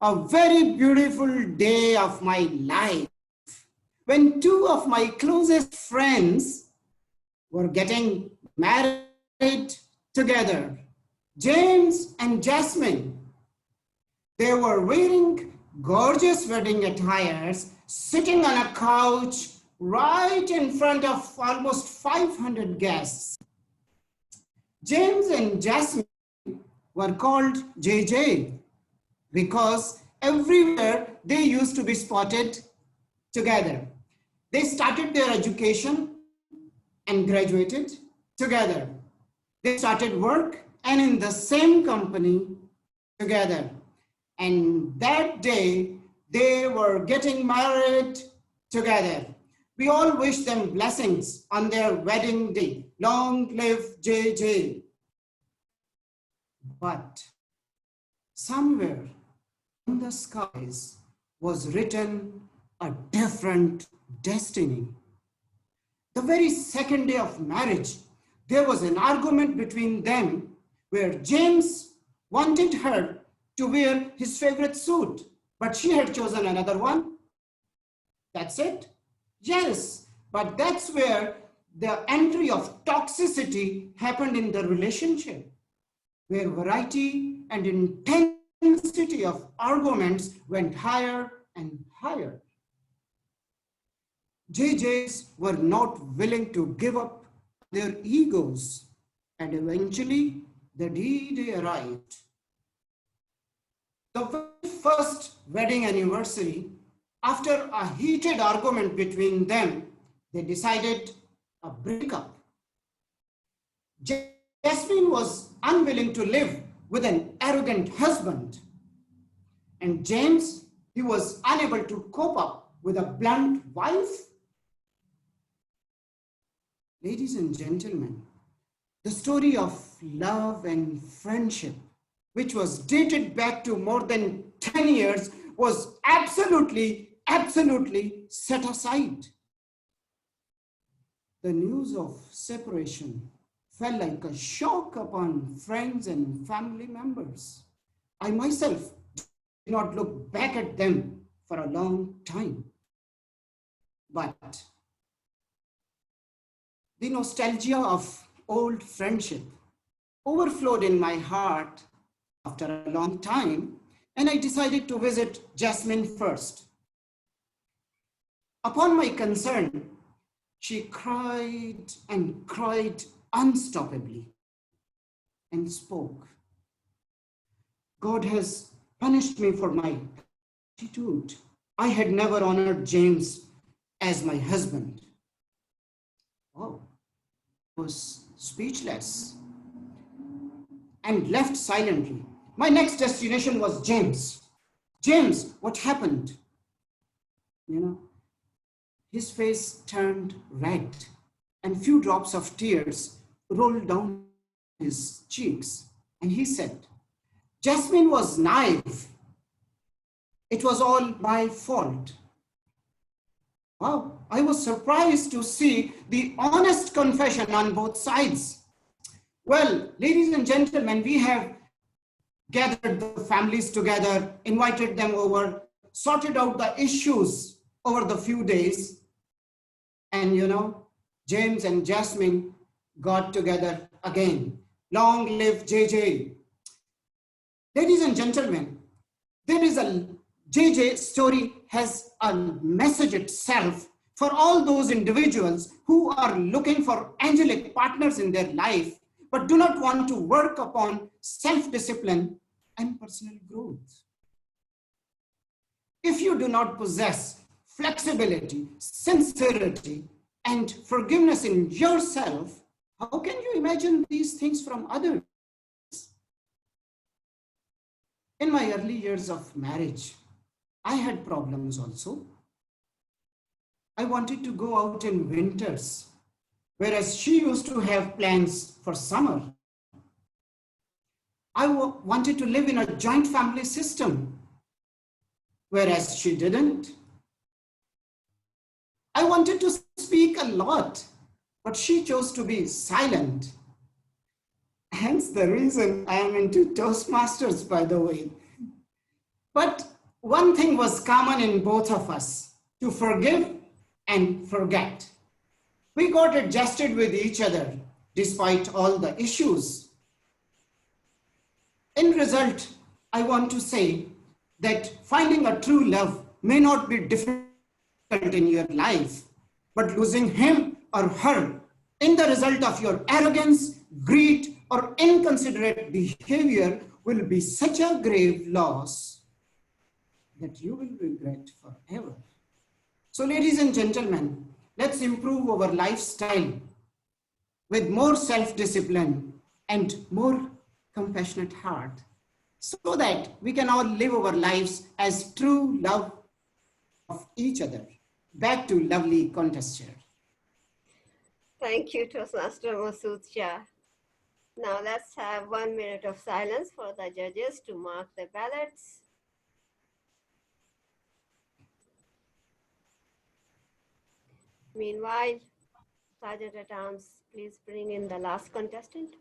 a very beautiful day of my life, when two of my closest friends were getting married together, James and Jasmine. They were wearing gorgeous wedding attires, sitting on a couch right in front of almost 500 guests. James and Jasmine were called JJ because everywhere they used to be spotted together. They started their education and graduated together. They started work and in the same company together. And that day, they were getting married together. We all wish them blessings on their wedding day. Long live JJ. But somewhere in the skies was written a different destiny. The very second day of marriage, there was an argument between them where James wanted her to wear his favorite suit, but she had chosen another one. That's it? Yes, but that's where the entry of toxicity happened in the relationship, where variety and intensity of arguments went higher and higher. JJs were not willing to give up their egos, and eventually the D-Day arrived. The very first wedding anniversary, after a heated argument between them, they decided a breakup. Jasmine was unwilling to live with an arrogant husband, and James, he was unable to cope up with a blunt wife. Ladies and gentlemen, the story of love and friendship, which was dated back to more than 10 years, was absolutely set aside. The news of separation fell like a shock upon friends and family members. I myself did not look back at them for a long time. But the nostalgia of old friendship overflowed in my heart after a long time, and I decided to visit Jasmine first. Upon my concern, she cried and cried unstoppably and spoke. God has punished me for my attitude. I had never honored James as my husband. Oh, I was speechless and left silently. My next destination was James. James, what happened? You know, his face turned red and few drops of tears rolled down his cheeks. And he said, Jasmine was naive. It was all my fault. Wow, I was surprised to see the honest confession on both sides. Well, ladies and gentlemen, we have gathered the families together, invited them over, sorted out the issues over the few days. And you know, James and Jasmine got together again. Long live JJ. Ladies and gentlemen, there is a JJ story has a message itself for all those individuals who are looking for angelic partners in their life, but do not want to work upon self-discipline and personal growth. If you do not possess flexibility, sincerity, and forgiveness in yourself, how can you imagine these things from others? In my early years of marriage, I had problems also. I wanted to go out in winters, whereas she used to have plans for summer. I wanted to live in a joint family system, whereas she didn't. I wanted to speak a lot, but she chose to be silent. Hence the reason I am into Toastmasters, by the way. But one thing was common in both of us, to forgive and forget. We got adjusted with each other despite all the issues. In result, I want to say that finding a true love may not be difficult in your life, but losing him or her in the result of your arrogance, greed, or inconsiderate behavior will be such a grave loss that you will regret forever. So ladies and gentlemen, let's improve our lifestyle with more self-discipline and more compassionate heart so that we can all live our lives as true love of each other. Back to lovely contest chair. Thank you, Toastmaster Masood Shah. Now let's have 1 minute of silence for the judges to mark their ballots. Meanwhile, Sergeant at Arms, please bring in the last contestant.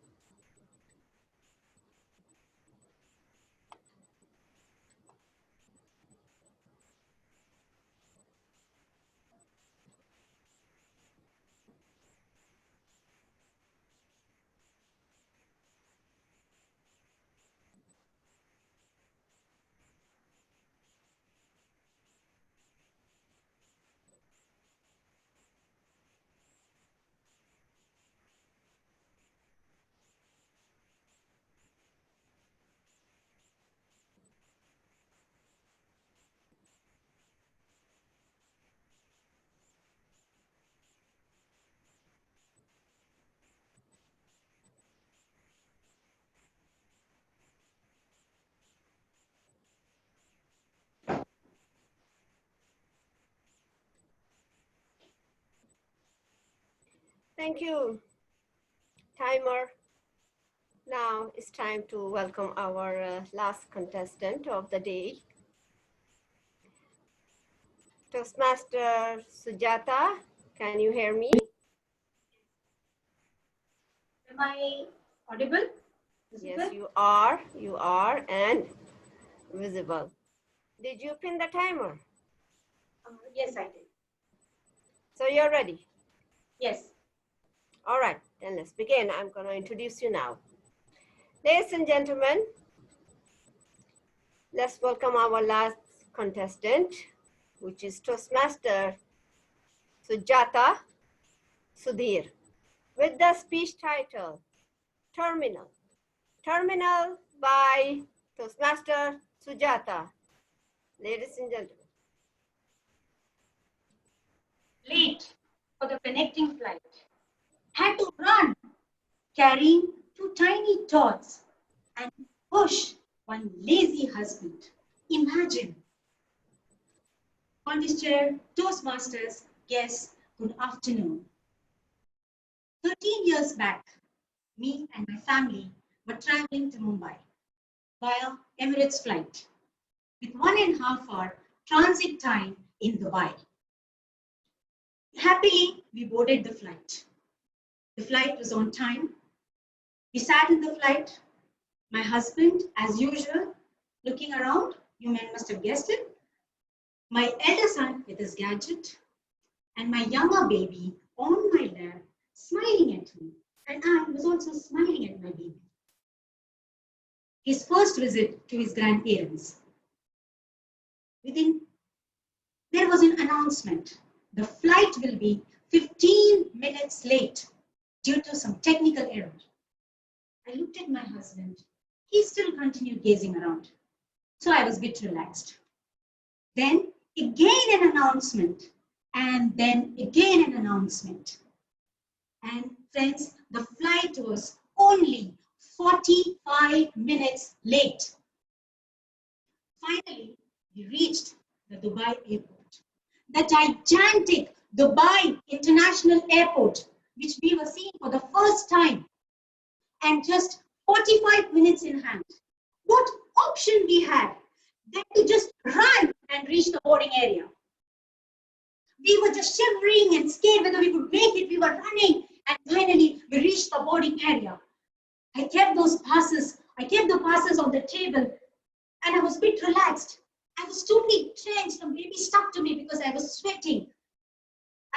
Thank you. Timer. Now it's time to welcome our last contestant of the day. Toastmaster Sujata, can you hear me? Am I audible? Yes, you are, and visible. Did you pin the timer? Yes, I did. So you're ready? Yes. All right, then let's begin. I'm going to introduce you now. Ladies and gentlemen, let's welcome our last contestant, which is Toastmaster Sujata Sudhir, with the speech title, Terminal. Terminal by Toastmaster Sujata. Ladies and gentlemen. Late for the connecting flight. Had to run, carrying 2 tiny tots and push one lazy husband. Imagine. On this chair, Toastmasters, guests, good afternoon. 13 years back, me and my family were traveling to Mumbai via Emirates flight with 1.5 hour transit time in Dubai. Happily, we boarded the flight. The flight was on time. We sat in the flight. My husband, as usual, looking around. You men must have guessed it. My elder son with his gadget, and my younger baby on my lap, smiling at me. And I was also smiling at my baby. His first visit to his grandparents. There was an announcement. The flight will be 15 minutes late due to some technical error. I looked at my husband. He still continued gazing around. So I was a bit relaxed. Then again an announcement, and then again an announcement. And friends, the flight was only 45 minutes late. Finally, we reached the Dubai airport. The gigantic Dubai International Airport, which we were seeing for the first time, and just 45 minutes in hand. What option we had than to just run and reach the boarding area? We were just shivering and scared whether we could make it. We were running, and finally we reached the boarding area. I kept those passes. I kept the passes on the table, and I was a bit relaxed. I was totally drenched. The baby stuck to me because I was sweating.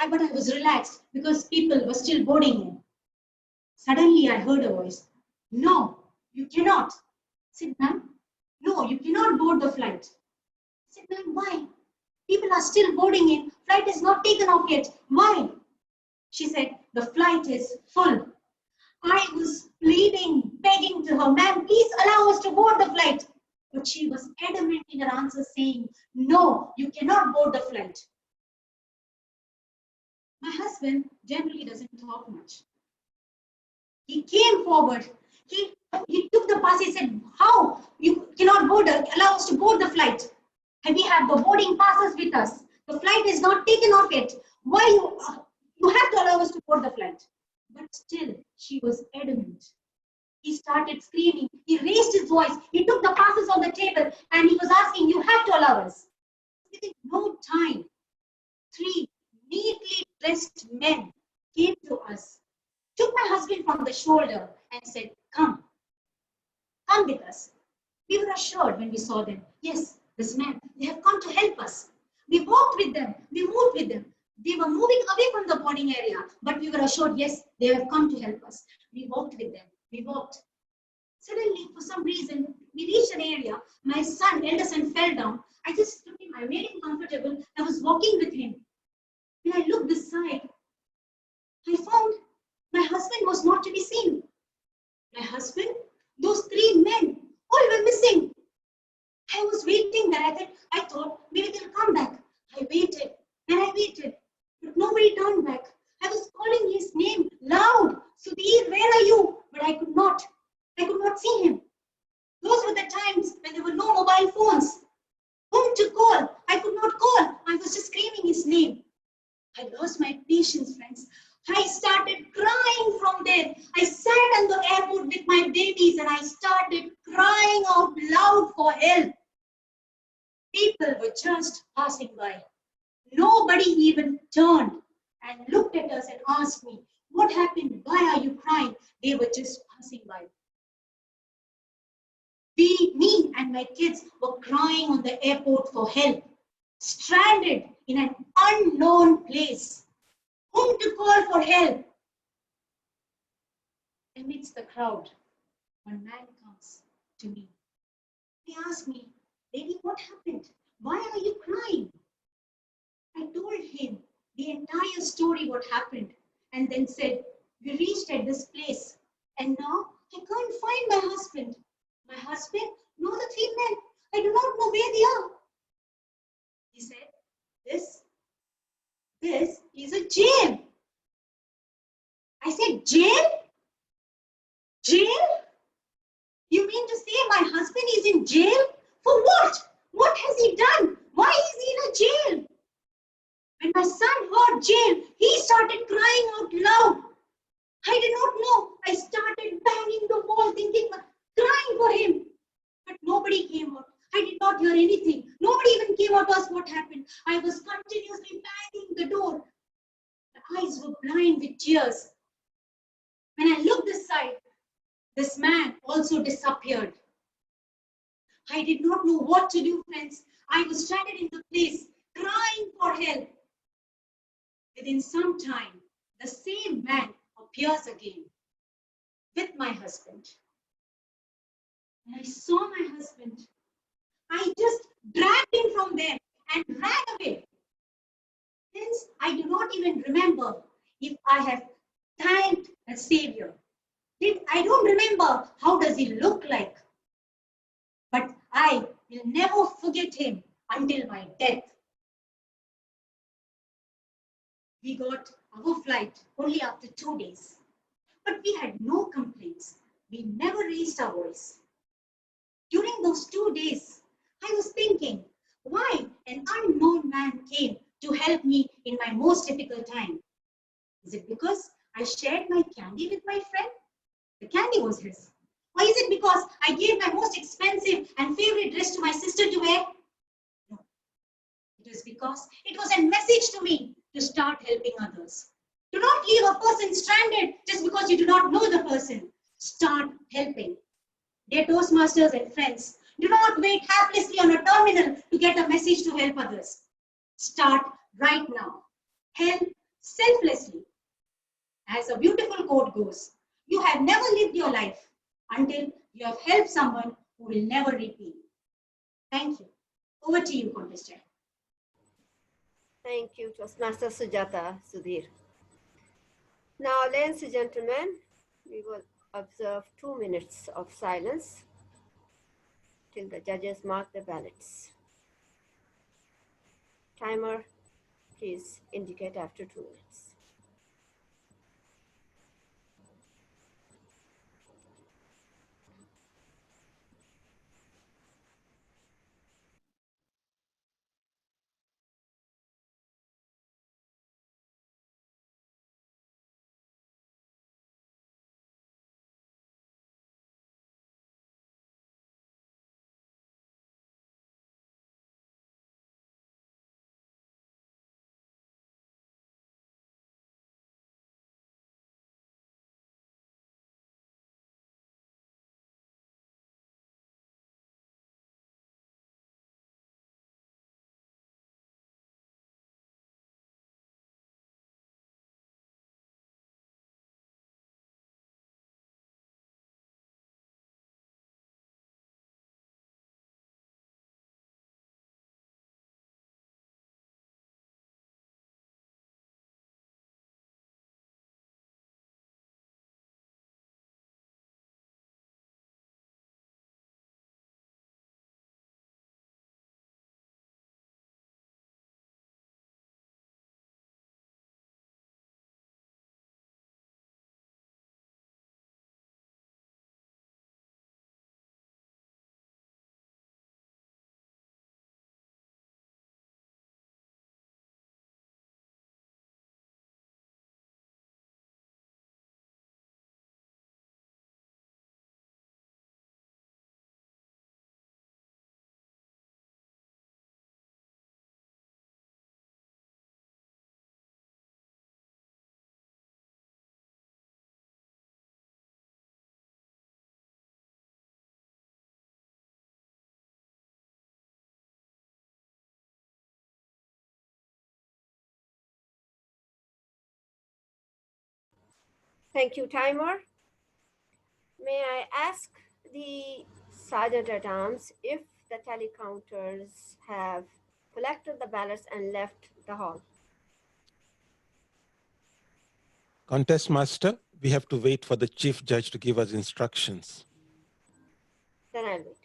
But I was relaxed because people were still boarding in. Suddenly I heard a voice. No, you cannot. I said, ma'am, no, you cannot board the flight. I said, ma'am, why? People are still boarding in. Flight is not taken off yet. Why? She said, the flight is full. I was pleading, begging to her, ma'am, please allow us to board the flight. But she was adamant in her answer, saying, no, you cannot board the flight. My husband generally doesn't talk much. He came forward. He took the pass. He said, how? You cannot board, allow us to board the flight. And we have the boarding passes with us. The flight is not taken off yet. Why you have to allow us to board the flight? But still, she was adamant. He started screaming. He raised his voice. He took the passes on the table and he was asking, you have to allow us. Within no time, 3 neatly dressed men came to us, took my husband from the shoulder and said, come with us. We were assured when we saw them, yes, this man, they have come to help us. We walked with them, we moved with them. They were moving away from the boarding area, but we were assured, yes, they have come to help us. We walked with them, we walked. Suddenly, for some reason, we reached an area. My son, elder son, fell down. I just took him, I made him comfortable. I was walking with him. When I looked this side, I found my husband was not to be seen. My husband, those 3 men, all were missing. I was waiting there. I thought maybe they'll come back. I waited and I waited, but nobody turned back. I was calling his name loud. Sudhir, where are you? But I could not see him. Those were the times when there were no mobile phones. Whom to call? I could not call. I was just screaming his name. I lost my patience, friends. I started crying from there. I sat on the airport with my babies and I started crying out loud for help. People were just passing by. Nobody even turned and looked at us and asked me, what happened? Why are you crying? They were just passing by. Me and my kids were crying on the airport for help, stranded in an unknown place. Whom to call for help? Amidst the crowd, one man comes to me. He asked me, lady, what happened? Why are you crying? I told him the entire story, what happened, and then said, we reached at this place, and now I can't find my husband. My husband, nor the 3 men. I do not know where they are. He said, this is a jail. I said, jail? Jail? You mean to say my husband is in jail? For what? What has he done? Why is he in a jail? When my son heard jail, he started crying out loud. I did not know. I started banging the wall, thinking, crying for him. But nobody came out. I did not hear anything. Nobody even came out to ask what happened. I was continuously banging the door. blind with tears. When I looked aside, this man also disappeared. I did not know what to do, friends. I was stranded in the place, crying for help. Within some time, the same man appears again with my husband. When I saw my husband, I just dragged him from there and ran away. Hence, I do not even remember if I have thanked the Savior. I don't remember how does he look like. But I will never forget him until my death. We got our flight only after 2 days. But we had no complaints. We never raised our voice. During those 2 days, I was thinking why an unknown man came to help me in my most difficult time. Is it because I shared my candy with my friend? The candy was his. Or is it because I gave my most expensive and favorite dress to my sister to wear? No. It was because it was a message to me to start helping others. Do not leave a person stranded just because you do not know the person. Start helping. Dear Toastmasters and friends, do not wait helplessly on a terminal to get a message to help others. Start right now. Help selflessly. As a beautiful quote goes, you have never lived your life until you have helped someone who will never repay. Thank you. Over to you, Contestant. Thank you, Toastmaster Sujata Sudhir. Now, ladies and gentlemen, we will observe 2 minutes of silence till the judges mark the ballots. Timer, please indicate after 2 minutes. Thank you, timer. May I ask the Sergeant at Arms if the tally counters have collected the ballots and left the hall? Contest master, we have to wait for the chief judge to give us instructions. Then I'll wait.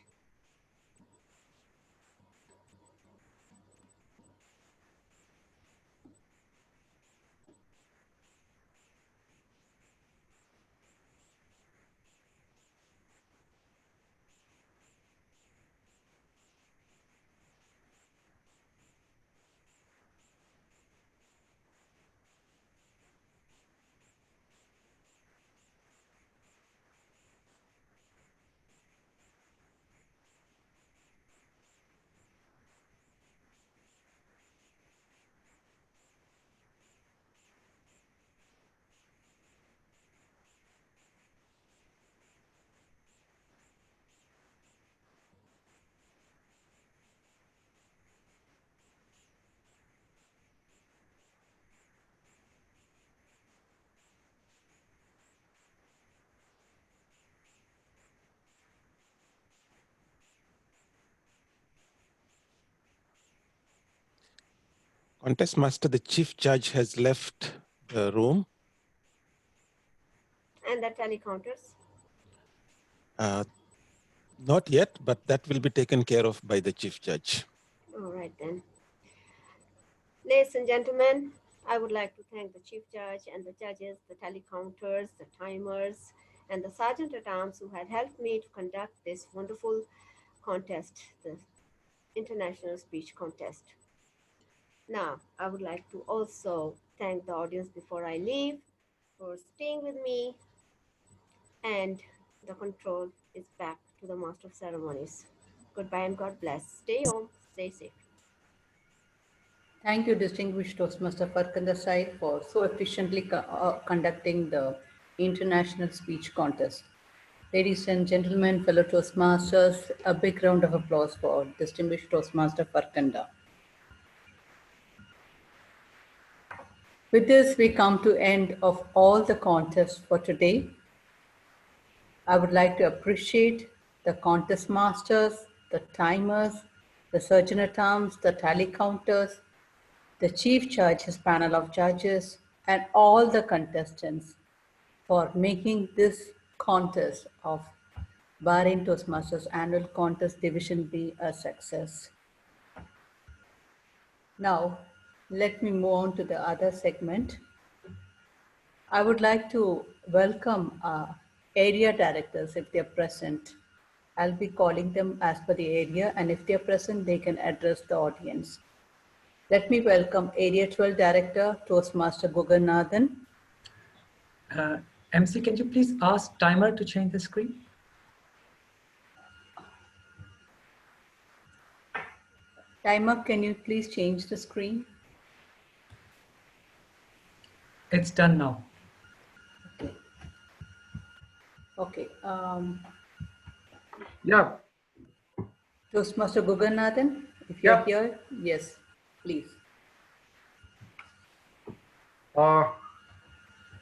Contest master, the chief judge has left the room. And the tally counters? Not yet, but that will be taken care of by the chief judge. All right then. Ladies and gentlemen, I would like to thank the chief judge and the judges, the tally counters, the timers, and the sergeant at arms who had helped me to conduct this wonderful contest, the International Speech Contest. Now, I would like to also thank the audience before I leave for staying with me, and the control is back to the Master of Ceremonies. Goodbye and God bless. Stay home, stay safe. Thank you, distinguished Toastmaster Farkanda Said, for so efficiently conducting the International Speech Contest. Ladies and gentlemen, fellow Toastmasters, a big round of applause for distinguished Toastmaster Farkanda. With this, we come to end of all the contests for today. I would like to appreciate the contest masters, the timers, the surgeon-at-arms, the tally counters, the chief judge, his panel of judges, and all the contestants for making this contest of Bahrain Toastmasters Annual Contest Division B a success. Now, let me move on to the other segment. I would like to welcome area directors if they're present. I'll be calling them as per the area, and if they're present, they can address the audience. Let me welcome Area 12 Director, Toastmaster Gugannathan. MC, can you please ask timer to change the screen? Timer, can you please change the screen? It's done now. Okay. Yeah. Toastmaster Gugannathan, if you're here, yes, please.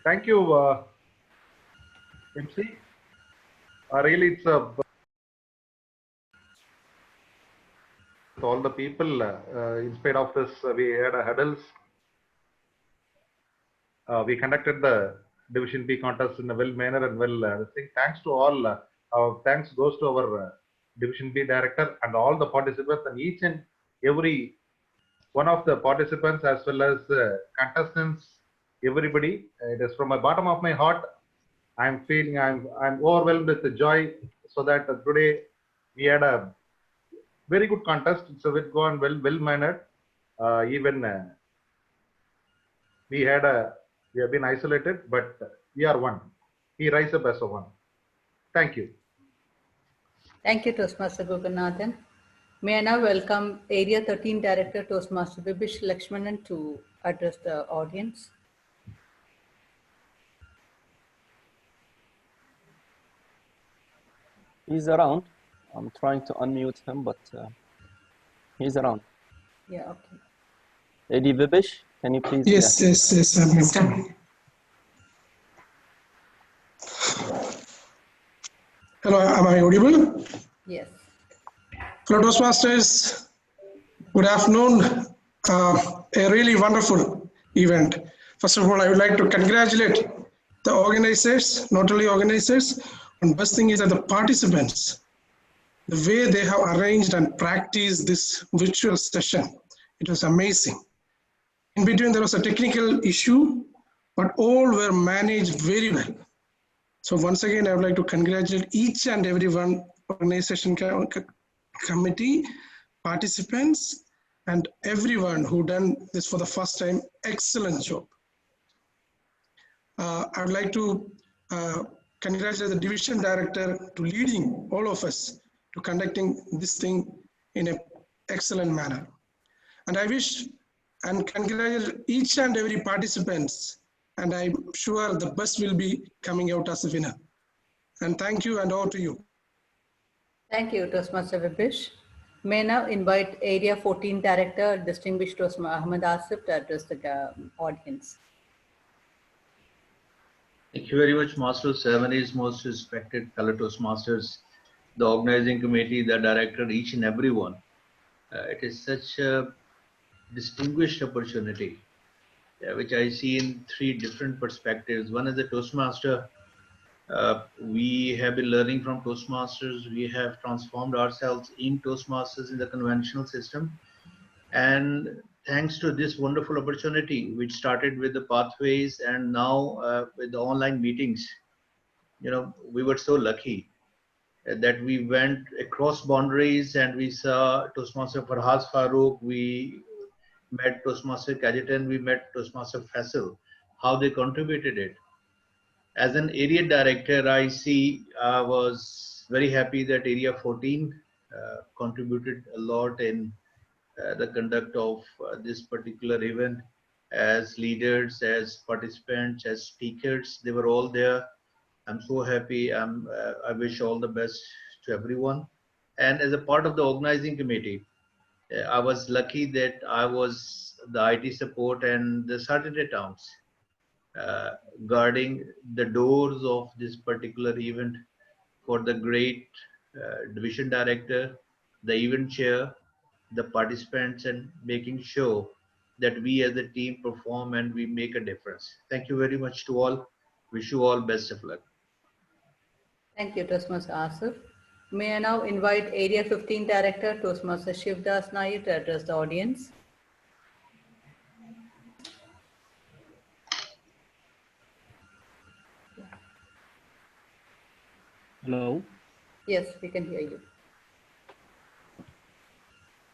Thank you, MC. Really, it's all the people. In spite of this, we had hurdles. We conducted the Division B contest in a well manner and well. Thanks to all. Thanks goes to our Division B director and all the participants, and each and every one of the participants as well as contestants. Everybody, it is from the bottom of my heart. I'm feeling I'm overwhelmed with the joy. So that today we had a very good contest. It's a bit gone well mannered. Even we have been isolated, but we are one. We rise up as a one. Thank you. Thank you, Toastmaster Gugannathan. May I now welcome Area 13 Director, Toastmaster Vibhish Lakshmanan, to address the audience. He's around. I'm trying to unmute him, but he's around. Yeah, okay. Lady Vibhish, can you please? Yes, I'm muted. Hello, am I audible? Yes. Hello, Toastmasters. Good afternoon. A really wonderful event. First of all, I would like to congratulate the organizers, not only organizers, and best thing is that the participants, the way they have arranged and practiced this virtual session, it was amazing. In between, there was a technical issue, but all were managed very well. So once again, I would like to congratulate each and every one, organization committee, participants, and everyone who done this for the first time. Excellent job. I would like to congratulate the division director to leading all of us to conducting this thing in an excellent manner. And I wish and congratulate each and every participants, and I'm sure the best will be coming out as a winner. And thank you, and over to you. Thank you, Toastmaster Vibhish. May I now invite Area 14 Director, Distinguished Toastmaster Ahmed Asif, to address the audience. Thank you very much, Master of Ceremonies, most respected fellow Toastmasters, the organizing committee, the director, each and everyone. It is such a distinguished opportunity, which I see in three different perspectives. One is the Toastmaster. We have been learning from Toastmasters. We have transformed ourselves in Toastmasters in the conventional system. And thanks to this wonderful opportunity, which started with the pathways and now with the online meetings, we were so lucky that we went across boundaries and we saw Toastmaster Farhaz Farooq, we met Toastmaster Kajetan, we met Toastmaster Faisal, how they contributed it. As an area director, I was very happy that Area 14 contributed a lot in the conduct of this particular event. As leaders, as participants, as speakers, they were all there. I'm so happy. I wish all the best to everyone. And as a part of the organizing committee, I was lucky that I was the IT support and the Saturday Towns guarding the doors of this particular event for the great division director, the event chair, the participants, and making sure that we as a team perform and we make a difference. Thank you very much to all. Wish you all best of luck. Thank you, Toastmaster Asif. May I now invite Area 15 Director, Toastmaster Shivdas Nair, to address the audience. Hello. Yes, we can hear you.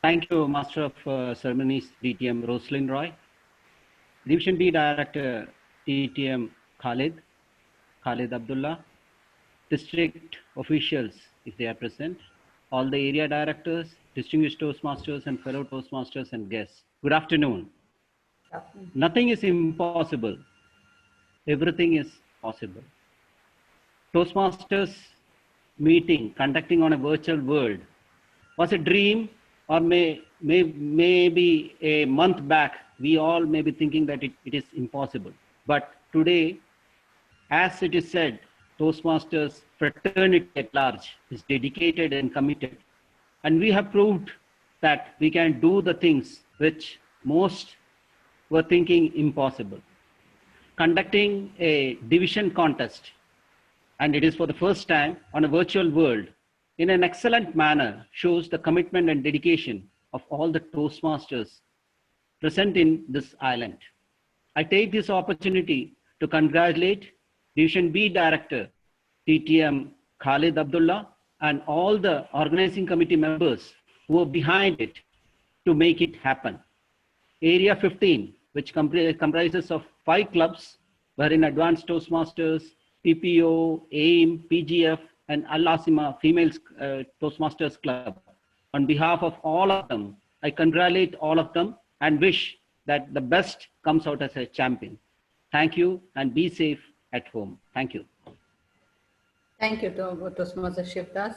Thank you, Master of Ceremonies, DTM Rosalind Roy. Division B Director, DTM Khalid Abdullah. District officials, if they are present. All the area directors, distinguished Toastmasters and fellow Toastmasters and guests. Good afternoon. Nothing is impossible. Everything is possible. Toastmasters meeting, conducting on a virtual world, was a dream, or maybe a month back, we all may be thinking that it is impossible. But today, as it is said, Toastmasters fraternity at large is dedicated and committed. And we have proved that we can do the things which most were thinking impossible. Conducting a division contest, and it is for the first time on a virtual world, in an excellent manner, shows the commitment and dedication of all the Toastmasters present in this island. I take this opportunity to congratulate Division B Director, DTM Khalid Abdullah, and all the organizing committee members who are behind it to make it happen. Area 15, which comprises of 5 clubs, wherein Advanced Toastmasters, PPO, AIM, PGF, and Al-Asima Female Toastmasters Club. On behalf of all of them, I congratulate all of them and wish that the best comes out as a champion. Thank you, and be safe at home. Thank you. Thank you, Toastmaster Shivdas.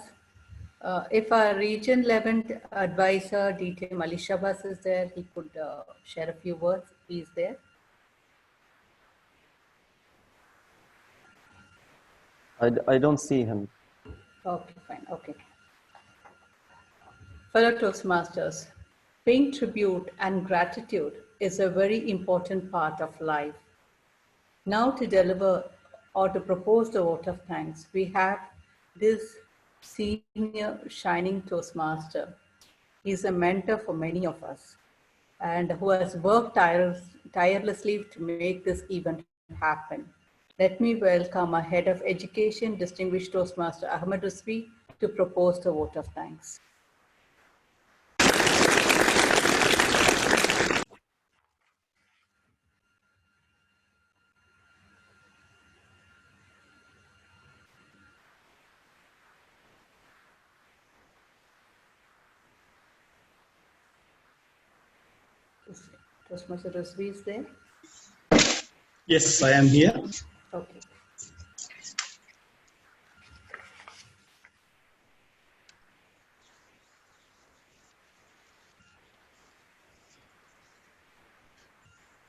If our Region 11 advisor, DTM Ali Shabazz, is there, he could share a few words. He is there. I don't see him. Okay, fine. Okay. Fellow Toastmasters, paying tribute and gratitude is a very important part of life. Now to deliver or to propose the vote of thanks, we have this senior shining Toastmaster. He's a mentor for many of us and who has worked tirelessly to make this event happen. Let me welcome our Head of Education, Distinguished Toastmaster Ahmed Rizvi, to propose the vote of thanks. Toastmaster Rizvi is there? Yes, I am here. Okay.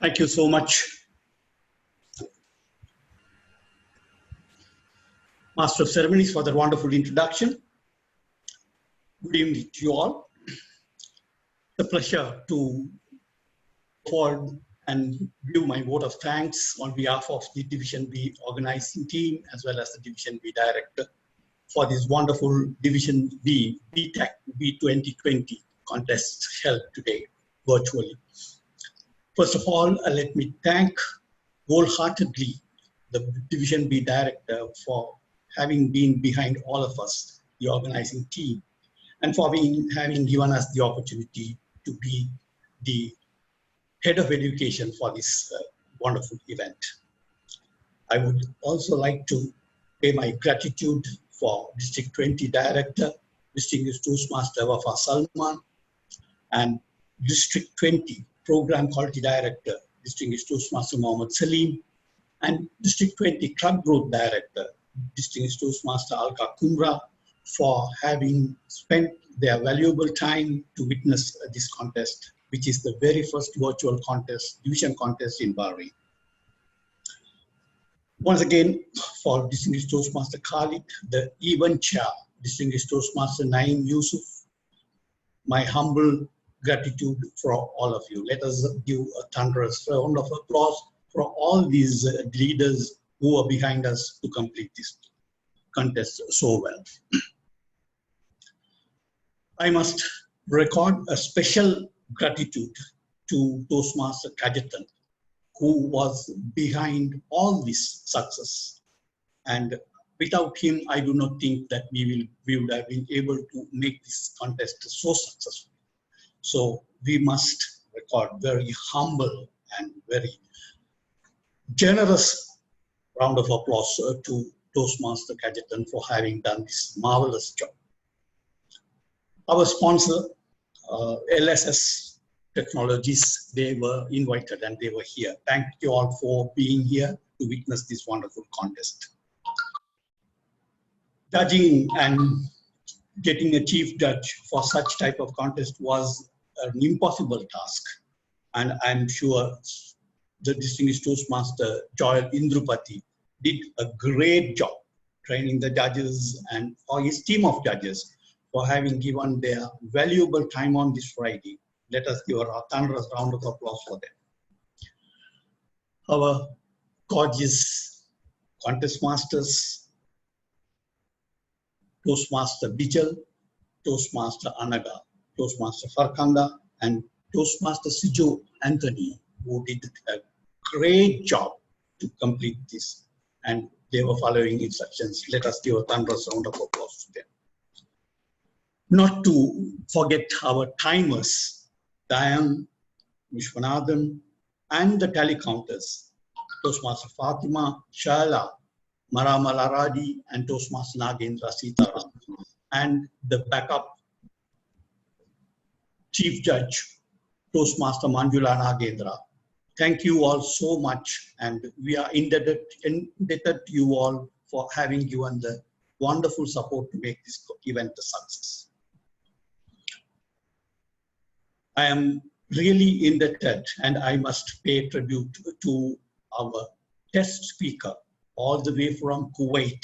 Thank you so much, Master of Ceremonies, for that wonderful introduction. Good evening to you all. It's a pleasure to forward and give my vote of thanks on behalf of the Division B organizing team as well as the Division B director for this wonderful Division B BTEC B2020 contest held today virtually. First of all, let me thank wholeheartedly the Division B director for having been behind all of us, the organizing team, and for having given us the opportunity to be the head of education for this wonderful event. I would also like to pay my gratitude for District 20 Director, Distinguished Toastmaster Wafa Salman, and District 20 Program Quality Director, Distinguished Toastmaster Mohammed Salim, and District 20 Club Growth Director, Distinguished Toastmaster Alka Kumra, for having spent their valuable time to witness this contest, which is the very first virtual contest, division contest in Bahrain. Once again, for Distinguished Toastmaster Khalid, the event chair, Distinguished Toastmaster Naeem Yusuf, my humble gratitude for all of you. Let us give a thunderous round of applause for all these leaders who are behind us to complete this contest so well. I must record a special gratitude to Toastmaster Kajetan, who was behind all this success. And without him, I do not think that we would have been able to make this contest so successful. So we must record very humble and very generous round of applause to Toastmaster Kajetan for having done this marvelous job. Our sponsor, LSS Technologies, they were invited and they were here. Thank you all for being here to witness this wonderful contest. Judging and getting a chief judge for such type of contest was an impossible task. And I'm sure the Distinguished Toastmaster Joel Indrupati did a great job training the judges and for his team of judges for having given their valuable time on this Friday. Let us give a thunderous round of applause for them. Our gorgeous contest masters, Toastmaster Bijal, Toastmaster Anaga, Toastmaster Farkanda, and Toastmaster Sijo Anthony, who did a great job to complete this. And they were following instructions. Let us give a thunderous round of applause to them. Not to forget our timers, Diane, Vishwanathan, and the tally counters, Toastmaster Fatima, Shala, Marama Laradi, and Toastmaster Nagendra Sitaram, and the backup Chief Judge, Toastmaster Manjula Nagendra. Thank you all so much, and we are indebted to you all for having given the wonderful support to make this event a success. I am really indebted, and I must pay tribute to our guest speaker, all the way from Kuwait,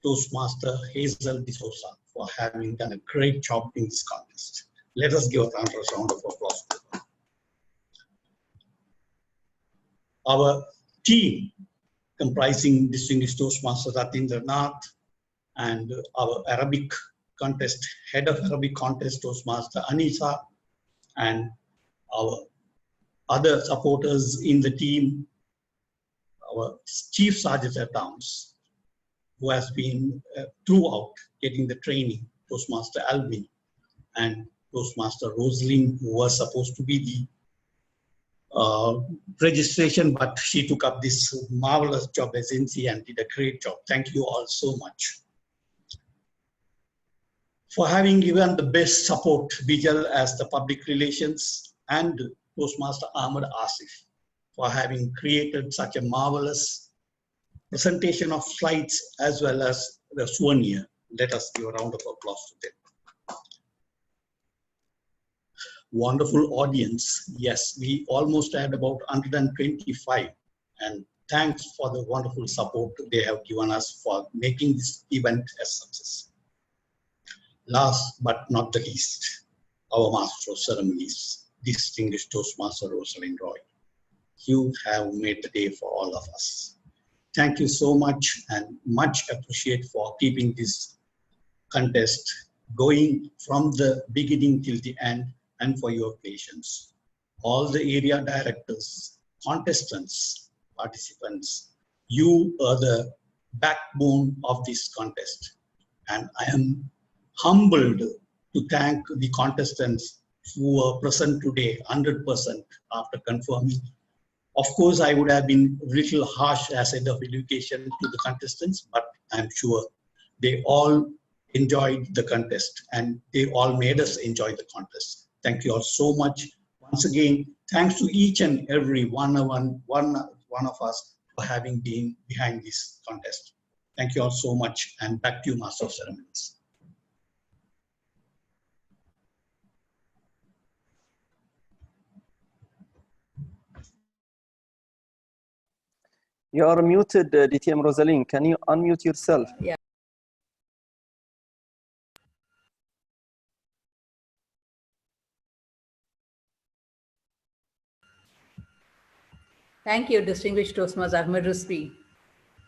Toastmaster Hazel D'Souza, for having done a great job in this contest. Let us give a thunderous round of applause. Our team, comprising Distinguished Toastmaster Ratindra Nath and our Arabic contest, head of Arabic contest, Toastmaster Anisa, and our other supporters in the team, our Chief Sergeant at Arms, who has been throughout getting the training, Toastmaster Alvin, and Toastmaster Rosalind, who was supposed to be the registration, but she took up this marvelous job as NC and did a great job. Thank you all so much for having given the best support, Bijal as the public relations, and Toastmaster Ahmed Asif for having created such a marvelous presentation of slides as well as the souvenir. Let us give a round of applause to them. Wonderful audience. Yes, we almost had about 125, and thanks for the wonderful support they have given us for making this event a success. Last but not the least, our Master of Ceremonies, distinguished Toastmaster Rosalind Roy. You have made the day for all of us. Thank you so much, and much appreciate for keeping this contest going from the beginning till the end, and for your patience. All the area directors, contestants, participants, you are the backbone of this contest. And I am humbled to thank the contestants who are present today 100% after confirming. Of course, I would have been a little harsh as head of education to the contestants, but I'm sure they all enjoyed the contest and they all made us enjoy the contest. Thank you all so much. Once again, thanks to each and every one of us for having been behind this contest. Thank you all so much, and back to you, Master of Ceremonies. You are muted, DTM Rosalind. Can you unmute yourself? Yeah. Thank you, distinguished Toastmaster Ahmed Rizvi.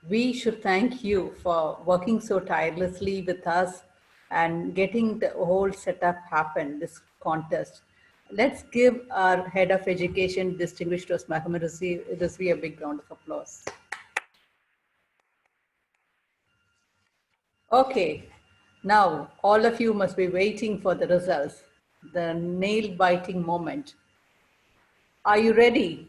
We should thank you for working so tirelessly with us and getting the whole setup happen, this contest. Let's give our head of education, distinguished Toastmaster Ahmed Rizvi, a big round of applause. Okay, now all of you must be waiting for the results, the nail-biting moment. Are you ready?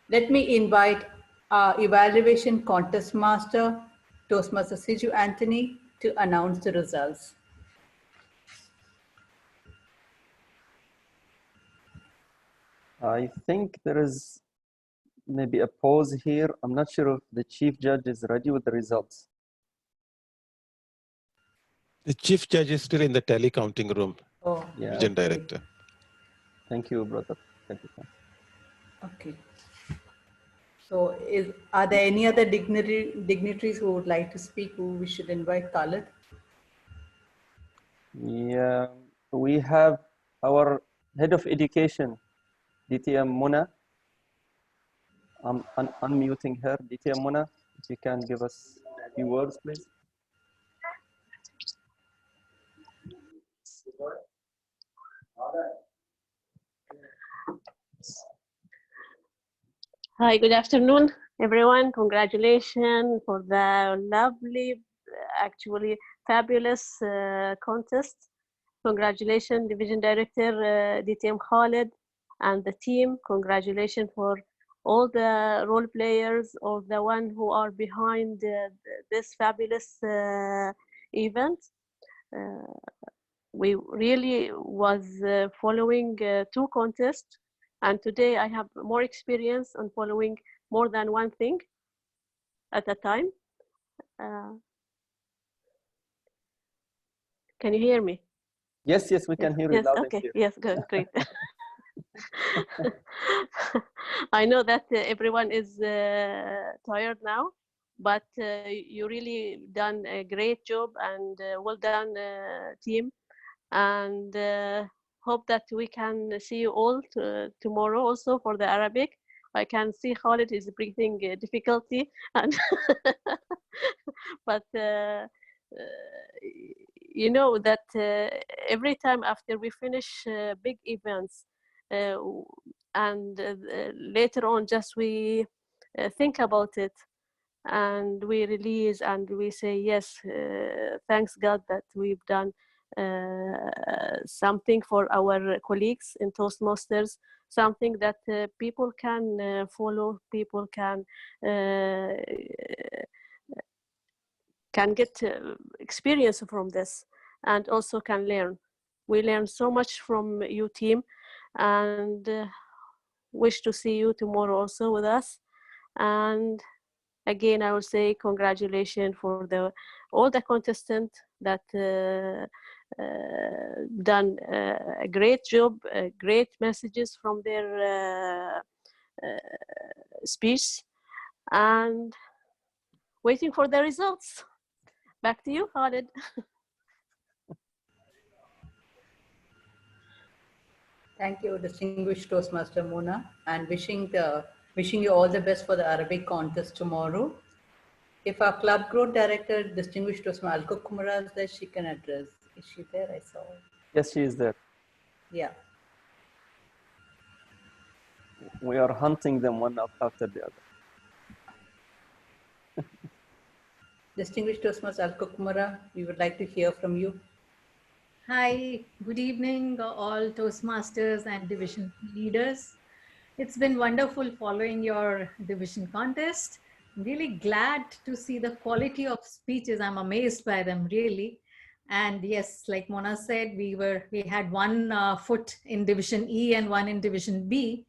Let me invite our evaluation contest master, Toastmaster Siju Anthony, to announce the results. I think there is maybe a pause here. I'm not sure if the chief judge is ready with the results. The chief judge is still in the tally-counting room. Oh, yeah. Division director. Thank you, brother. Thank you. Okay. So are there any other dignitaries who would like to speak, who we should invite? Khalid? Yeah, we have our head of education, DTM Muna. I'm unmuting her. DTM Muna, if you can give us a few words, please. Hi, good afternoon, everyone. Congratulations for the lovely, actually fabulous contest. Congratulations, Division Director DTM Khalid and the team. Congratulations for all the role players, all the ones who are behind this fabulous event. We really was following two contests, and today I have more experience on following more than one thing at a time. Can you hear me? Yes, yes, we can hear you loud and okay, clear. yes, good, great. I know that everyone is tired now, but you really done a great job, and well done, team. And hope that we can see you all tomorrow also for the Arabic. I can see Khalid is breathing difficulty, and but you know that every time after we finish big events, and later on just we think about it, and we release and we say yes, thanks God that we've done something for our colleagues in Toastmasters, something that people can follow, people can get experience from this, and also can learn. We learn so much from you, team, and wish to see you tomorrow also with us. And again, I will say congratulations for all the contestants that done a great job, great messages from their speech, and waiting for the results. Back to you, Khalid. Thank you, distinguished Toastmaster Mona, and wishing you all the best for the Arabic contest tomorrow. If our club growth director, distinguished Toastmaster Alka Kumara is there, she can address. Is she there? I saw. Yes, she is there. Yeah. We are hunting them one after the other. Distinguished Toastmaster Alka Kumara, we would like to hear from you. Hi, good evening, all Toastmasters and division leaders. It's been wonderful following your division contest. I'm really glad to see the quality of speeches. I'm amazed by them, really. And yes, like Mona said, we had one foot in Division E and one in Division B.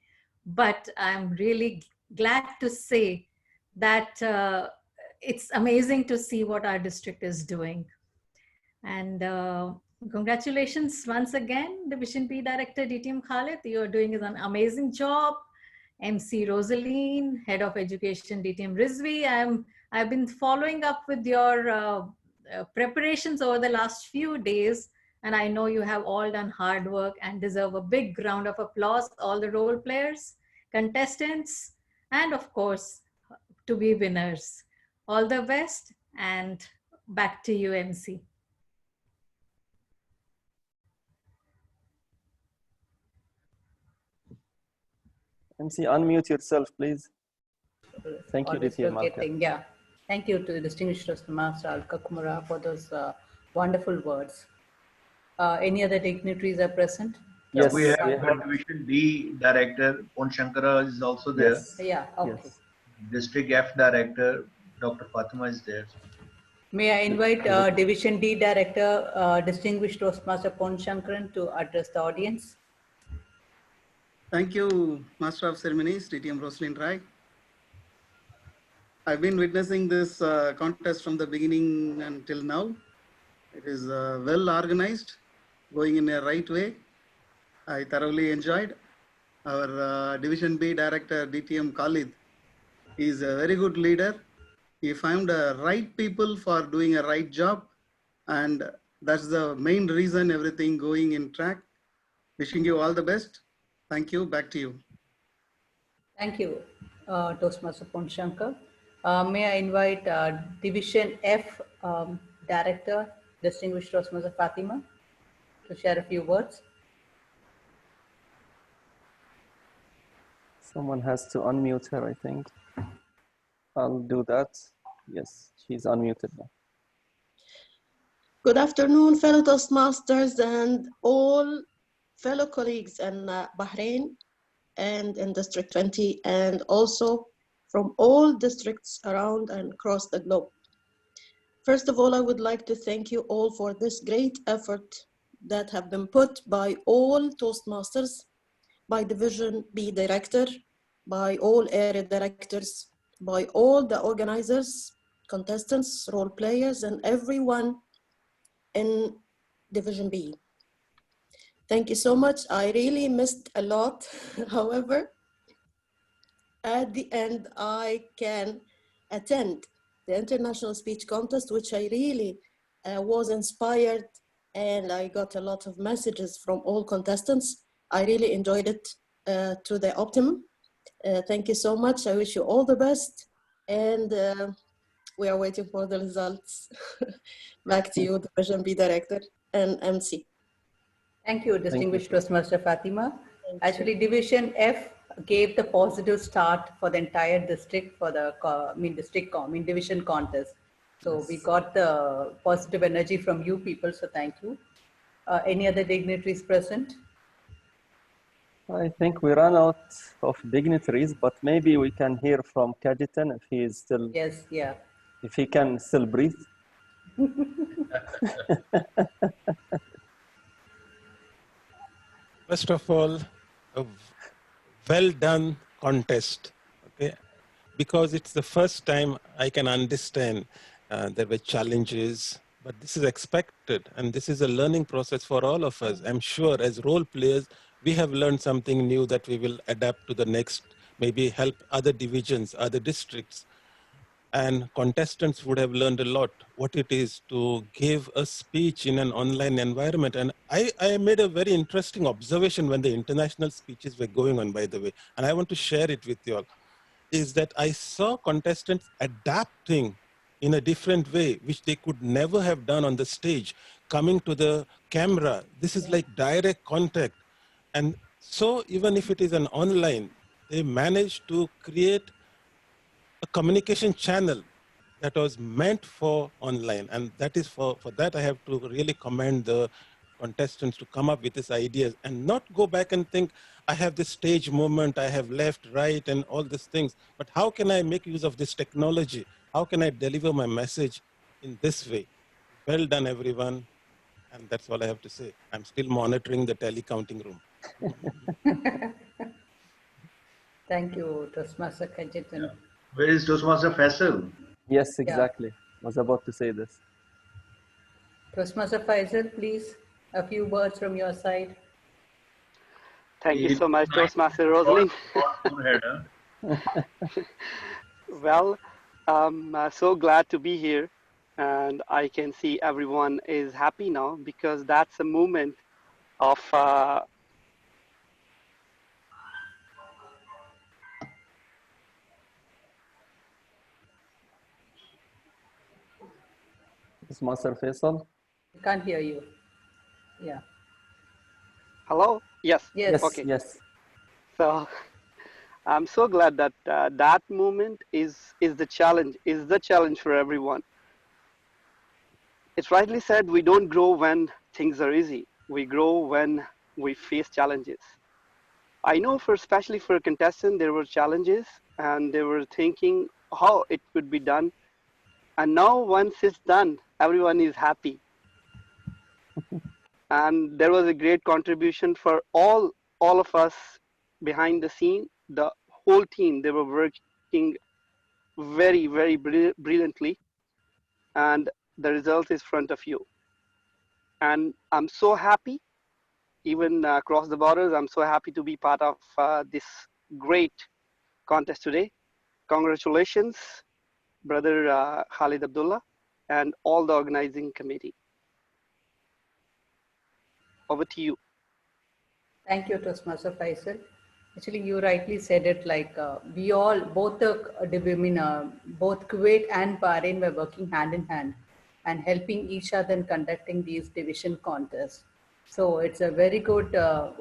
But I'm really glad to say that it's amazing to see what our district is doing. And congratulations once again, Division B Director DTM Khalid. You're doing an amazing job. MC Rosaline, Head of Education DTM Rizvi. I've been following up with your preparations over the last few days, and I know you have all done hard work and deserve a big round of applause. All the role players, contestants, and of course, to be winners. All the best, and back to you, MC. MC, unmute yourself, please. Thank you, Always DTM Alka. forgetting, yeah. Thank you to the distinguished Toastmaster Alka Kumara for those wonderful words. Any other dignitaries are present? Yes, we have Division D Director Pon Shankara is also there. Yes. Yeah, okay. Yes. District F Director Dr. Fatima is there. May I invite Division D Director, distinguished Toastmaster Pon Shankaran to address the audience. Thank you, Master of Ceremonies, DTM Rosaline Rai. I've been witnessing this contest from the beginning until now. It is well organized, going in a right way. I thoroughly enjoyed. Our Division B Director, DTM Khalid, is a very good leader. He found the right people for doing a right job, and that's the main reason everything going in track. Wishing you all the best. Thank you. Back to you. Thank you, Toastmaster Pon Shankar. May I invite Division F Director, distinguished Toastmaster Fatima, to share a few words. Someone has to unmute her, I think. I'll do that. Yes, she's unmuted now. Good afternoon, fellow Toastmasters and all fellow colleagues in Bahrain and in District 20, and also from all districts around and across the globe. First of all, I would like to thank you all for this great effort that have been put by all Toastmasters, by Division B Director, by all area directors, by all the organizers, contestants, role players, and everyone in Division B. Thank you so much. I really missed a lot. However, at the end, I can attend the International Speech Contest, which I really was inspired, and I got a lot of messages from all contestants. I really enjoyed it to the optimum. Thank you so much. I wish you all the best, and we are waiting for the results. Back to you, Division B Director and MC. Thank you, distinguished Toastmaster Fatima. Actually, Division F gave the positive start for the entire district for the division contest. So Yes. we got the positive energy from you people. So thank you. Any other dignitaries present? I think we ran out of dignitaries, but maybe we can hear from Kajitan if he is still. Yes, yeah. If he can still breathe. First of all, a well done contest, okay? Because it's the first time I can understand there were challenges, but this is expected, and this is a learning process for all of us. I'm sure as role players, we have learned something new that we will adapt to the next, maybe help other divisions, other districts. and contestants would have learned a lot what it is to give a speech in an online environment. And I made a very interesting observation when the international speeches were going on, by the way, and I want to share it with you all, is that I saw contestants adapting in a different way, which they could never have done on the stage, coming to the camera. This is like direct contact. And so even if it is an online, they managed to create a communication channel that was meant for online. And that is for that I have to really commend the contestants to come up with these ideas and not go back and think, I have this stage moment, I have left, right, and all these things. But how can I make use of this technology? How can I deliver my message in this way? Well done, everyone. And that's all I have to say. I'm still monitoring the tele-counting room. Thank you, Toastmaster Kajitan. Where is Toastmaster Faisal? Yes, exactly. I was about to say this. Toastmaster Faisal, please, a few words from your side. Thank you so much, Toastmaster Rosalind. Well, I'm so glad to be here, and I can see everyone is happy now because that's a moment of Master Faisal? I can't hear you. Yeah. Hello? Yes. Yes. Okay. Yes. So I'm so glad that that moment is the challenge for everyone. It's rightly said, we don't grow when things are easy. We grow when we face challenges. I know especially for a contestant, there were challenges and they were thinking how it could be done. And now once it's done, everyone is happy. And there was a great contribution for all of us behind the scene. The whole team, they were working very, very brilliantly. And the result is front of you. And I'm so happy, even across the borders, I'm so happy to be part of this great contest today. Congratulations, Brother Khalid Abdullah, and all the organizing committee. Over to you. Thank you, Toastmaster Faisal. Actually, you rightly said it, like we all, both both Kuwait and Bahrain were working hand in hand and helping each other in conducting these division contests. So it's a very good, a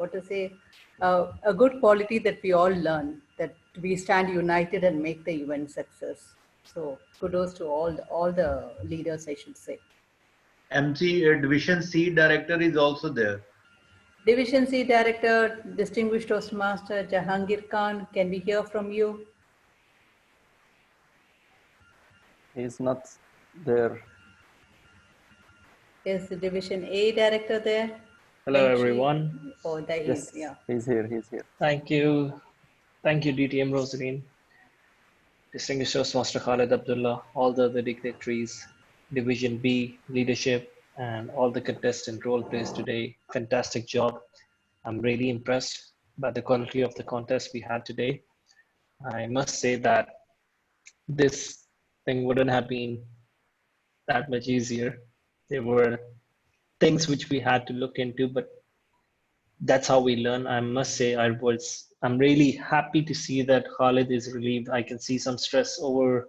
good quality that we all learn, that we stand united and make the event success. So kudos to all the leaders, I should say. MC Division C Director is also there. Division C Director, Distinguished Toastmaster Jahangir Khan, can we hear from you? He's not there. Is the Division A Director there? Hello, everyone. Oh, there he is, yeah. He's here, he's here. Thank you. Thank you, DTM Rosalind. Distinguished Toastmaster Khalid Abdullah, all the other dignitaries, Division B leadership, and all the contestant role plays today. Fantastic job. I'm really impressed by the quality of the contest we had today. I must say that this thing wouldn't have been that much easier. There were things which we had to look into, but that's how we learn. I must say I'm really happy to see that Khalid is relieved. I can see some stress over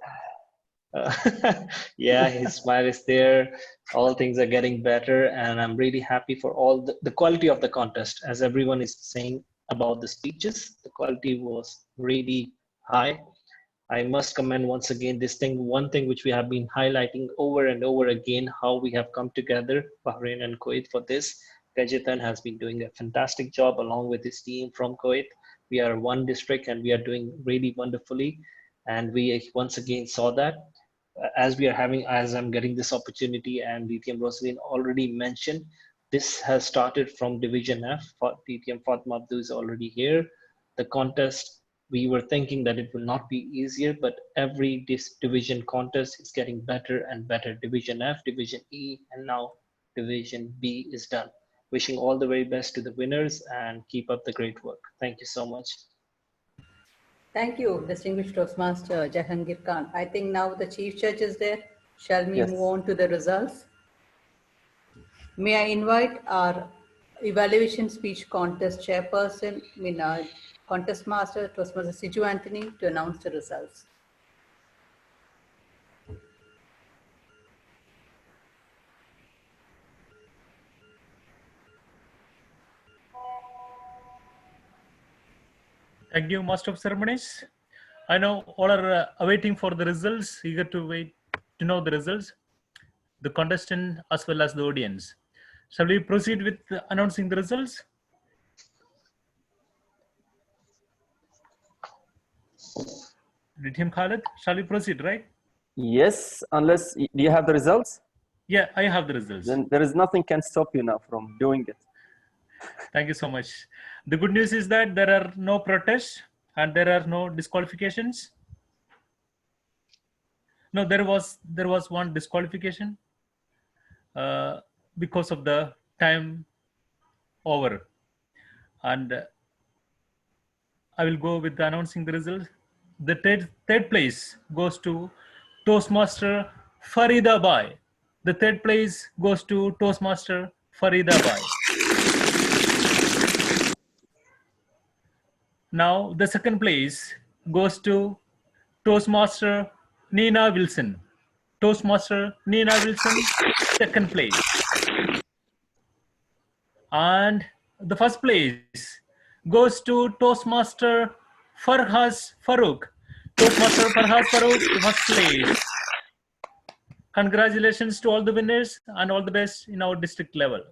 yeah, his smile is there. All things are getting better, and I'm really happy for all the quality of the contest. As everyone is saying about the speeches, the quality was really high. I must commend once again one thing which we have been highlighting over and over again, how we have come together, Bahrain and Kuwait, for this. Kajitan has been doing a fantastic job along with his team from Kuwait. We are one district and we are doing really wonderfully. And we once again saw that. As I'm getting this opportunity, and DTM Rosalind already mentioned, this has started from Division F. DTM Fatma Abdu is already here. The contest, we were thinking that it will not be easier, but every division contest is getting better and better. Division F, Division E, and now Division B is done. Wishing all the very best to the winners and keep up the great work. Thank you so much. Thank you, distinguished Toastmaster Jahangir Khan. I think now the Chief Judge is there. Shall we Yes. move on to the results? May I invite our evaluation speech contest chairperson, contest master, Toastmaster Siju Anthony, to announce the results. Thank you, Master of Ceremonies. I know all are awaiting for the results, eager to wait to know the results, the contestant as well as the audience. Shall we proceed with announcing the results? Him Khalid, shall we proceed, right? Yes, unless, do you have the results? Yeah, I have the results. Then there is nothing can stop you now from doing it. Thank you so much. The good news is that there are no protests and there are no disqualifications. No, there was one disqualification because of the time over. And I will go with announcing the results. The third place goes to Toastmaster Farida Bai. The third place goes to Toastmaster Farida Bai. Now the second place goes to Toastmaster Nina Wilson. Toastmaster Nina Wilson, second place. And the first place goes to Toastmaster Farhaz Farouk. Toastmaster Farhaz Farouk, first place. Congratulations to all the winners and all the best in our district level.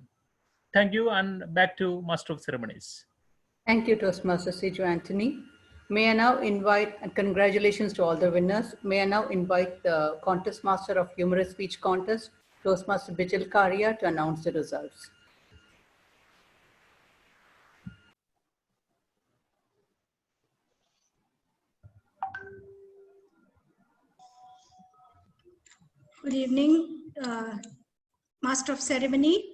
Thank you, and back to Master of Ceremonies. Thank you, Toastmaster Siju Anthony. May I now invite, and congratulations to all the winners. May I now invite the Contest Master of Humorous Speech Contest, Toastmaster Bijal Karia, to announce the results. Good evening, Master of Ceremony.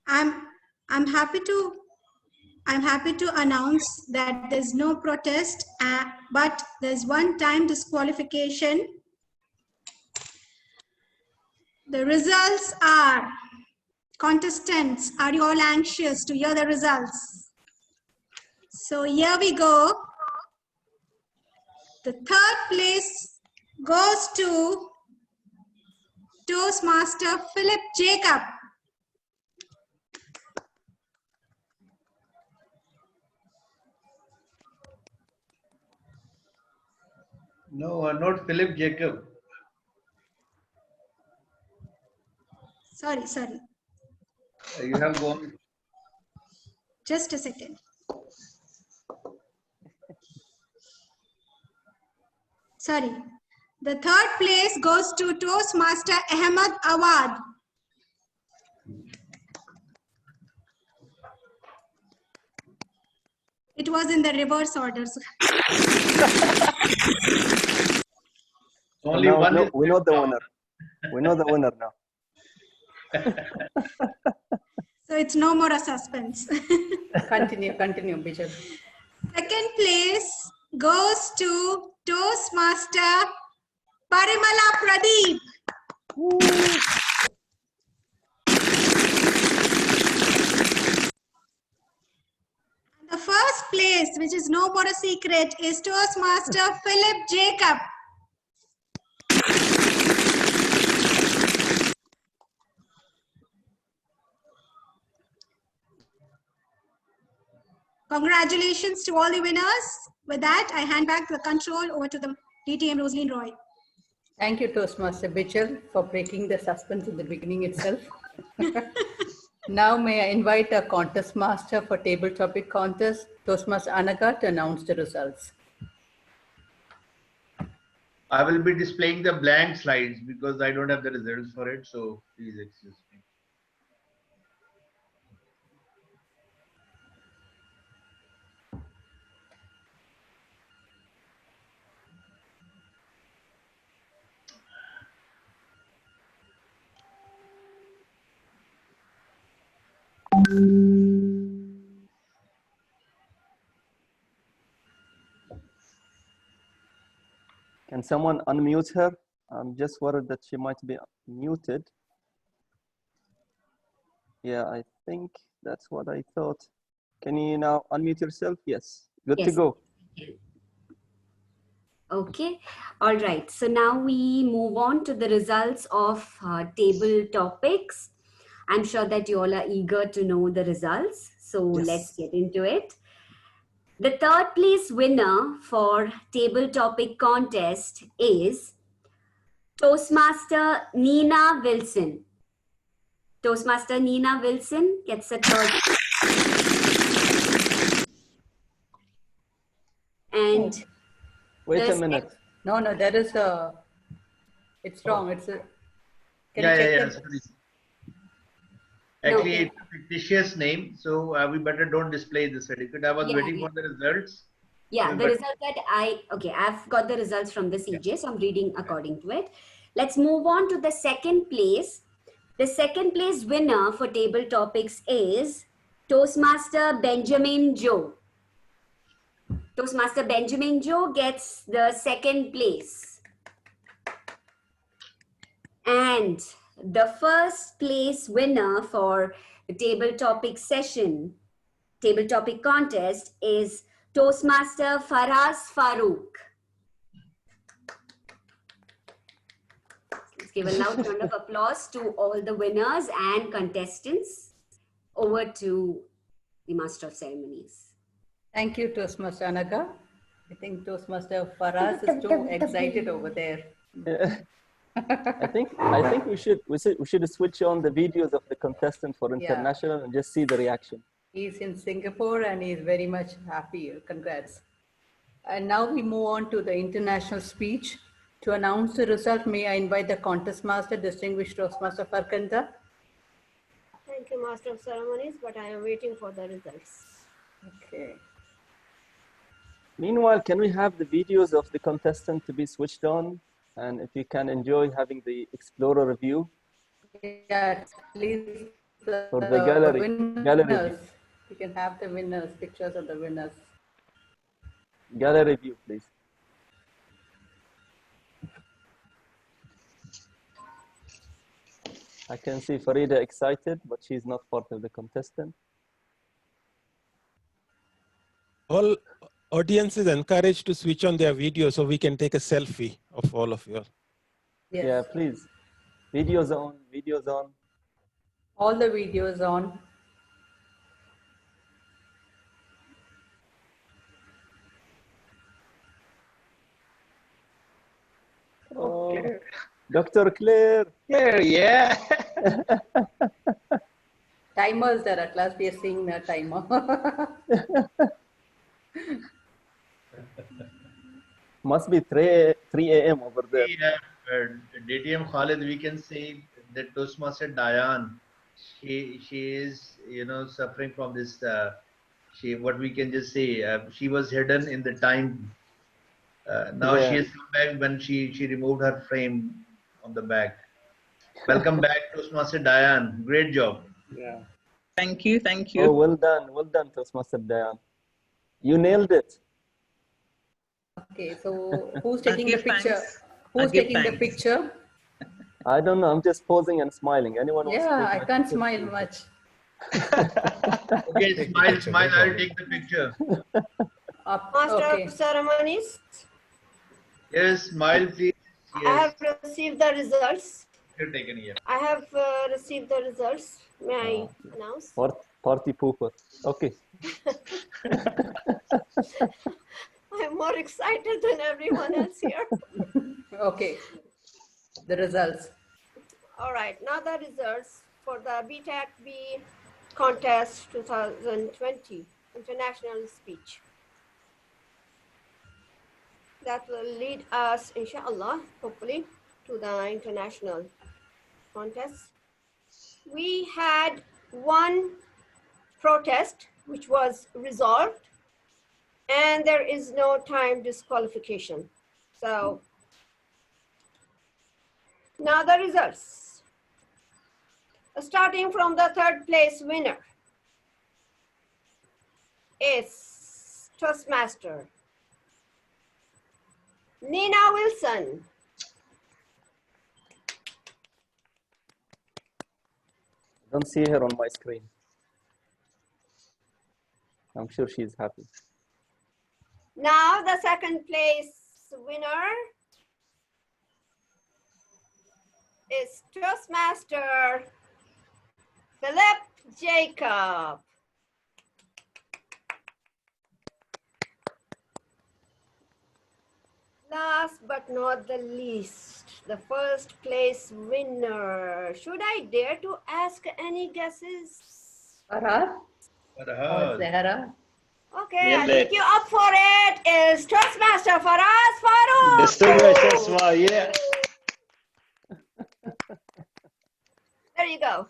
I'm happy to announce that there's no protest, but there's one time disqualification. The results are, contestants, are you all anxious to hear the results? So here we go. The third place goes to Toastmaster Philip Jacob. No, not Philip Jacob. Sorry. You have gone. Just a second. Sorry. The third place goes to Toastmaster Ahmed Awad. It was in the reverse order. Only no, one. No, we know the winner. We know the winner now. So it's no more a suspense. Continue, Bijal. Second place goes to Toastmaster Parimala Pradeep. The first place, which is no more a secret, is Toastmaster Philip Jacob. Congratulations to all the winners. With that, I hand back the control over to the DTM Rosaline Roy. Thank you, Toastmaster Bijal, for breaking the suspense in the beginning itself. Now may I invite our contest master for table topic contest, Toastmaster Anaga, to announce the results. I will be displaying the blank slides because I don't have the results for it. So please excuse me. Can someone unmute her? I'm just worried that she might be muted. Yeah, I think that's what I thought. Can you now unmute yourself? Yes, good to Yes. go. Okay, all right. So now we move on to the results of table topics. I'm sure that you all are eager to know the results. So let's get into it. The third place winner for table topic contest is Toastmaster Nina Wilson. Toastmaster Nina Wilson gets a third. And Wait a minute. No, there is a. It's wrong. It's a. Can you check Yeah. the- Sorry. Actually, it's a fictitious name, so we better don't display the certificate. I was waiting for the results. Yeah, the result that I've got the results from the CJ, so I'm reading according to it. Let's move on to the second place. The second place winner for table topics is Toastmaster Benjamin Joe. Toastmaster Benjamin Joe gets the second place. And the first place winner for the table topic session, table topic contest is Toastmaster Faraz Farooq. Let's give a loud round of applause to all the winners and contestants. Over to the Master of Ceremonies. Thank you, Toastmaster Anaga. I think Toastmaster Faraz is too excited over there. Yeah. I think we should switch on the videos of the contestant for international and just see the reaction. He's in Singapore and he's very much happy. Congrats. And now we move on to the international speech. To announce the result, may I invite the contest master, distinguished Toastmaster Farkanda. Thank you, Master of Ceremonies, but I am waiting for the results. Okay. Meanwhile, can we have the videos of the contestant to be switched on? And if you can enjoy having the Explorer view. Yeah, please. For the gallery. Winners. You can have the winners, pictures of the winners. Gallery view, please. I can see Farida excited, but she's not part of the contestant. All audience is encouraged to switch on their video so we can take a selfie of all of you. Yes. Yeah, please. Videos on, videos on. All the videos on. Oh, Claire. Dr. Claire. Claire, yeah. Timers there, at last we are seeing the timer. Must be 3 a.m. over there. DTM Khalid, we can say that Toastmaster Dayan, she is, suffering from this, what we can just say, she was hidden in the time. Now she is come back when she removed her frame on the back. Welcome back, Toastmaster Dayan. Great job. Yeah. Thank you. Oh, well done, Toastmaster Dayan. You nailed it. Okay, so who's taking the picture? Who's taking the picture? I don't know. I'm just posing and smiling. Anyone wants to Yeah, take I my can't picture? smile much. Okay, smile, I'll take the picture. Master of Ceremonies, Yes, smile, please. I Yes, have received the results. you're taken here. I have received the results. May I announce? Party pooper. Okay. I'm more excited than everyone else here. Okay, the results. All right, now the results for the BTAC B contest 2020 international speech. That will lead us, inshallah, hopefully, to the international contest. We had one protest which was resolved, and there is no time disqualification. So now the results. Starting from the third place winner is Toastmaster Nina Wilson. I don't see her on my screen. I'm sure she's happy. Now the second place winner is Toastmaster Philip Jacob. Last but not the least, the first place winner. Should I dare to ask any guesses? Farah or Zahra? Okay, I'll pick you up for it. Is Toastmaster Faraz Farooq. Distinguished, yeah. There you go.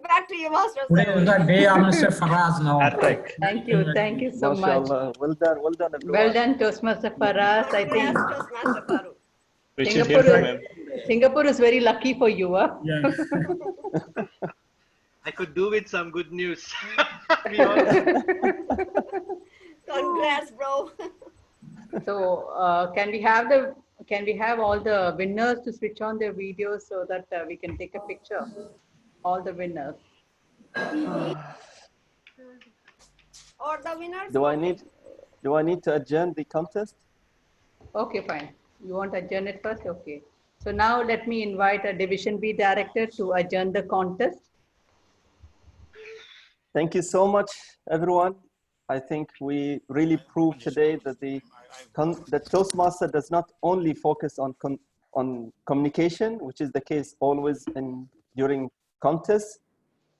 Back to you, Master. Today is the day of Mr. Faraz now. Thank you so much. MashaAllah. Well done, everyone. Well done, Toastmaster Faraz. I think Toastmaster Farooq. Singapore is very lucky for you. Huh? Yes. I could do with some good news. Congrats, bro. So can we have all the winners to switch on their videos so that we can take a picture? All the winners. Or the winners. Do I need to adjourn the contest? Okay, fine. You want to adjourn it first? Okay. So now let me invite a Division B director to adjourn the contest. Thank you so much, everyone. I think we really proved today that that Toastmaster does not only focus on communication, which is the case always during contests,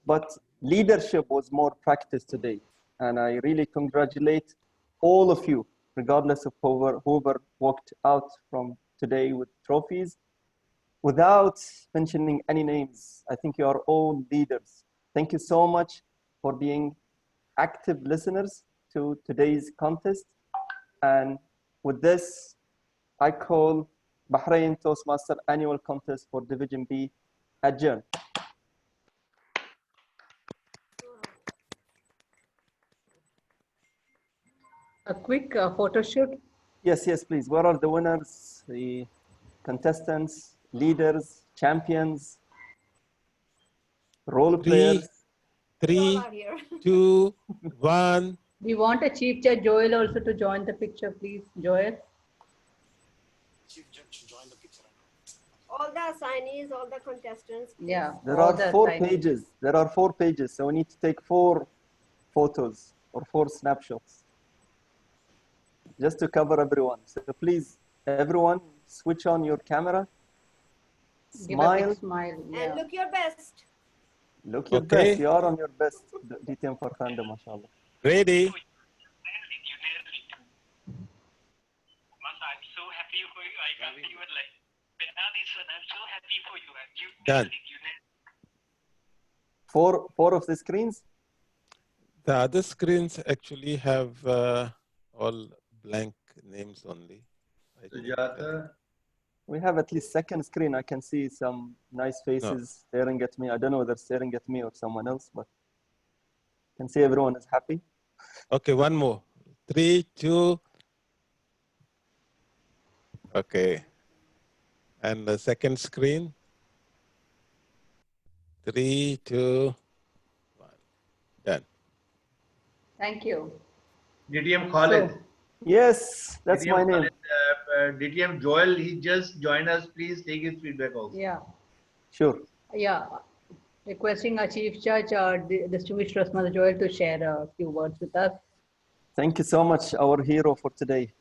but leadership was more practiced today. And I really congratulate all of you, regardless of whoever walked out from today with trophies. Without mentioning any names, I think you are all leaders. Thank you so much for being active listeners to today's contest. And with this, I call Bahrain Toastmaster Annual Contest for Division B adjourned. A quick photo shoot. Yes, please. Where are the winners, the contestants, leaders, champions, role players? 3, 2, 1. We want a Chief Judge Joel also to join the picture, please. Joel. Chief Judge to join the picture. All the assignees, all the contestants. Yeah. There are 4 pages. There are 4 pages, so we need to take 4 photos or 4 snapshots just to cover everyone. So please, everyone, switch on your camera. Smile. Give a big smile. Yeah. And look your best. Look your best. You are on your best. DTM Farkhanda, mashallah. Ready? I'm so happy for you. I can't even I'm so happy for you. Done. 4 of the screens? The other screens actually have all blank names only. We have at least second screen. I can see some nice faces staring at me. I don't know whether staring at me or someone else, but I can see everyone is happy. Okay, one more. 3, 2. Okay. And the second screen. 3, 2, 1. Done. Thank you. DTM Khalid. Yes, that's DTM my name. Khalid, DTM Joel, he just joined us. Please take his feedback also. Yeah. Sure. Yeah. Requesting our Chief Judge, Distinguished Toastmaster Joel, to share a few words with us. Thank you so much, our hero for today.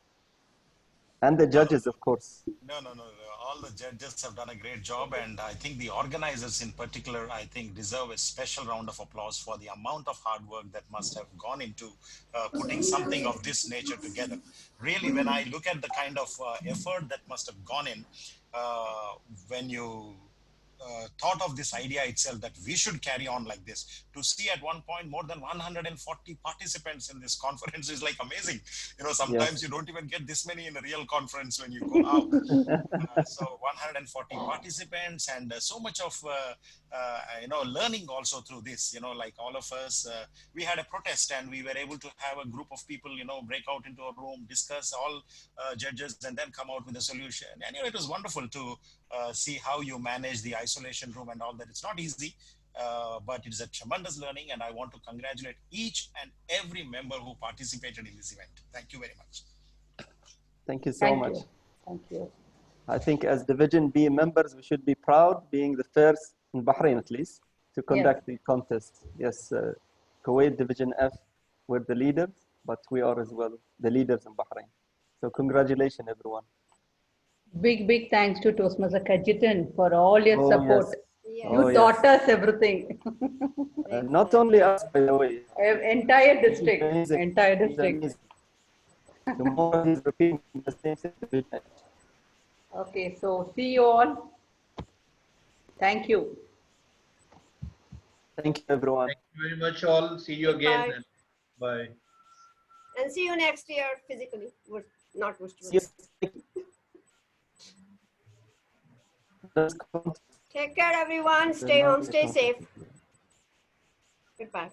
And the judges, of course. No. All the judges have done a great job, and I think the organizers in particular, I think, deserve a special round of applause for the amount of hard work that must have gone into putting something of this nature together. Really, when I look at the kind of effort that must have gone in when you thought of this idea itself that we should carry on like this, to see at one point more than 140 participants in this conference is like amazing. You know, sometimes you don't even get this many in a real conference when you go out. So 140 participants and so much of learning also through this. Like all of us, we had a protest and we were able to have a group of people, break out into a room, discuss all judges, and then come out with a solution. And it was wonderful to see how you manage the isolation room and all that. It's not easy. But it's a tremendous learning, and I want to congratulate each and every member who participated in this event. Thank you very much. Thank you so much. Thank you. I think as Division B members, we should be proud being the first in Bahrain, at least, to conduct the contest. Yes, Kuwait Division F, we're the leaders, but we are as well the leaders in Bahrain. So congratulations, everyone. Big thanks to Toastmaster Kajitan for all your support. Yes. You taught us everything. Not only us, by the way. Entire district. Amazing. Entire district. Tomorrow he's repeating the same thing. Okay, so see you all. Thank you. Thank you, everyone. Thank you very much, all. See you again. Bye. Then. Bye. And see you next year physically, not virtually. Yes. Take care, everyone. Stay home, stay safe. Goodbye.